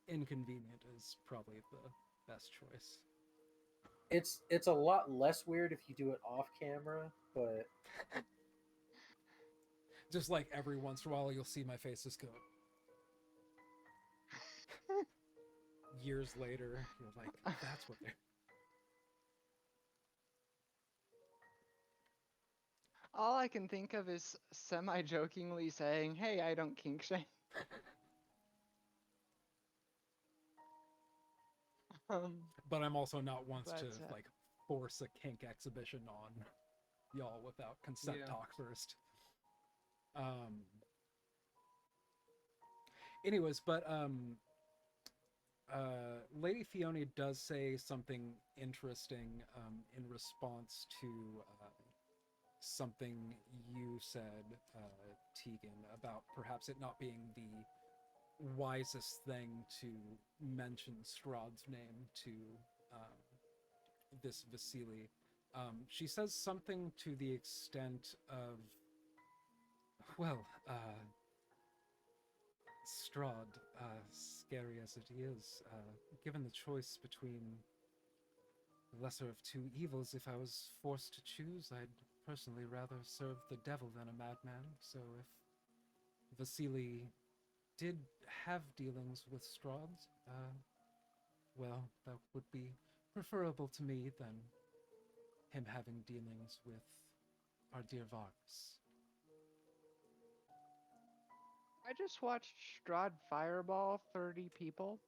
inconvenient, is probably the best choice. It's a lot less weird if you do it off camera, but Just like every once in a while you'll see my face just go. Years later, you're like, that's what they're. All I can think of is semi-jokingly saying, "Hey, I don't kink shame." But I'm also not one to But, like force a kink exhibition on y'all without consent Yeah. talk first. Anyways, but Lady Fiona does say something interesting in response to something you said, Tegan, about perhaps it not being the wisest thing to mention Strahd's name to this Vasily. She says something to the extent of, well, Strahd, scary as it is, given the choice between the lesser of two evils, if I was forced to choose, I'd personally rather serve the devil than a madman. So if Vasily did have dealings with Strahd, well, that would be preferable to me than him having dealings with our dear Vargas. I just watched Strahd fireball 30 people.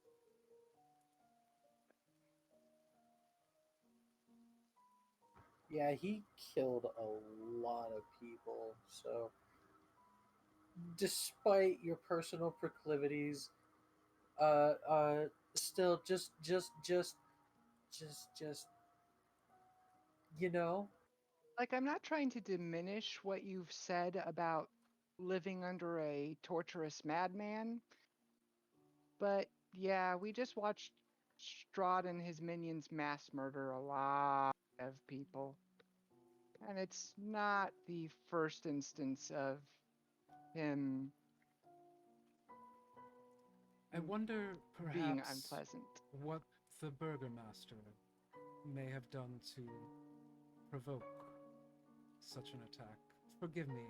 Yeah, he killed a lot of people. So, despite your personal proclivities, uh, uh, still just, you know, Like, I'm not trying to diminish what you've said about living under a torturous madman, but yeah, we just watched Strahd and his minions mass murder a lot of people. And it's not the first instance of him I wonder, being perhaps, unpleasant. what the Burgomaster may have done to provoke such an attack. Forgive me,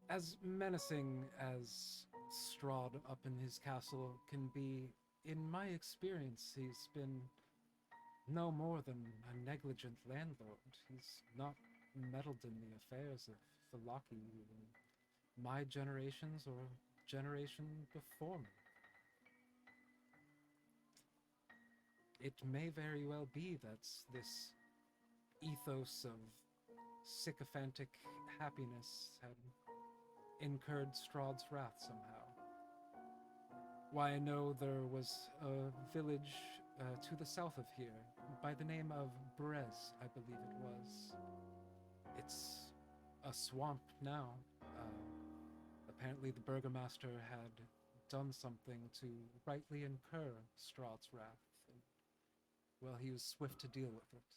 as menacing as Strahd up in his castle can be, in my experience, he's been no more than a negligent landlord. He's not meddled in the affairs of the Loki in my generations or generation before me. It may very well be that this ethos of sycophantic happiness had incurred Strahd's wrath somehow. Why, I know there was a village to the south of here by the name of Brez, I believe it was. It's a swamp now. Apparently, the burgomaster had done something to rightly incur Strahd's wrath. And, well, he was swift to deal with it.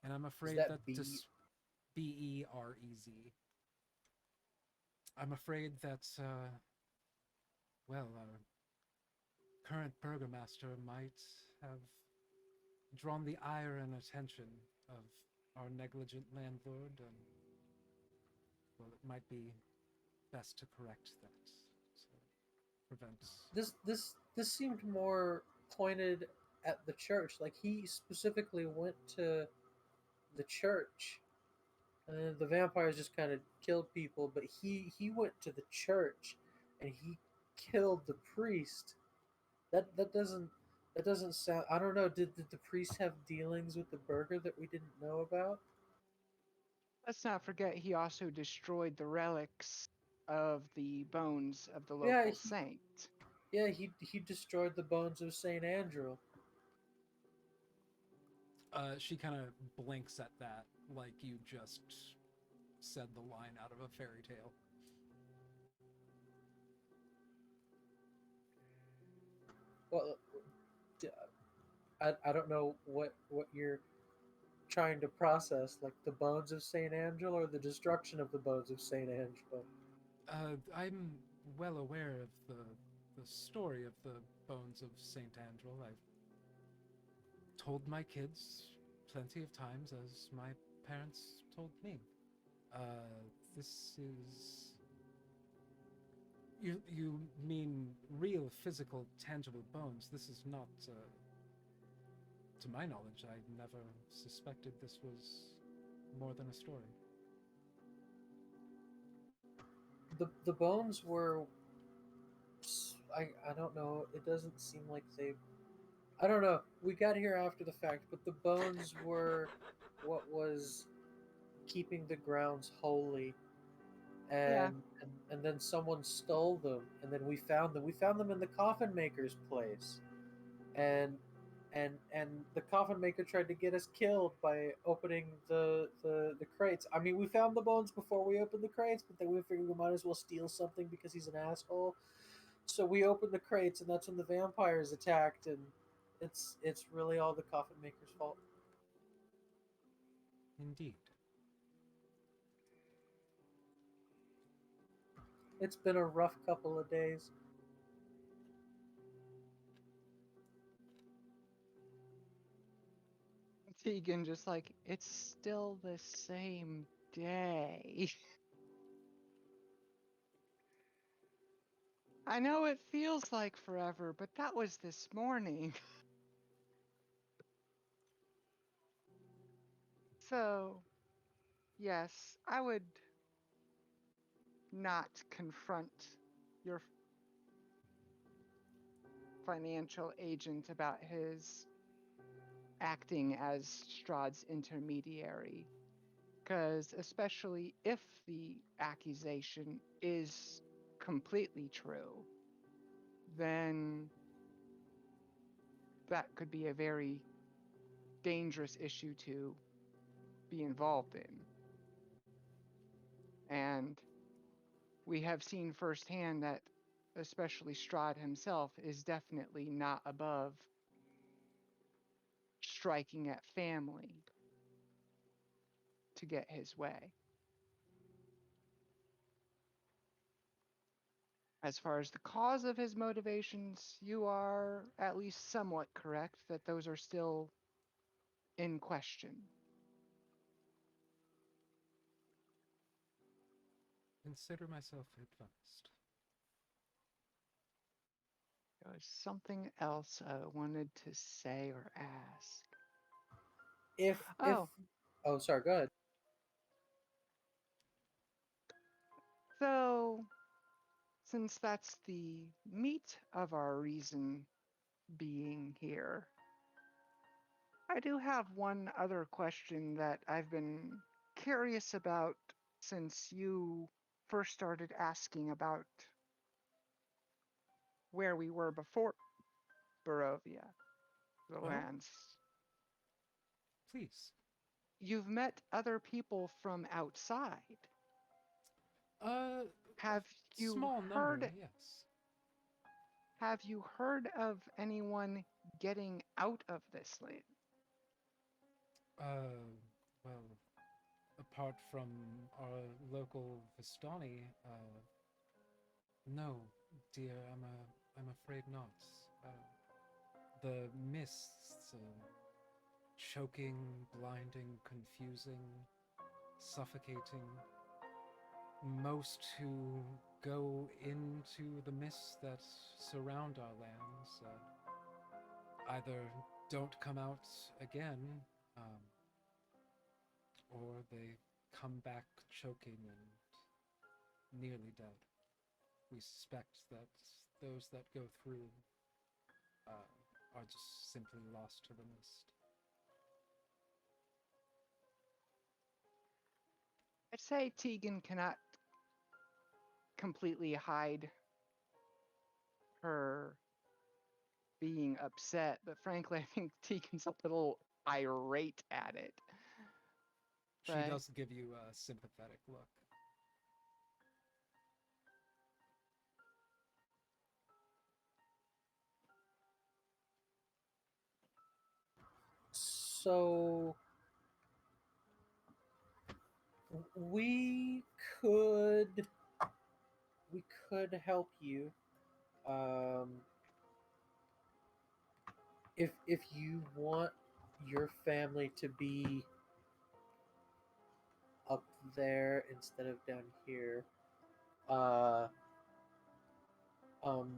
And I'm is afraid that that B? Berez. I'm afraid that, well, our current burgomaster might have drawn the ire and attention of our negligent landlord, and, well, it might be best to correct that, to prevent. This seemed more pointed at the church. Like he specifically went to the church. The vampires just kind of killed people, but he went to the church and he killed the priest. That doesn't sound. I don't know. Did the priest have dealings with the burger that we didn't know about? Let's not forget he also destroyed the relics of the bones of the Yeah, local saint. he destroyed the bones of St Andral. She kind of blinks at that like you just said the line out of a fairy tale. Well, I don't know what you're trying to process, like the bones of St Andral or the destruction of the bones of St Andral. I'm well aware of the story of the bones of St Andral. I've told my kids plenty of times, as my parents told me. This is... You mean real, physical, tangible bones. This is not, to my knowledge, I never suspected this was more than a story. The bones were, I don't know. It doesn't seem like they. I don't know. We got here after the fact, but the bones were what was keeping the grounds holy, Yeah, and then someone stole them, and then we found them. We found them in the coffin maker's place, and and the coffin maker tried to get us killed by opening the crates. I mean, we found the bones before we opened the crates, but then we figured we might as well steal something because he's an asshole. So we opened the crates, and that's when the vampires attacked, and it's really all the coffin maker's fault. Indeed. It's been a rough couple of days. Tegan just like, it's still the same day. I know it feels like forever, but that was this morning. So, yes, I would not confront your financial agent about his acting as Strahd's intermediary. Because, especially if the accusation is completely true, then that could be a very dangerous issue to be involved in. And we have seen firsthand that especially Strahd himself is definitely not above striking at family to get his way. As far as the cause of his motivations, you are at least somewhat correct that those are still in question. Consider myself advanced. There was something else I wanted to say or ask. If Oh, oh, sorry, go ahead. so since that's the meat of our reason being here, I do have one other question that I've been curious about since you first started asking about where we were before Barovia, the Oh, lands. please. You've met other people from outside. A Have you small number, heard yes. have you heard of anyone getting out of this land? Well, apart from our local Vistani, no, dear, I'm afraid not. The mists, choking, blinding, confusing, suffocating. Most who go into the mists that surround our lands either don't come out again, um, or they come back choking and nearly dead. We suspect that those that go through are just simply lost to the mist. I'd say Tegan cannot completely hide her being upset, but frankly, I think Tegan's a little irate at it. She But does give you a sympathetic look. So we could we could help you. Um, if you want your family to be up there instead of down here, uh, um,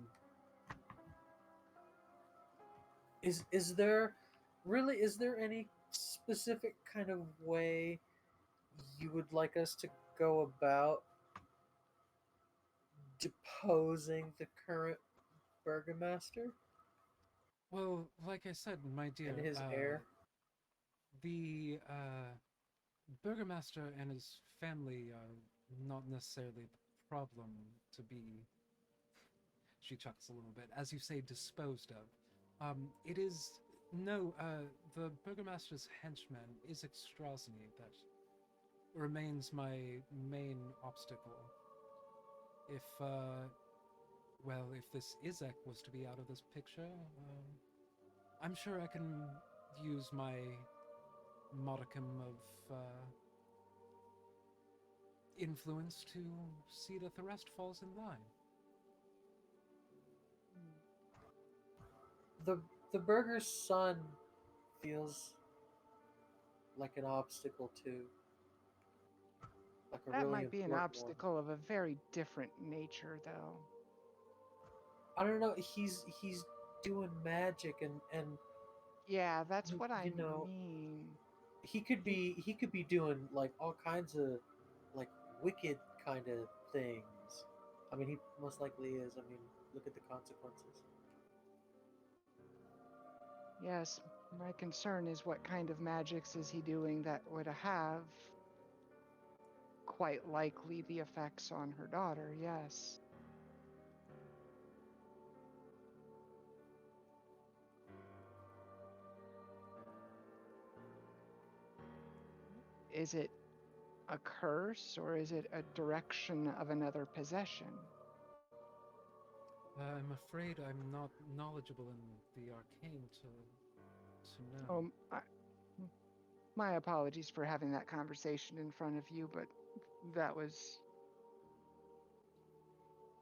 is there really, is there any specific kind of way you would like us to go about deposing the current burgomaster Well, like I said, my dear, and his heir? the Burgomaster and his family are not necessarily the problem to be, she chuckles a little bit, as you say, disposed of. It is, no, the Burgomaster's henchman is Extrosny that remains my main obstacle. If, well, if this Izek was to be out of this picture, I'm sure I can use my modicum of influence to see that the rest falls in line. The burger's son feels like an obstacle too? Like a That really might be an important one. obstacle of a very different nature, though. I don't know. He's doing magic and Yeah, that's what I you know mean. he could be doing like all kinds of like wicked kind of things. I mean, he most likely is. I mean, look at the consequences. Yes, my concern is what kind of magics is he doing that would have quite likely the effects on her daughter, yes. Is it a curse or is it a direction of another possession? I'm afraid I'm not knowledgeable in the arcane to know. My apologies for having that conversation in front of you, but that was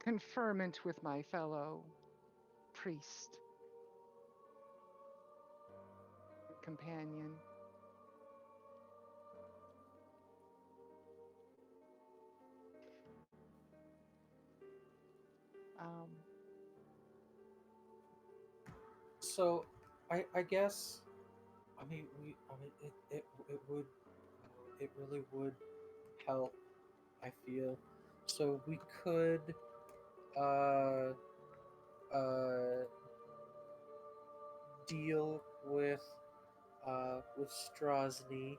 conferment with my fellow priest companion. Um, So, I guess, I mean, it would, it really would help. I feel, so we could, uh, uh, deal with Strozny.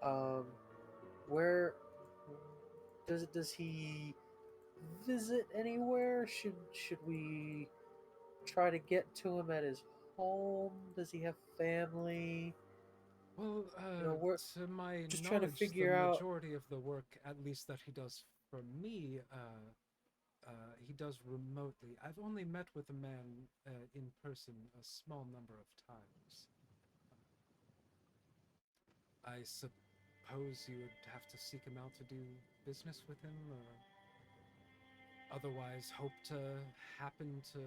Um, where does he visit anywhere? Should we try to get to him at his home? Does he have family? Well, We're to my just trying to knowledge, the figure out. majority of the work, at least that he does for me, he does remotely. I've only met with a man in person a small number of times. I suppose you would have to seek him out to do business with him, or otherwise hope to happen to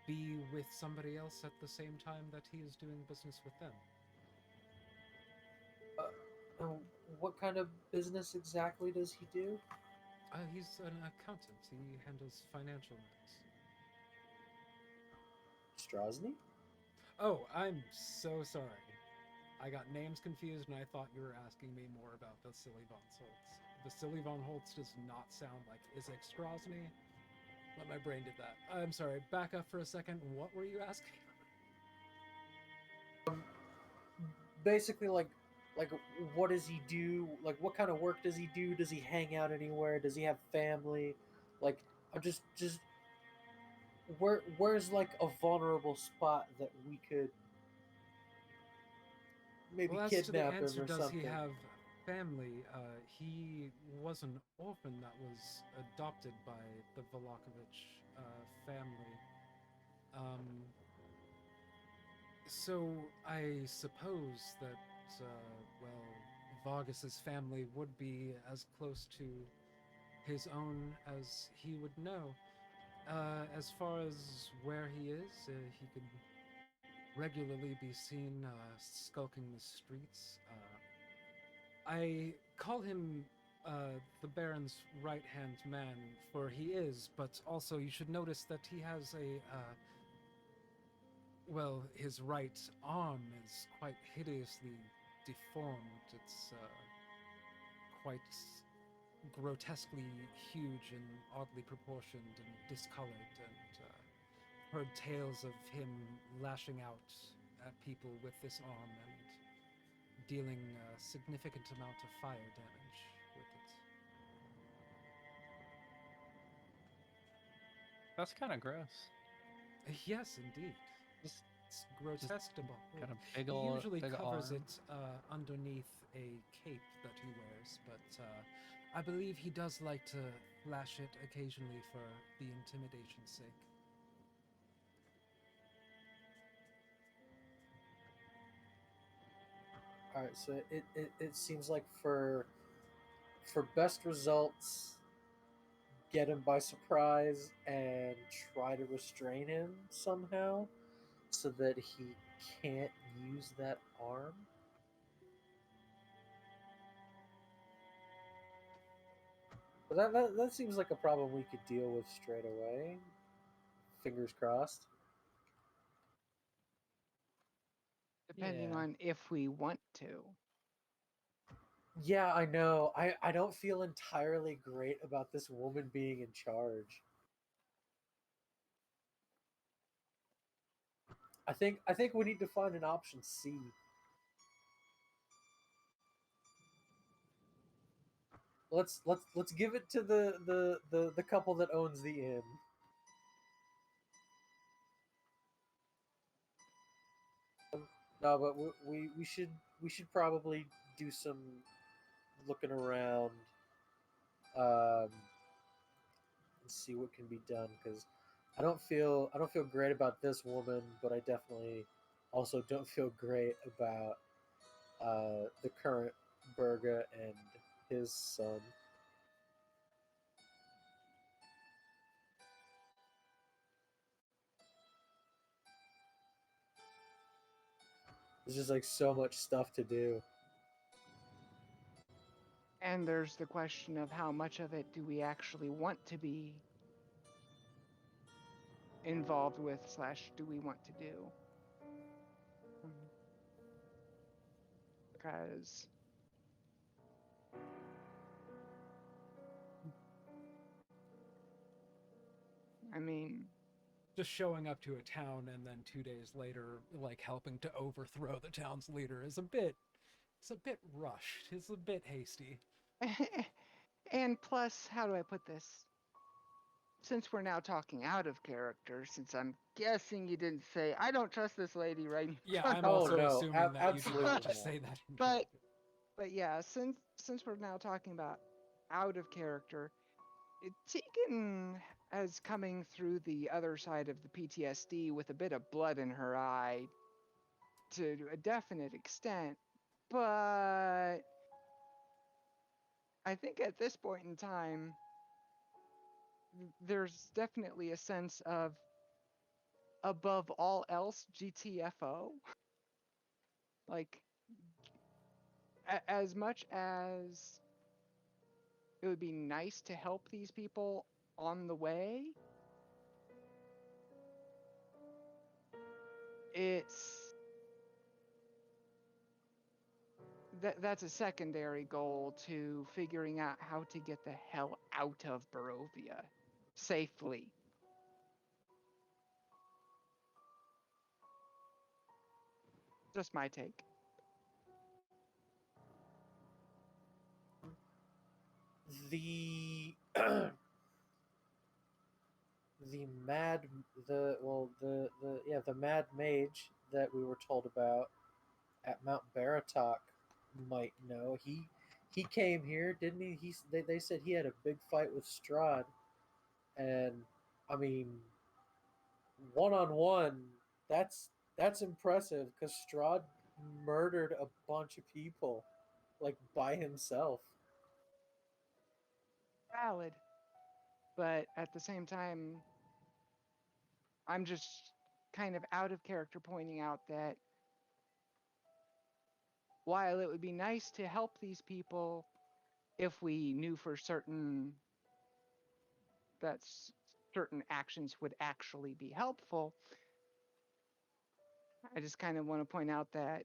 be with somebody else at the same time that he is doing business with them. Uh, what kind of business exactly does he do? He's an accountant. He handles financial matters. Strozny? Oh, I'm so sorry. I got names confused and I thought you were asking me more about Vasily von Holtz. Vasily von Holtz does not sound like Isaac Strozny, but my brain did that. I'm sorry. Back up for a second. What were you asking? Basically, like what does he do? Like, what kind of work does he do? Does he hang out anywhere? Does he have family? Like, I'm just where's like a vulnerable spot that we could maybe Well, as to the kidnap him answer, or does he something? have family? He was an orphan that was adopted by the Volokovich family. Um, so I suppose that, well, Vargas's family would be as close to his own as he would know. As far as where he is, he could regularly be seen skulking the streets. I call him the Baron's right-hand man, for he is, but also you should notice that he has well, his right arm is quite hideously deformed. It's quite grotesquely huge and oddly proportioned and discolored, and heard tales of him lashing out at people with this arm and dealing a significant amount of fire damage with it. That's kind of gross. Yes, indeed. Just, It's just grotesquable. got a big He old, usually big covers arm. it underneath a cape that he wears, but I believe he does like to flash it occasionally for the intimidation's sake. All right, so it seems like for best results, get him by surprise and try to restrain him somehow so that he can't use that arm. But that seems like a problem we could deal with straight away. Fingers crossed. Depending Yeah. on if we want to. Yeah, I know. I don't feel entirely great about this woman being in charge. I think we need to find an option C. Let's give it to the couple that owns the inn. No, but we should probably do some looking around, um, and see what can be done because I don't feel great about this woman, but I definitely also don't feel great about the current Berga and his son. There's just like so much stuff to do. And there's the question of how much of it do we actually want to be involved with / do we want to do? Because I mean, Just showing up to a town and then 2 days later, like helping to overthrow the town's leader is it's a bit rushed. It's a bit hasty. and plus, how do I put this? Since we're now talking out of character, since I'm guessing you didn't say, I don't trust this lady right in Yeah, front I'm of Oh, also no, assuming that you did absolutely not just not. say that. But but yeah, since we're now talking about out of character, Tegan is coming through the other side of the PTSD with a bit of blood in her eye to a definite extent, but I think at this point in time, there's definitely a sense of above all else GTFO. Like, as much as it would be nice to help these people on the way, it's that's a secondary goal to figuring out how to get the hell out of Barovia safely. Just my take. The the mad the mad mage that we were told about at Mount Baratok might know. He came here, didn't he? They said he had a big fight with Strahd, and I mean, one on one, that's impressive because Strahd murdered a bunch of people, like by himself. Valid. But at the same time, I'm just kind of out of character pointing out that while it would be nice to help these people if we knew for certain that certain actions would actually be helpful, I just kind of want to point out that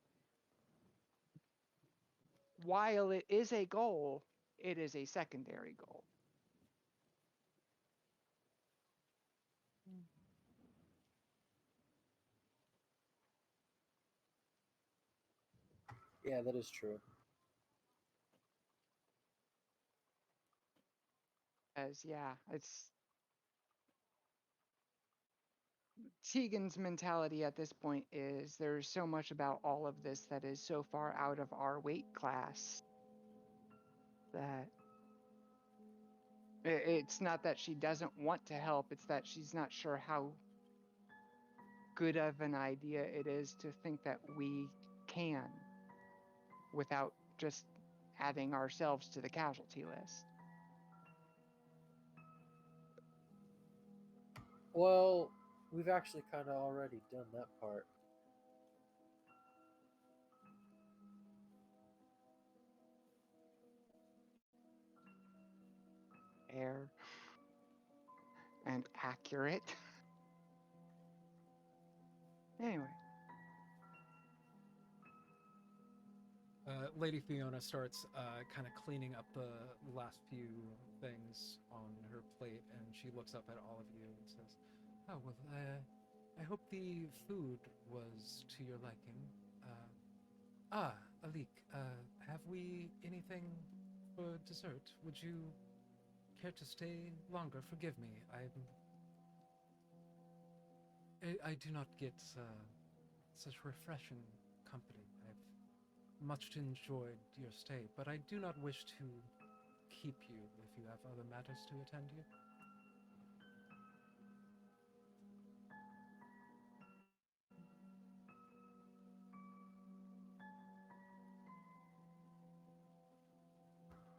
while it is a goal, it is a secondary goal. Yeah, that is true. As yeah, it's Tegan's mentality at this point is there's so much about all of this that is so far out of our weight class that it's not that she doesn't want to help, it's that she's not sure how good of an idea it is to think that we can without just adding ourselves to the casualty list. Well, we've actually kind of already done that part. fair and accurate. Anyway, Lady Fiona starts kind of cleaning up the last few things on her plate, and she looks up at all of you and says, "Oh well, I hope the food was to your liking. Alik, have we anything for dessert? Would you care to stay longer? Forgive me, I do not get such refreshing company. I've much enjoyed your stay, but I do not wish to keep you if you have other matters to attend to.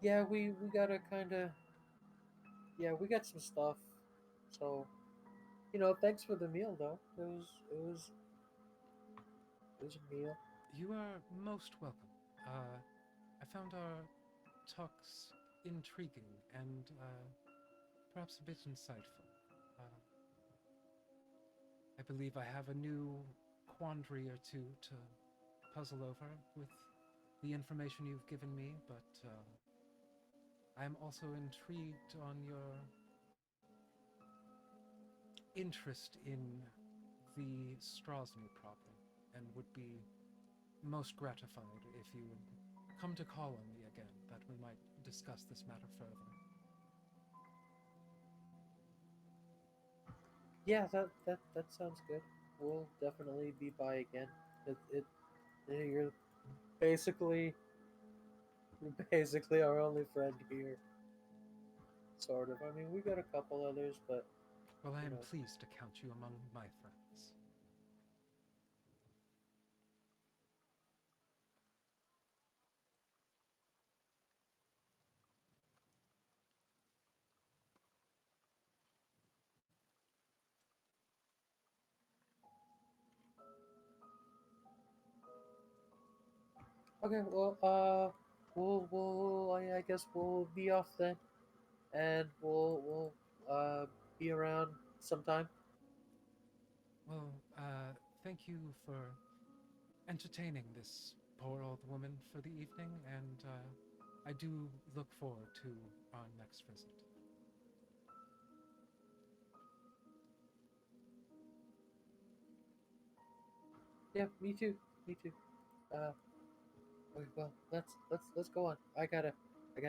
Yeah, we gotta kind of. Yeah, we got some stuff. So, thanks for the meal though. It was a meal. You are most welcome. I found our talks intriguing and perhaps a bit insightful. Uh, I believe I have a new quandary or two to puzzle over with the information you've given me, but I'm also intrigued on your interest in the Strahd problem and would be most gratified if you would come to call on me again, that we might discuss this matter further. Yeah, that sounds good. We'll definitely be by again. You're basically basically our only friend here. Sort of. I mean, we got a couple others, but Well, I you am know. pleased to count you among my friends. Okay, well, I guess we'll be off then, and we'll be around sometime. Well, thank you for entertaining this poor old woman for the evening, and I do look forward to our next visit. Yeah, me too. Me too. Uh, okay, well, let's go on. I gotta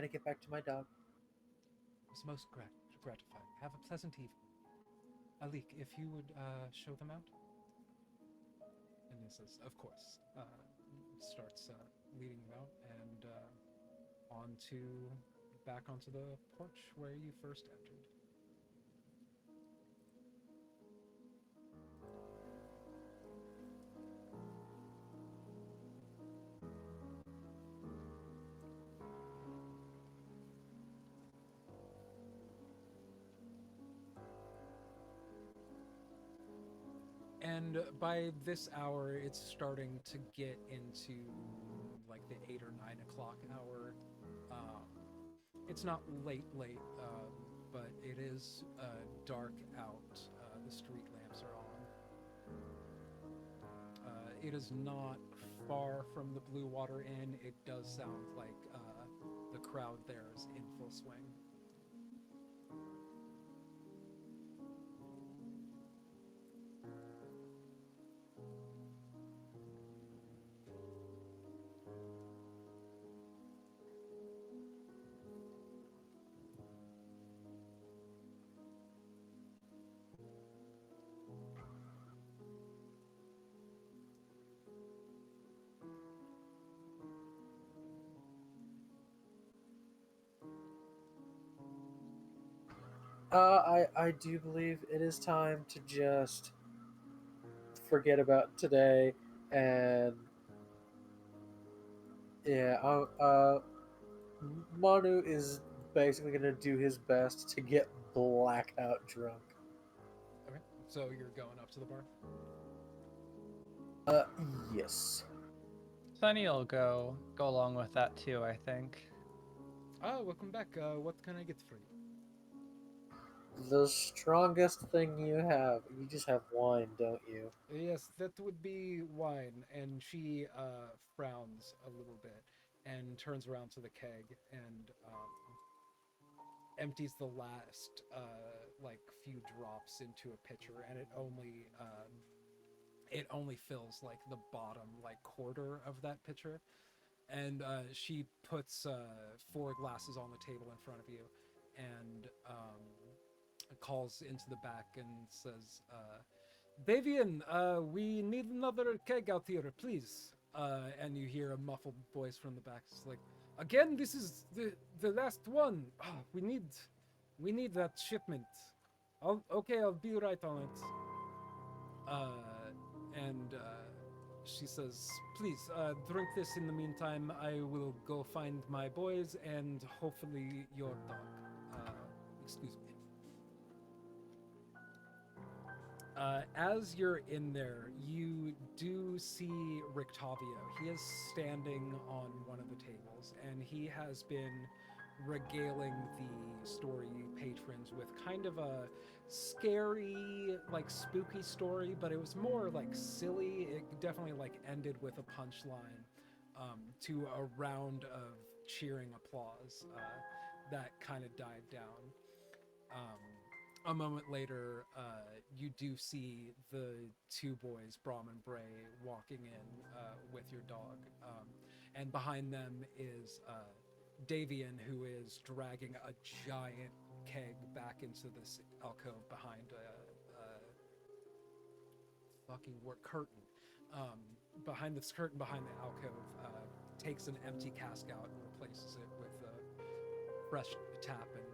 get back to my dog. It was most gratifying. Have a pleasant evening. Alik, if you would show them out. And he says, of course. Starts leading them out and back onto the porch where you first entered. And by this hour, it's starting to get into like the 8 or 9 o'clock hour. Um, it's not late, but it is dark out. The street lamps are on. It is not far from the Blue Water Inn. It does sound like the crowd there is in full swing. I do believe it is time to just forget about today, and yeah, Manu is basically gonna do his best to get blackout drunk. Okay, so you're going up to the bar? Uh, yes. Sunny will go along with that too, I think. Oh, welcome back. What can I get for you? The strongest thing you have. You just have wine, don't you? Yes, that would be wine. And she frowns a little bit and turns around to the keg and empties the last like few drops into a pitcher, and it only fills like the bottom like quarter of that pitcher. And she puts 4 glasses on the table in front of you, and calls into the back and says, Davian, we need another keg out here, please. And you hear a muffled voice from the back. It's like, again, this is the last one. Oh, we need that shipment. I'll be right on it. And she says, please, drink this in the meantime. I will go find my boys and hopefully your dog. Excuse me. As you're in there, you do see Rictavio. He is standing on one of the tables, and he has been regaling the story patrons with kind of a scary, like spooky story, but it was more like silly. It definitely like ended with a punchline to a round of cheering applause that kind of died down. A moment later, you do see the 2 boys, Brom and Bray, walking in with your dog. And behind them is Davian, who is dragging a giant keg back into this alcove behind a fucking work curtain. Behind this curtain, behind the alcove, takes an empty cask out and replaces it with a fresh tap and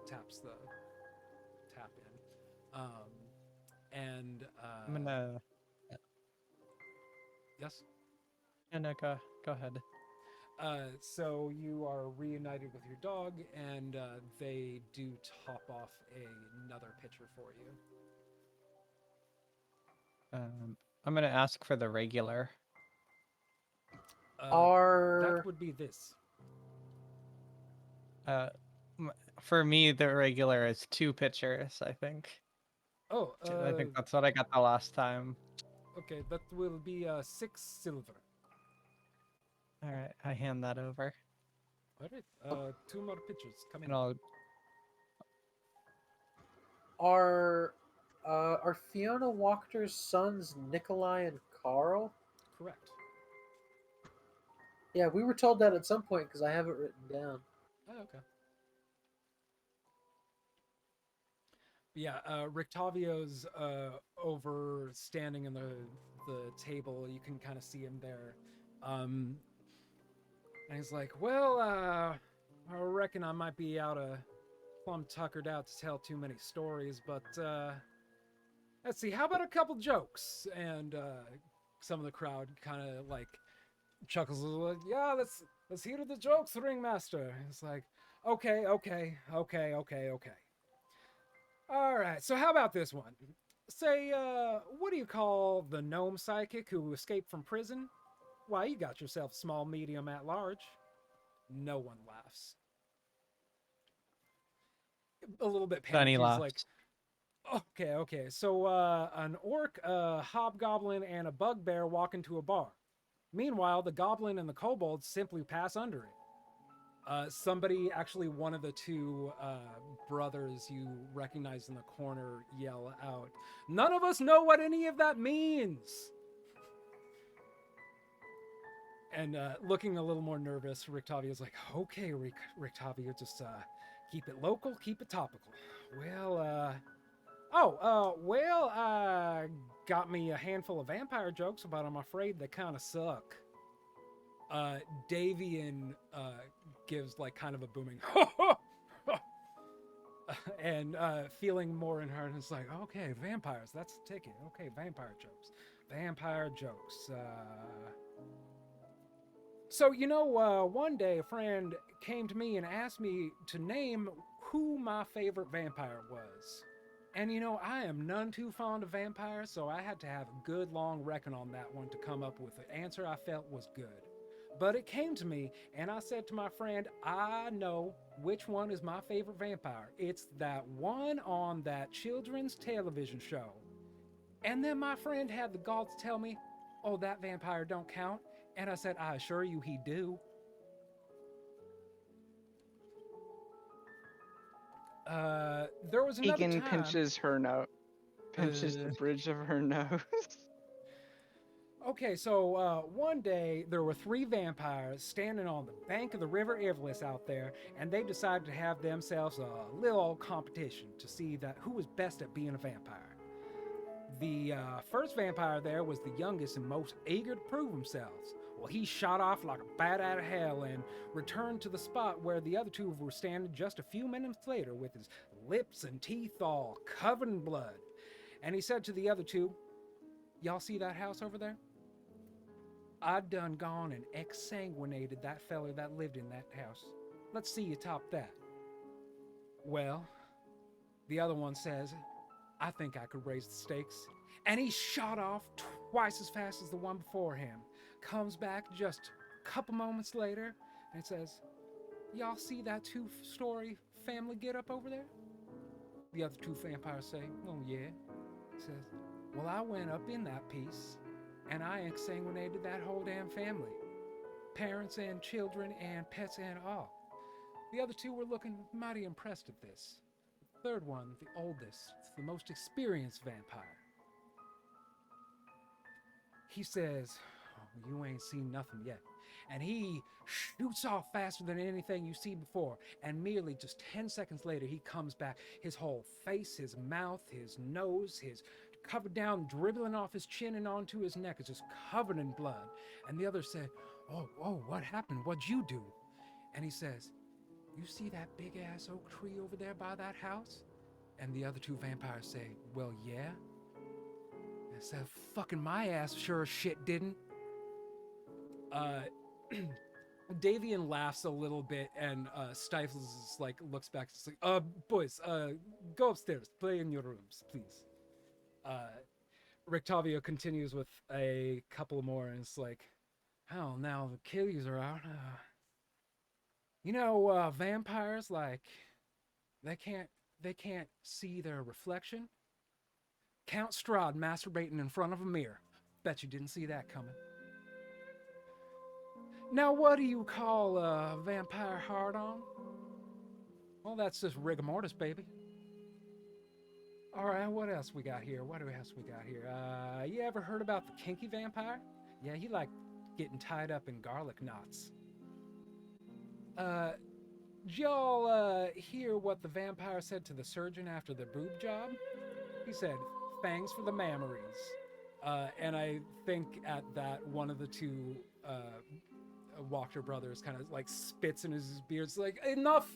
taps the tap in. I'm gonna. Yes. And go ahead. So you are reunited with your dog, and they do top off another pitcher for you. I'm gonna ask for the regular. That would be this. For me, the regular is 2 pitchers. I think. Oh, I think that's what I got the last time. okay. That will be 6 silver. All right, I hand that over. All right. 2 more pitchers coming. And I'll. Are Fiona Wachter's sons Nikolai and Carl? Correct. Yeah, we were told that at some point because I have it written down. Oh, okay. Yeah, Rictavio's over standing in the table. You can kind of see him there. And he's like, well, I reckon I might be plumb tuckered out to tell too many stories, but let's see, how about a couple jokes? And some of the crowd kind of like chuckles a little, like, yeah, let's hear the jokes, Ringmaster. It's like, okay. All right, so how about this one? Say, what do you call the gnome psychic who escaped from prison? Why, you got yourself small, medium, at large. No one laughs. A little bit panicked. Funny He's laughs. like, okay. So, an orc, a hobgoblin, and a bugbear walk into a bar. Meanwhile, the goblin and the kobold simply pass under it. Somebody, actually one of the 2 brothers you recognize in the corner, yell out, none of us know what any of that means! And looking a little more nervous, Rictavio's like, okay, Rictavio, just keep it local, keep it topical. Well, I got me a handful of vampire jokes, but I'm afraid they kind of suck. Davian gives like kind of a booming and feeling more in her, and it's like, okay, vampires, that's the ticket. Okay, vampire jokes. So, one day a friend came to me and asked me to name who my favorite vampire was. And I am none too fond of vampires, so I had to have a good long reckon on that one to come up with an answer I felt was good. But it came to me, and I said to my friend, I know which one is my favorite vampire. It's that one on that children's television show. And then my friend had the gall to tell me, oh, that vampire don't count. And I said, I assure you he do. There was another Egan time. pinches her nose. Pinches the bridge of her nose. Okay, so one day there were 3 vampires standing on the bank of the River Ivlis out there, and they decided to have themselves a little old competition to see that who was best at being a vampire. The first vampire there was the youngest and most eager to prove themselves. Well, he shot off like a bat out of hell and returned to the spot where the other 2 were standing just a few minutes later with his lips and teeth all covered in blood. And he said to the other 2, y'all see that house over there? I done gone and exsanguinated that feller that lived in that house. Let's see you top that. Well, the other one says, I think I could raise the stakes. And he shot off twice as fast as the one before him. Comes back just a couple moments later and says, y'all see that 2-story family get up over there? The other 2 vampires say, oh yeah. He says, well, I went up in that piece and I exsanguinated that whole damn family. Parents and children and pets and all. The other 2 were looking mighty impressed at this. The third one, the oldest, the most experienced vampire. He says, oh, you ain't seen nothing yet. And he shoots off faster than anything you see before. And merely just 10 seconds later, he comes back. His whole face, his mouth, his nose, his covered down, dribbling off his chin and onto his neck is just covered in blood. And the other said, oh, what happened? What'd you do? And he says, you see that big ass oak tree over there by that house? And the other 2 vampires say, well, yeah. And said, fucking my ass sure as shit didn't. Davian laughs a little bit and stifles, like, looks back, just like, boys, go upstairs, play in your rooms, please. Rictavio continues with a couple more, and it's like, hell, now the killies are out. Vampires, like, they can't see their reflection. Count Strahd masturbating in front of a mirror. Bet you didn't see that coming. Now, what do you call a vampire hard-on? Well, that's just rigor mortis, baby. All right, what else we got here? You ever heard about the kinky vampire? Yeah, he liked getting tied up in garlic knots. Did y'all hear what the vampire said to the surgeon after the boob job? He said, thanks for the mammaries. And I think at that, one of the 2 Wachter brothers kind of like spits in his beard. It's like, enough,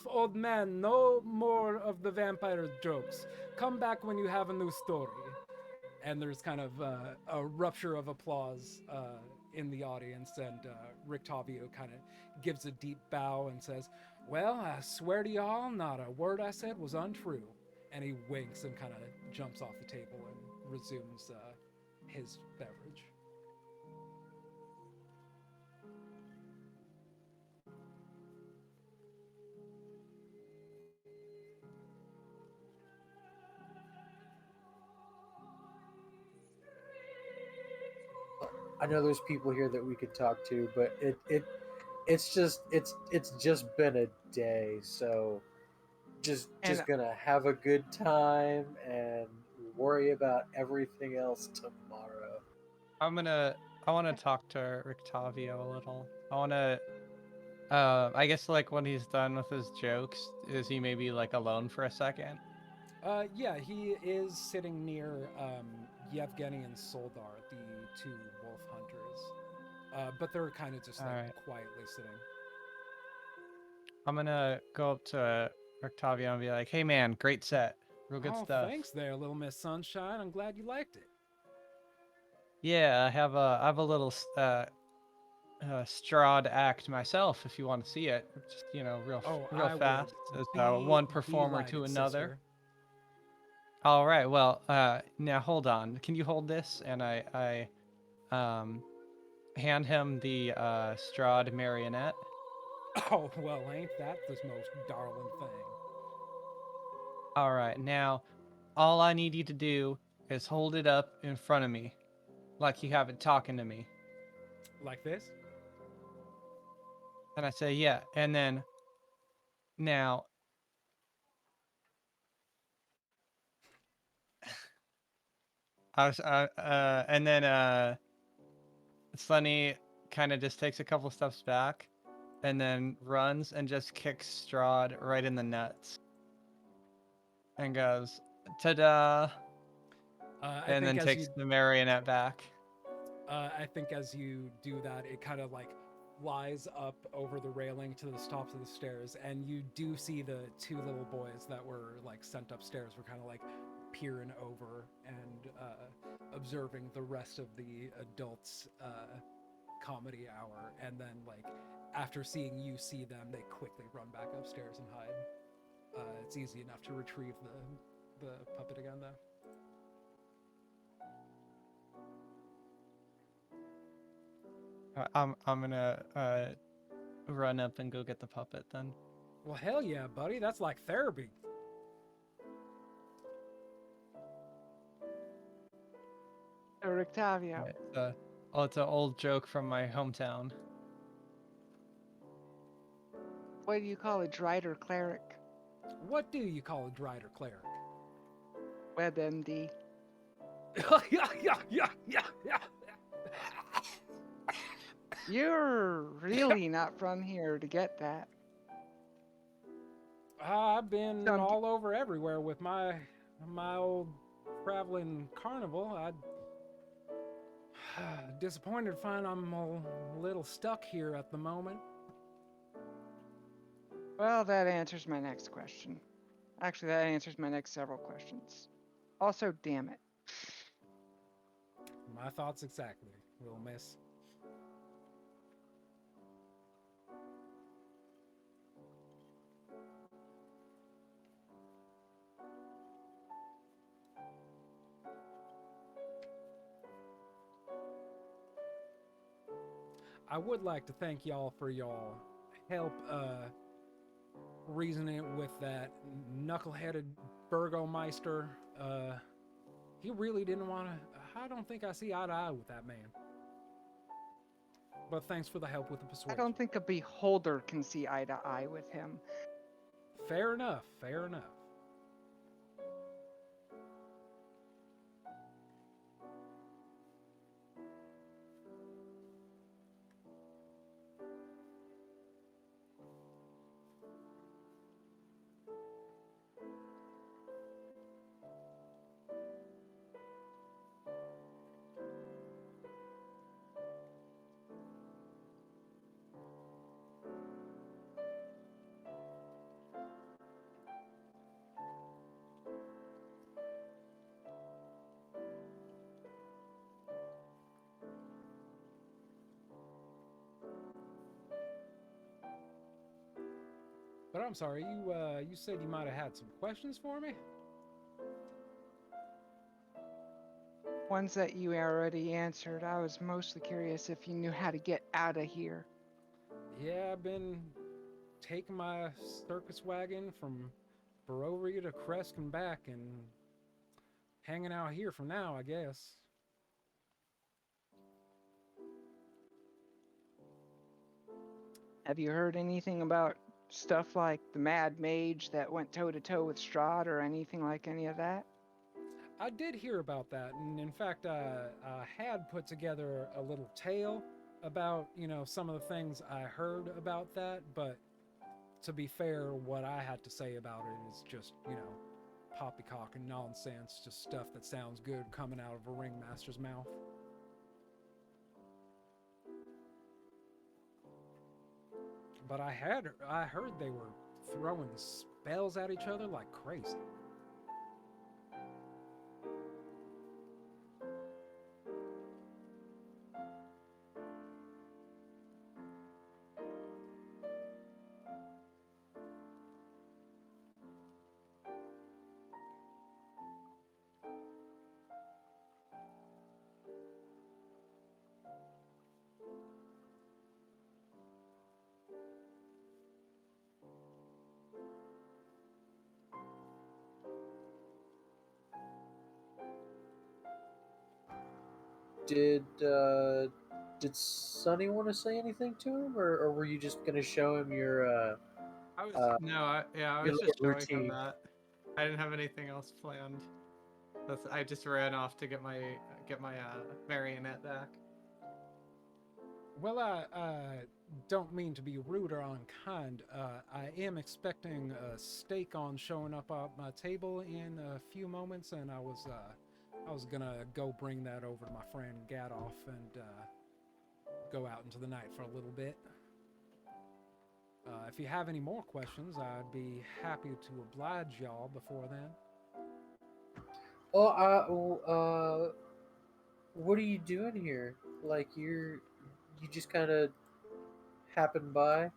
old man. No more of the vampire jokes. Come back when you have a new story. And there's kind of a rupture of applause in the audience, and Rictavio kind of gives a deep bow and says, well, I swear to y'all, not a word I said was untrue. And he winks and kind of jumps off the table and resumes his beverage. I know there's people here that we could talk to, but it's just been a day, so just gonna have a good time and worry about everything else tomorrow. I want to talk to Rictavio a little. I guess like when he's done with his jokes, is he maybe like alone for a second? Yeah, he is sitting near Yevgeny and Soldar, the 2 wolf hunters. But they're kind of just like quietly sitting. I'm gonna go up to Rictavio and be like, hey man, great set. Real good stuff. Thanks there, Little Miss Sunshine. I'm glad you liked it. Yeah, I have a little Strahd act myself if you want to see it. Just, real fast as one performer to another. Sister. All right, well, now hold on. Can you hold this? And I hand him the Strahd marionette. Oh, well, ain't that the most darling thing? All right, now all I need you to do is hold it up in front of me, like you have it talking to me. Like this? And I say, yeah. And then now, and then Sunny kind of just takes a couple steps back, and then runs and just kicks Strahd right in the nuts, and goes, "Ta-da!" I And think then as takes you the marionette back. I think as you do that, it kind of like flies up over the railing to the tops of the stairs, and you do see the two little boys that were like sent upstairs were kind of like peering over and observing the rest of the adults' comedy hour, and then like after seeing you see them, they quickly run back upstairs and hide. It's easy enough to retrieve the puppet again, though. I'm gonna run up and go get the puppet then. Well, hell yeah, buddy. That's like therapy. Rictavio. It's an old joke from my hometown. What do you call a Drider cleric? What do you call a Drider cleric? WebMD. Yeah. You're really not from here to get that. I've been Some- all over everywhere with my old traveling carnival. I disappointed to find I'm a little stuck here at the moment. Well, that answers my next question. Actually, that answers my next several questions. Also, damn it. My thoughts exactly, little miss. I would like to thank y'all for y'all help reasoning with that knuckleheaded Burgomeister. He really didn't want to. I don't think I see eye to eye with that man. But thanks for the help with the I persuasion. don't think a beholder can see eye to eye with him. Fair enough. Fair enough. But I'm sorry, you said you might have had some questions for me? Ones that you already answered. I was mostly curious if you knew how to get out of here. Yeah, I've been taking my circus wagon from Barovia to Kresk and back and hanging out here for now, I guess. Have you heard anything about stuff like the Mad Mage that went toe to toe with Strahd or anything like any of that? I did hear about that, and in fact, I had put together a little tale about, some of the things I heard about that, but to be fair, what I had to say about it is just, poppycock and nonsense, just stuff that sounds good coming out of a ringmaster's mouth. But I heard they were throwing spells at each other like crazy. did Sonny want to say anything to him, or were you just gonna show him I was uh, I your was little just showing him routine? that. I didn't have anything else planned. I just ran off to get my marionette back. Well, I don't mean to be rude or unkind. I am expecting a steak on showing up at my table in a few moments, and I was gonna go bring that over to my friend Gaddof and go out into the night for a little bit. If you have any more questions, I'd be happy to oblige y'all before then. Well, what are you doing here? Like you just kind of happen by?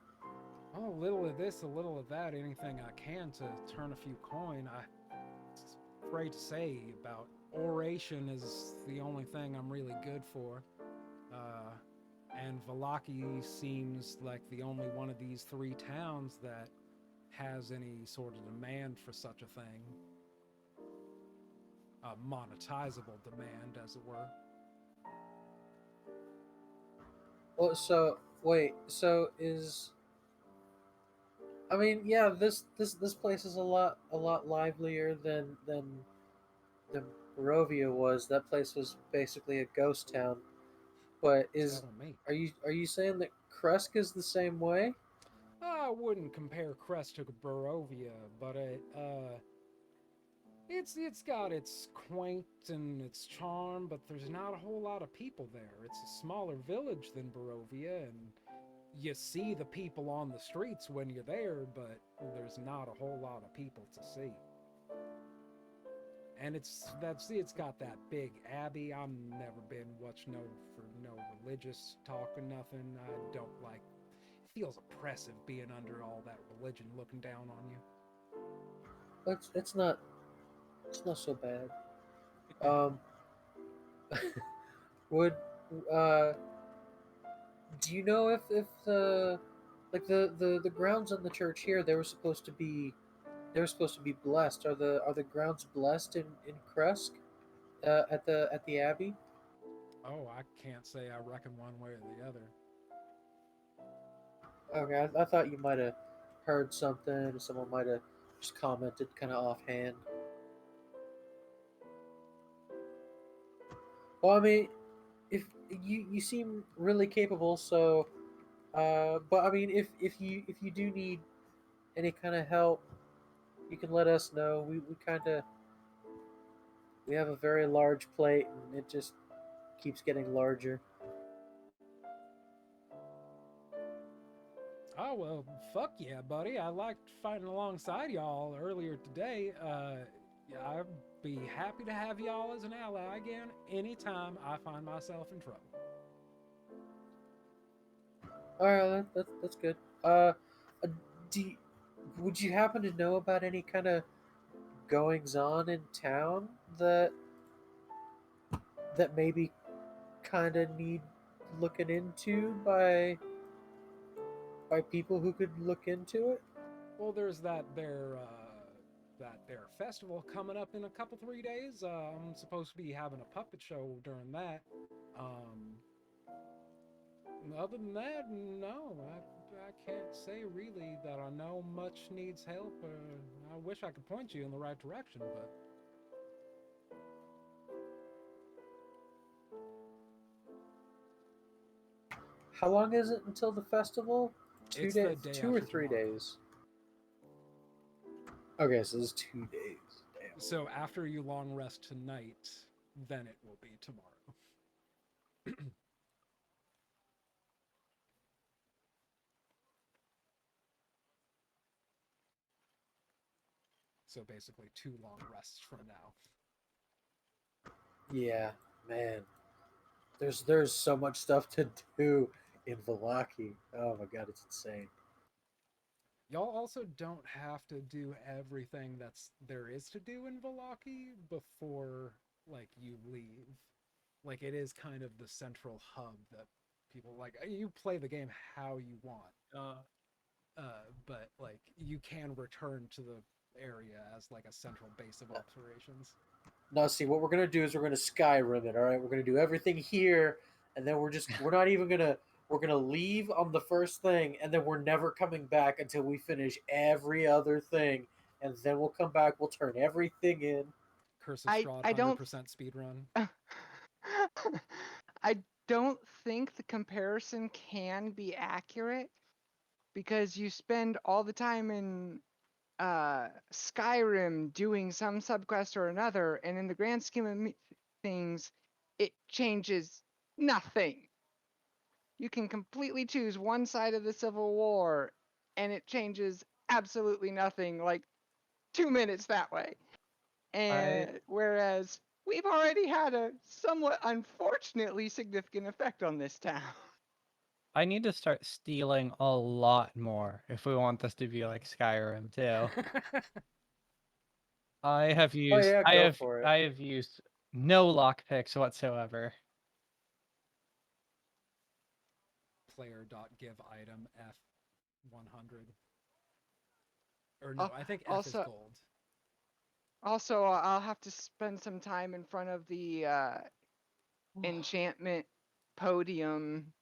Oh, a little of this, a little of that, anything I can to turn a few coin. I'm afraid to say about oration is the only thing I'm really good for. Uh, and Valaki seems like the only one of these three towns that has any sort of demand for such a thing. A monetizable demand, as it were. Well, so wait, so is I mean, yeah, this place is a lot livelier than Barovia was. That place was basically a ghost town. But Settle me. are you saying that Kresk is the same way? I wouldn't compare Crest to Barovia, but it's got its quaint and its charm, but there's not a whole lot of people there. It's a smaller village than Barovia, and you see the people on the streets when you're there, but there's not a whole lot of people to see. And it's got that big abbey. I've never been much known for no religious talk or nothing. I don't like. It feels oppressive being under all that religion looking down on you. It's not so bad. Um, would uh, do you know if the like the grounds in the church here they were supposed to be blessed? Are the grounds blessed in Kresk at the abbey? Oh, I can't say I reckon one way or the other. Okay, I thought you might have heard something, or someone might have just commented kind of offhand. Well, I mean, if you seem really capable, so but I mean, if you do need any kind of help, you can let us know. We have a very large plate, and it just keeps getting larger. Oh well, fuck yeah, buddy. I liked fighting alongside y'all earlier today. Yeah, I'd be happy to have y'all as an ally again anytime I find myself in trouble. All right, that's good. Uh, do you, would you happen to know about any kind of goings on in town that maybe kind of need looking into by people who could look into it? Well, there's that there festival coming up in a couple 3 days. I'm supposed to be having a puppet show during that. Um, Other than that, no, I can't say really that I know much needs help. I wish I could point you in the right direction, but How long is it until the festival? Two it's day, the day 2 or 3 days. after tomorrow. Okay, so it's 2 days. Damn. So after you long rest tonight, then it will be tomorrow. So basically, 2 long rests from now. Yeah, man. There's so much stuff to do in Valaki. Oh my god, it's insane. Y'all also don't have to do everything that's there is to do in Valaki before like you leave. Like it is kind of the central hub that people like. You play the game how you want, Uh, but like you can return to the area as like a central base of operations. Now, see, what we're gonna do is we're gonna Skyrim it. All right, we're gonna do everything here, and then we're not even gonna we're gonna leave on the first thing, and then we're never coming back until we finish every other thing, and then we'll come back. We'll turn everything in. Curse of I Strahd, I don't 100% speed run. I don't think the comparison can be accurate because you spend all the time in Skyrim doing some subquest or another, and in the grand scheme of things, it changes nothing. You can completely choose one side of the Civil War, and it changes absolutely nothing, like 2 minutes that way. And whereas we've already had a somewhat unfortunately significant effect on this town. I need to start stealing a lot more if we want this to be like Skyrim too. I have Oh used yeah, I go have for it. I have used no lockpicks whatsoever. Player.give item F100. Or no, I think F is Also, gold. I'll have to spend some time in front of the enchantment podium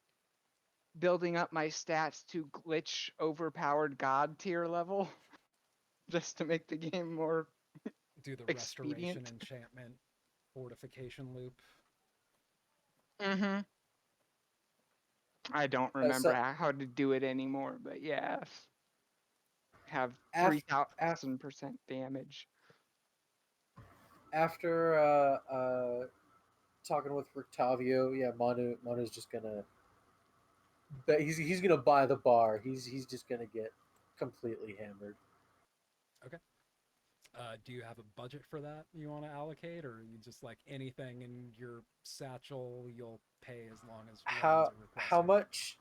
building up my stats to glitch overpowered god tier level just to make the game more Do the restoration, expedient. enchantment, fortification loop. Mm-hmm. I don't remember So how to do it anymore, but yeah. Have af, af, 3,000% damage. after talking with Rictavio, yeah, Manu's just gonna but he's gonna buy the bar. He's just gonna get completely hammered. Okay. Do you have a budget for that you want to allocate, or you just like anything in your satchel you'll pay as long as runs are How requested? much?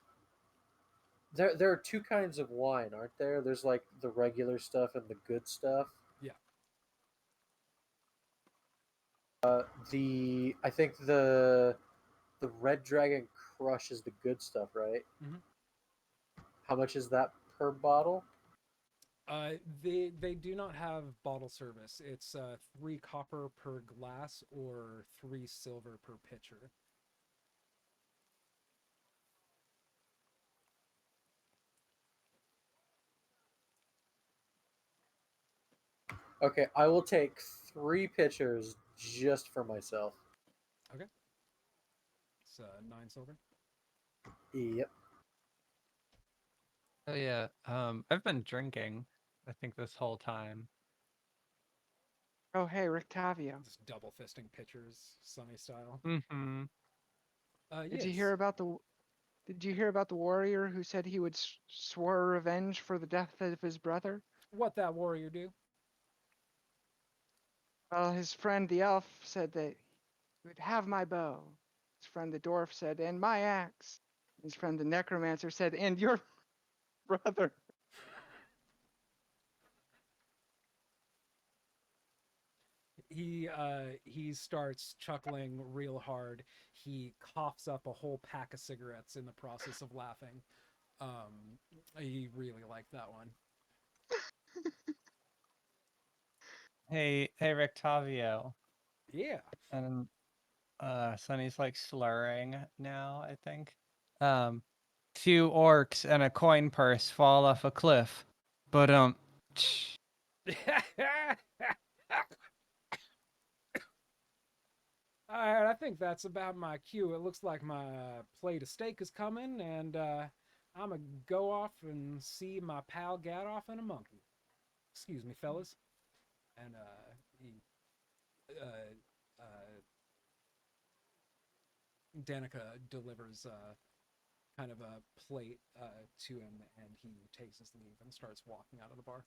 There are two kinds of wine, aren't there? There's like the regular stuff and the good stuff. Yeah. The I think the Red Dragon Crush is the good stuff, right? Mm-hmm. How much is that per bottle? They do not have bottle service. It's 3 copper per glass or 3 silver per pitcher. Okay, I will take 3 pitchers just for myself. Okay. It's 9 silver. Yep. Oh yeah. I've been drinking, I think, this whole time. Oh hey, Rictavio. Just double fisting pitchers, Sunny style. Mm-hmm. Did you Yes. hear about the Did you hear about the warrior who said he would swear revenge for the death of his brother? What that warrior do? Well, his friend the elf said that he would have my bow. His friend the dwarf said, and my axe. His friend the necromancer said, and your brother. He starts chuckling real hard. He coughs up a whole pack of cigarettes in the process of laughing. He really liked that one. Hey Rictavio. Yeah. And Sunny's like slurring now, I think. Um 2 orcs and a coin purse fall off a cliff. But All right, I think that's about my cue. It looks like my plate of steak is coming, and I'm gonna go off and see my pal Gaddof and a monkey. Excuse me, fellas. And he, Danica delivers kind of a plate to him, and he takes his leave and starts walking out of the bar.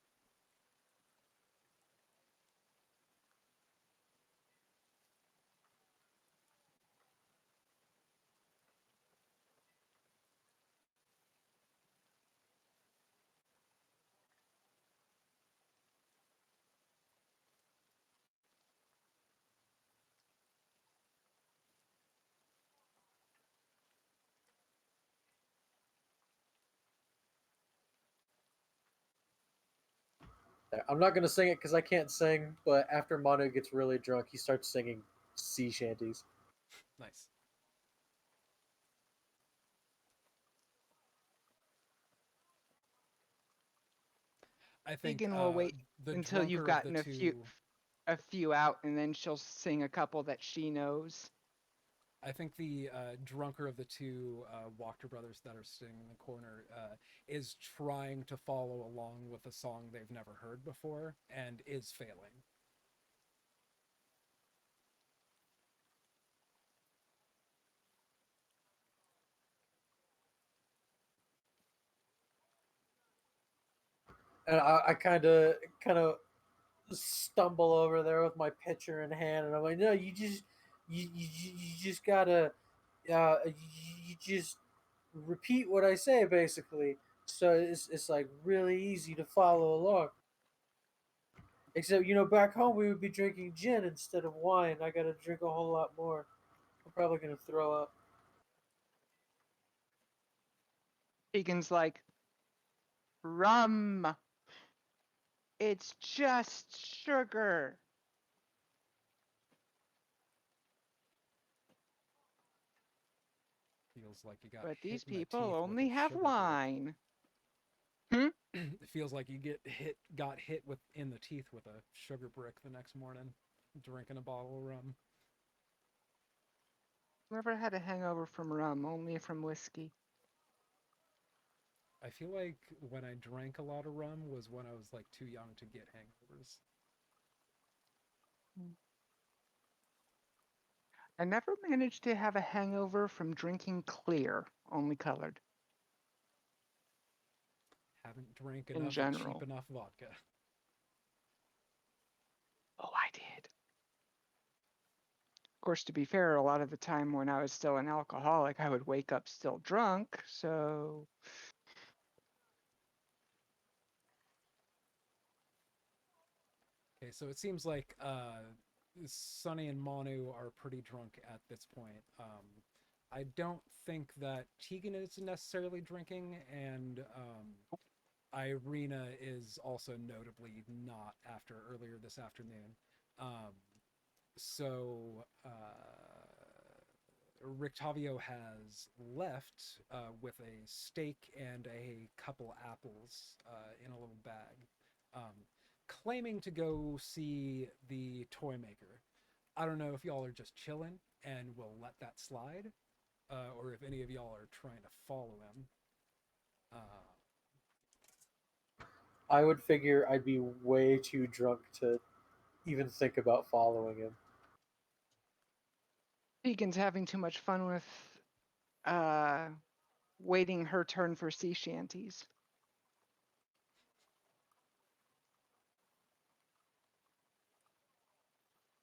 I'm not gonna sing it because I can't sing. But after Manu gets really drunk, he starts singing sea shanties. Nice. I think Tegan will wait the until you've drunker of the gotten two. a few out, and then she'll sing a couple that she knows. I think the drunker of the two Wachter brothers that are sitting in the corner is trying to follow along with a song they've never heard before and is failing. And I kind of stumble over there with my pitcher in hand, and I'm like, no, you just gotta you just repeat what I say basically. So it's like really easy to follow along. Except back home we would be drinking gin instead of wine. I gotta drink a whole lot more. I'm probably gonna throw up. Tegan's like, rum. It's just sugar. Feels like you got But hit these in the people teeth with a only have sugar brick. wine. Hmm? It feels like you got hit with in the teeth with a sugar brick the next morning, drinking a bottle of rum. Never had a hangover from rum, only from whiskey. I feel like when I drank a lot of rum was when I was like too young to get hangovers. I never managed to have a hangover from drinking clear, only colored, Haven't drank in enough cheap general. enough vodka. Oh, I did. Of course, to be fair, a lot of the time when I was still an alcoholic, I would wake up still drunk, so Okay, so it seems like Sunny and Manu are pretty drunk at this point. I don't think that Tegan is necessarily drinking, and Irina is also notably not after earlier this afternoon. Um, so Rictavio has left with a steak and a couple apples in a little bag, um, claiming to go see the toymaker. I don't know if y'all are just chilling and will let that slide, or if any of y'all are trying to follow him. Uh, I would figure I'd be way too drunk to even think about following him. Tegan's having too much fun with uh waiting her turn for sea shanties.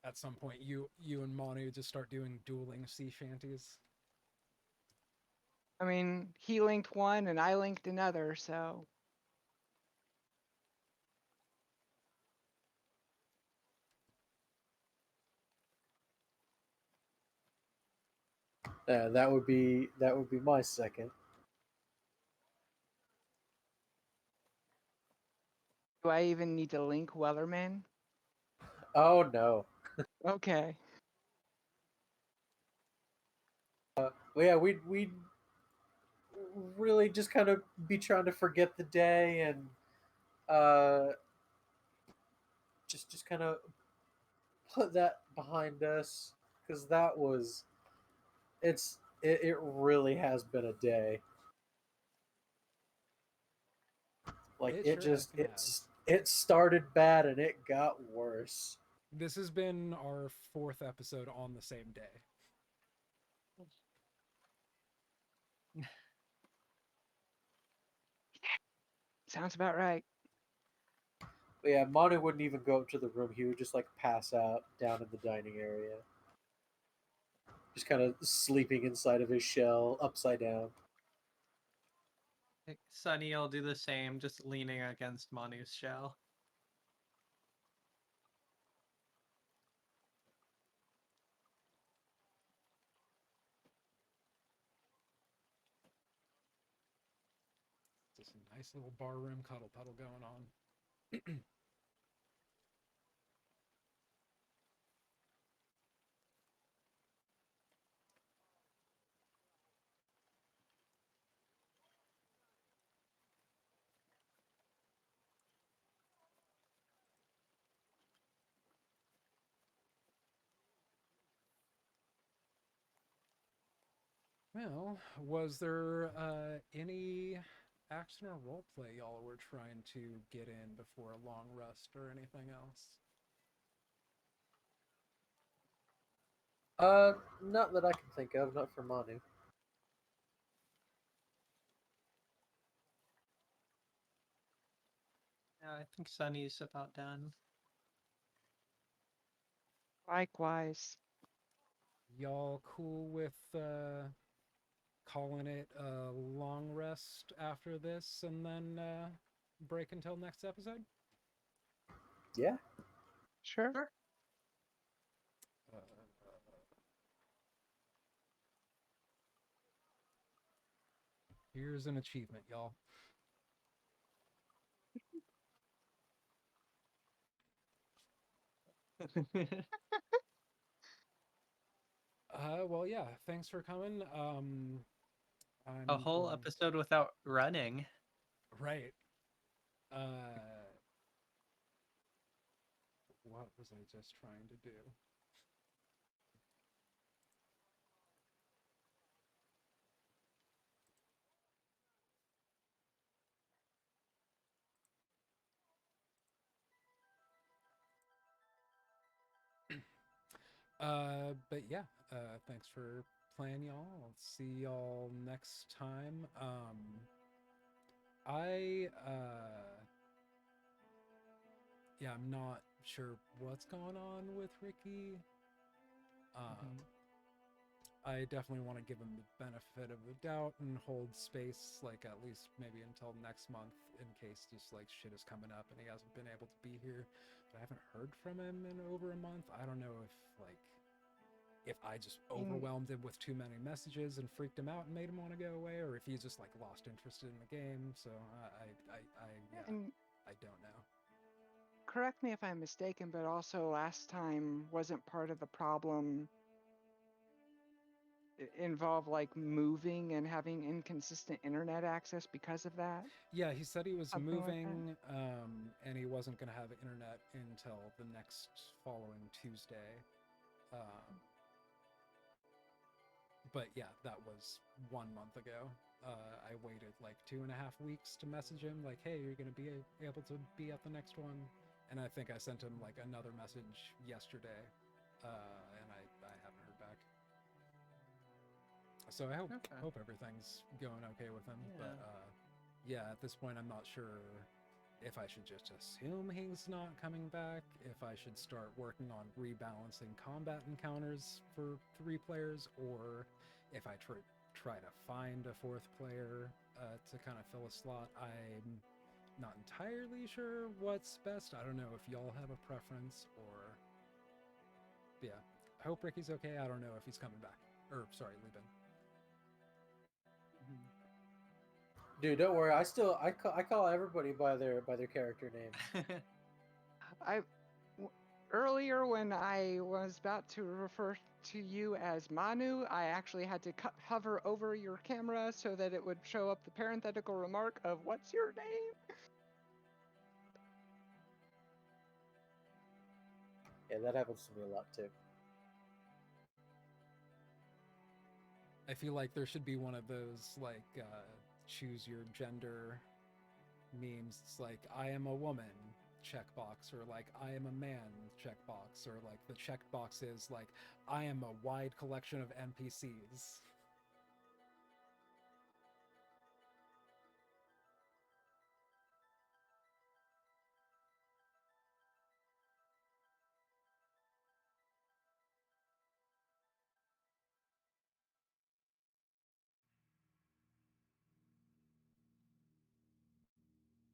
at some point, you and Manu just start doing dueling sea shanties. I mean, he linked one and I linked another, so That would be my second. do I even need to link Wellerman? Oh no. Okay. Well, yeah, we'd really just kind of be trying to forget the day and uh, just kind of put that behind us because it really has been a day. Like It sure effing has. it started bad and it got worse. This has been our fourth episode on the same day. Sounds about right. But yeah, Manu wouldn't even go up to the room. He would just like pass out down in the dining area, just kind of sleeping inside of his shell, upside down. Sunny will do the same, just leaning against Manu's shell. Just a nice little barroom cuddle puddle going on. Well, was there any action or roleplay y'all were trying to get in before a long rest or anything else? Not that I can think of, not for Manu. Yeah, I think Sunny's about done. Likewise. Y'all cool with calling it a long rest after this and then break until next episode? Yeah. Sure. Sure. Uh, here's an achievement, y'all. Well, yeah, thanks for coming. A I'm whole going. episode without running. Right. What was I just trying to do? But yeah, thanks for playing, y'all. I'll see y'all next time. Yeah, I'm not sure what's going on with Ricky. I definitely want to give him the benefit of the doubt and hold space, like at least maybe until next month, in case just like shit is coming up and he hasn't been able to be here. But I haven't heard from him in over a month. I don't know if I just overwhelmed him with too many messages and freaked him out and made him want to go away, or if he's just like lost interest in the game. So yeah, And I don't know. correct me if I'm mistaken, but also last time wasn't part of the problem involve like moving and having inconsistent internet access because of that? Yeah, he said he was Something like that? moving, and he wasn't going to have internet until the next following Tuesday. Um, but yeah, that was 1 month ago. I waited like 2.5 weeks to message him, like, "Hey, you're going to be able to be at the next one," and I think I sent him like another message yesterday, and I haven't heard back. So I hope everything's going okay with him. Yeah. But yeah, at this point, I'm not sure if I should just assume he's not coming back, if I should start working on rebalancing combat encounters for 3 players, or if I try to find a 4th player to kind of fill a slot. I'm not entirely sure what's best. I don't know if y'all have a preference, or yeah. I hope Ricky's okay. I don't know if he's coming back. Or sorry, leaving. Dude, don't worry. I call everybody by their character names. Earlier when I was about to refer to you as Manu, I actually had to hover over your camera so that it would show up the parenthetical remark of "What's your name?" Yeah, that happens to me a lot too. I feel like there should be one of those like choose your gender memes. It's like I am a woman checkbox, or like I am a man checkbox, or like the checkbox is like I am a wide collection of NPCs.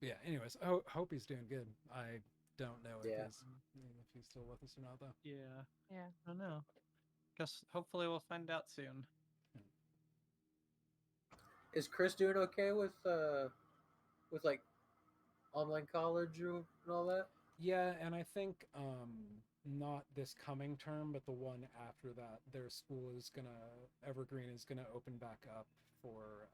Yeah. Anyways, hope he's doing good. I don't know Yeah. if he's still with us or not though. Yeah. Yeah. I don't know. Guess hopefully we'll find out soon. Is Chris doing okay with like online college and all that? Yeah, and I think not this coming term, but the one after that, their school is gonna Evergreen is gonna open back up for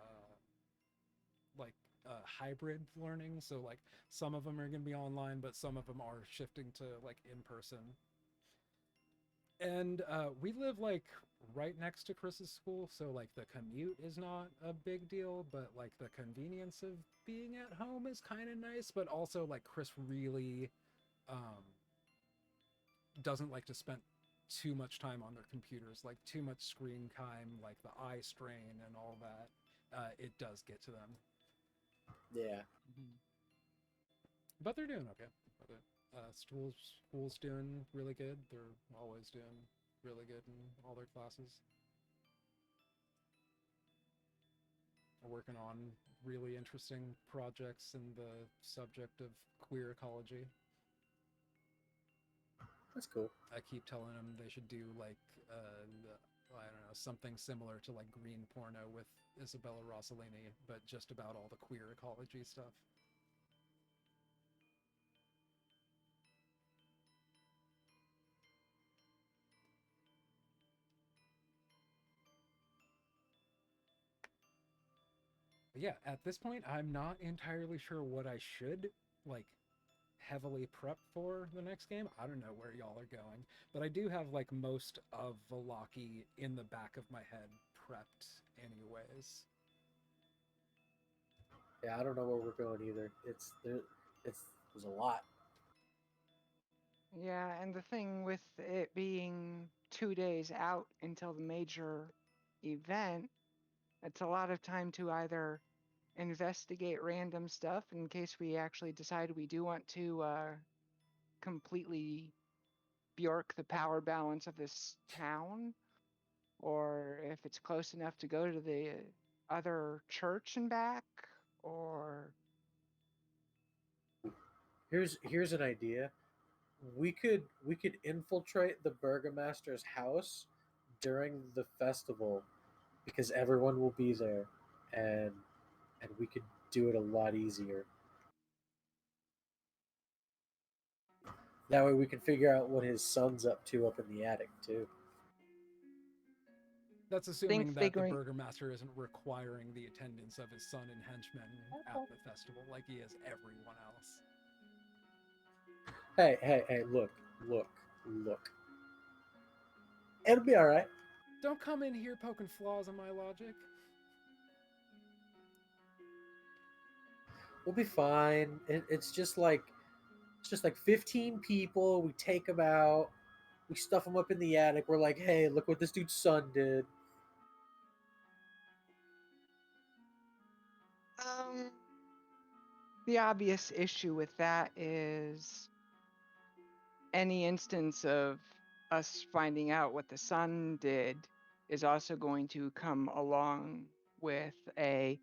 like hybrid learning. So like some of them are gonna be online, but some of them are shifting to like in person. And we live like right next to Chris's school, so like the commute is not a big deal, but like the convenience of being at home is kind of nice. But also like Chris really um, doesn't like to spend too much time on their computers, like too much screen time, like the eye strain and all that. It does get to them, Yeah. but they're doing okay. School's doing really good. They're always doing really good in all their classes. We're working on really interesting projects in the subject of queer ecology. That's cool. I keep telling them they should do like I don't know, something similar to like Green Porno with Isabella Rossellini, but just about all the queer ecology stuff. But yeah, at this point, I'm not entirely sure what I should like heavily prep for the next game. I don't know where y'all are going, but I do have like most of Valaki in the back of my head prepped anyways. Yeah, I don't know where we're going either. There's a lot. Yeah, and the thing with it being 2 days out until the major event, it's a lot of time to either investigate random stuff in case we actually decide we do want to completely Bjork the power balance of this town, or if it's close enough to go to the other church and back, or Here's an idea. We could infiltrate the burgomaster's house during the festival because everyone will be there, and we could do it a lot easier. That way we can figure out what his son's up to up in the attic too. That's assuming that the figuring burgomaster isn't requiring the attendance of his son and henchmen at the festival like he is everyone else. Hey, look. It'll be all right. Don't come in here poking flaws in my logic. We'll be fine. It's just like 15 people. We take them out. We stuff them up in the attic. We're like, hey, look what this dude's son did. um the obvious issue with that is any instance of us finding out what the son did is also going to come along with a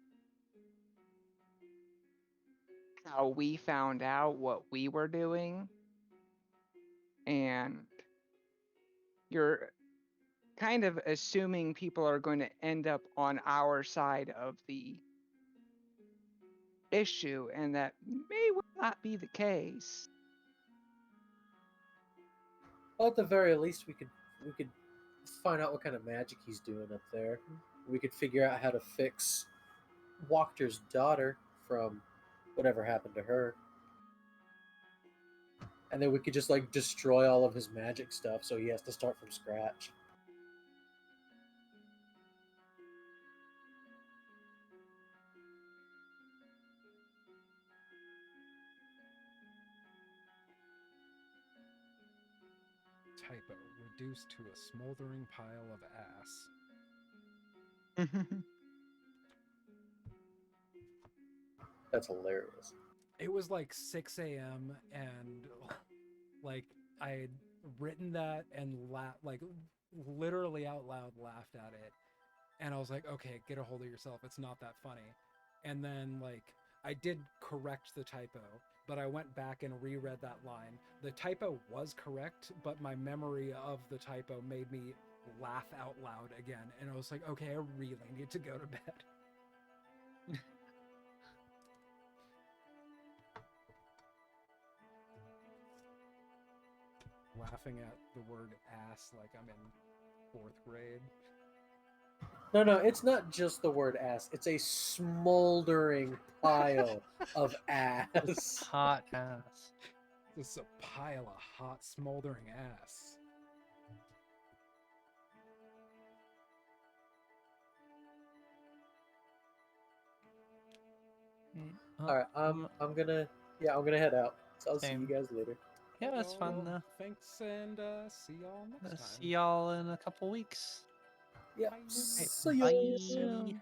how we found out what we were doing, and you're kind of assuming people are going to end up on our side of the issue, and that may well not be the case. Well, at the very least, we could find out what kind of magic he's doing up there. We could figure out how to fix Wachter's daughter from whatever happened to her. And then we could just like destroy all of his magic stuff so he has to start from scratch. Typo, reduced to a smoldering pile of ass. That's hilarious. It was like 6 a.m. and like I had written that and like literally out loud laughed at it. And I was like, okay, get a hold of yourself. It's not that funny. And then like I did correct the typo, but I went back and reread that line. The typo was correct, but my memory of the typo made me laugh out loud again. And I was like, okay, I really need to go to bed. Laughing at the word ass like I'm in 4th grade. No, it's not just the word ass. It's a smoldering pile of ass. Hot ass. This is a pile of hot, smoldering ass. All right, I'm gonna head out. So I'll see you Same. guys later. Yeah, that's Well, fun. thanks, and see y'all next time. See y'all in a couple weeks. Yeah. Bye. See ya. Bye.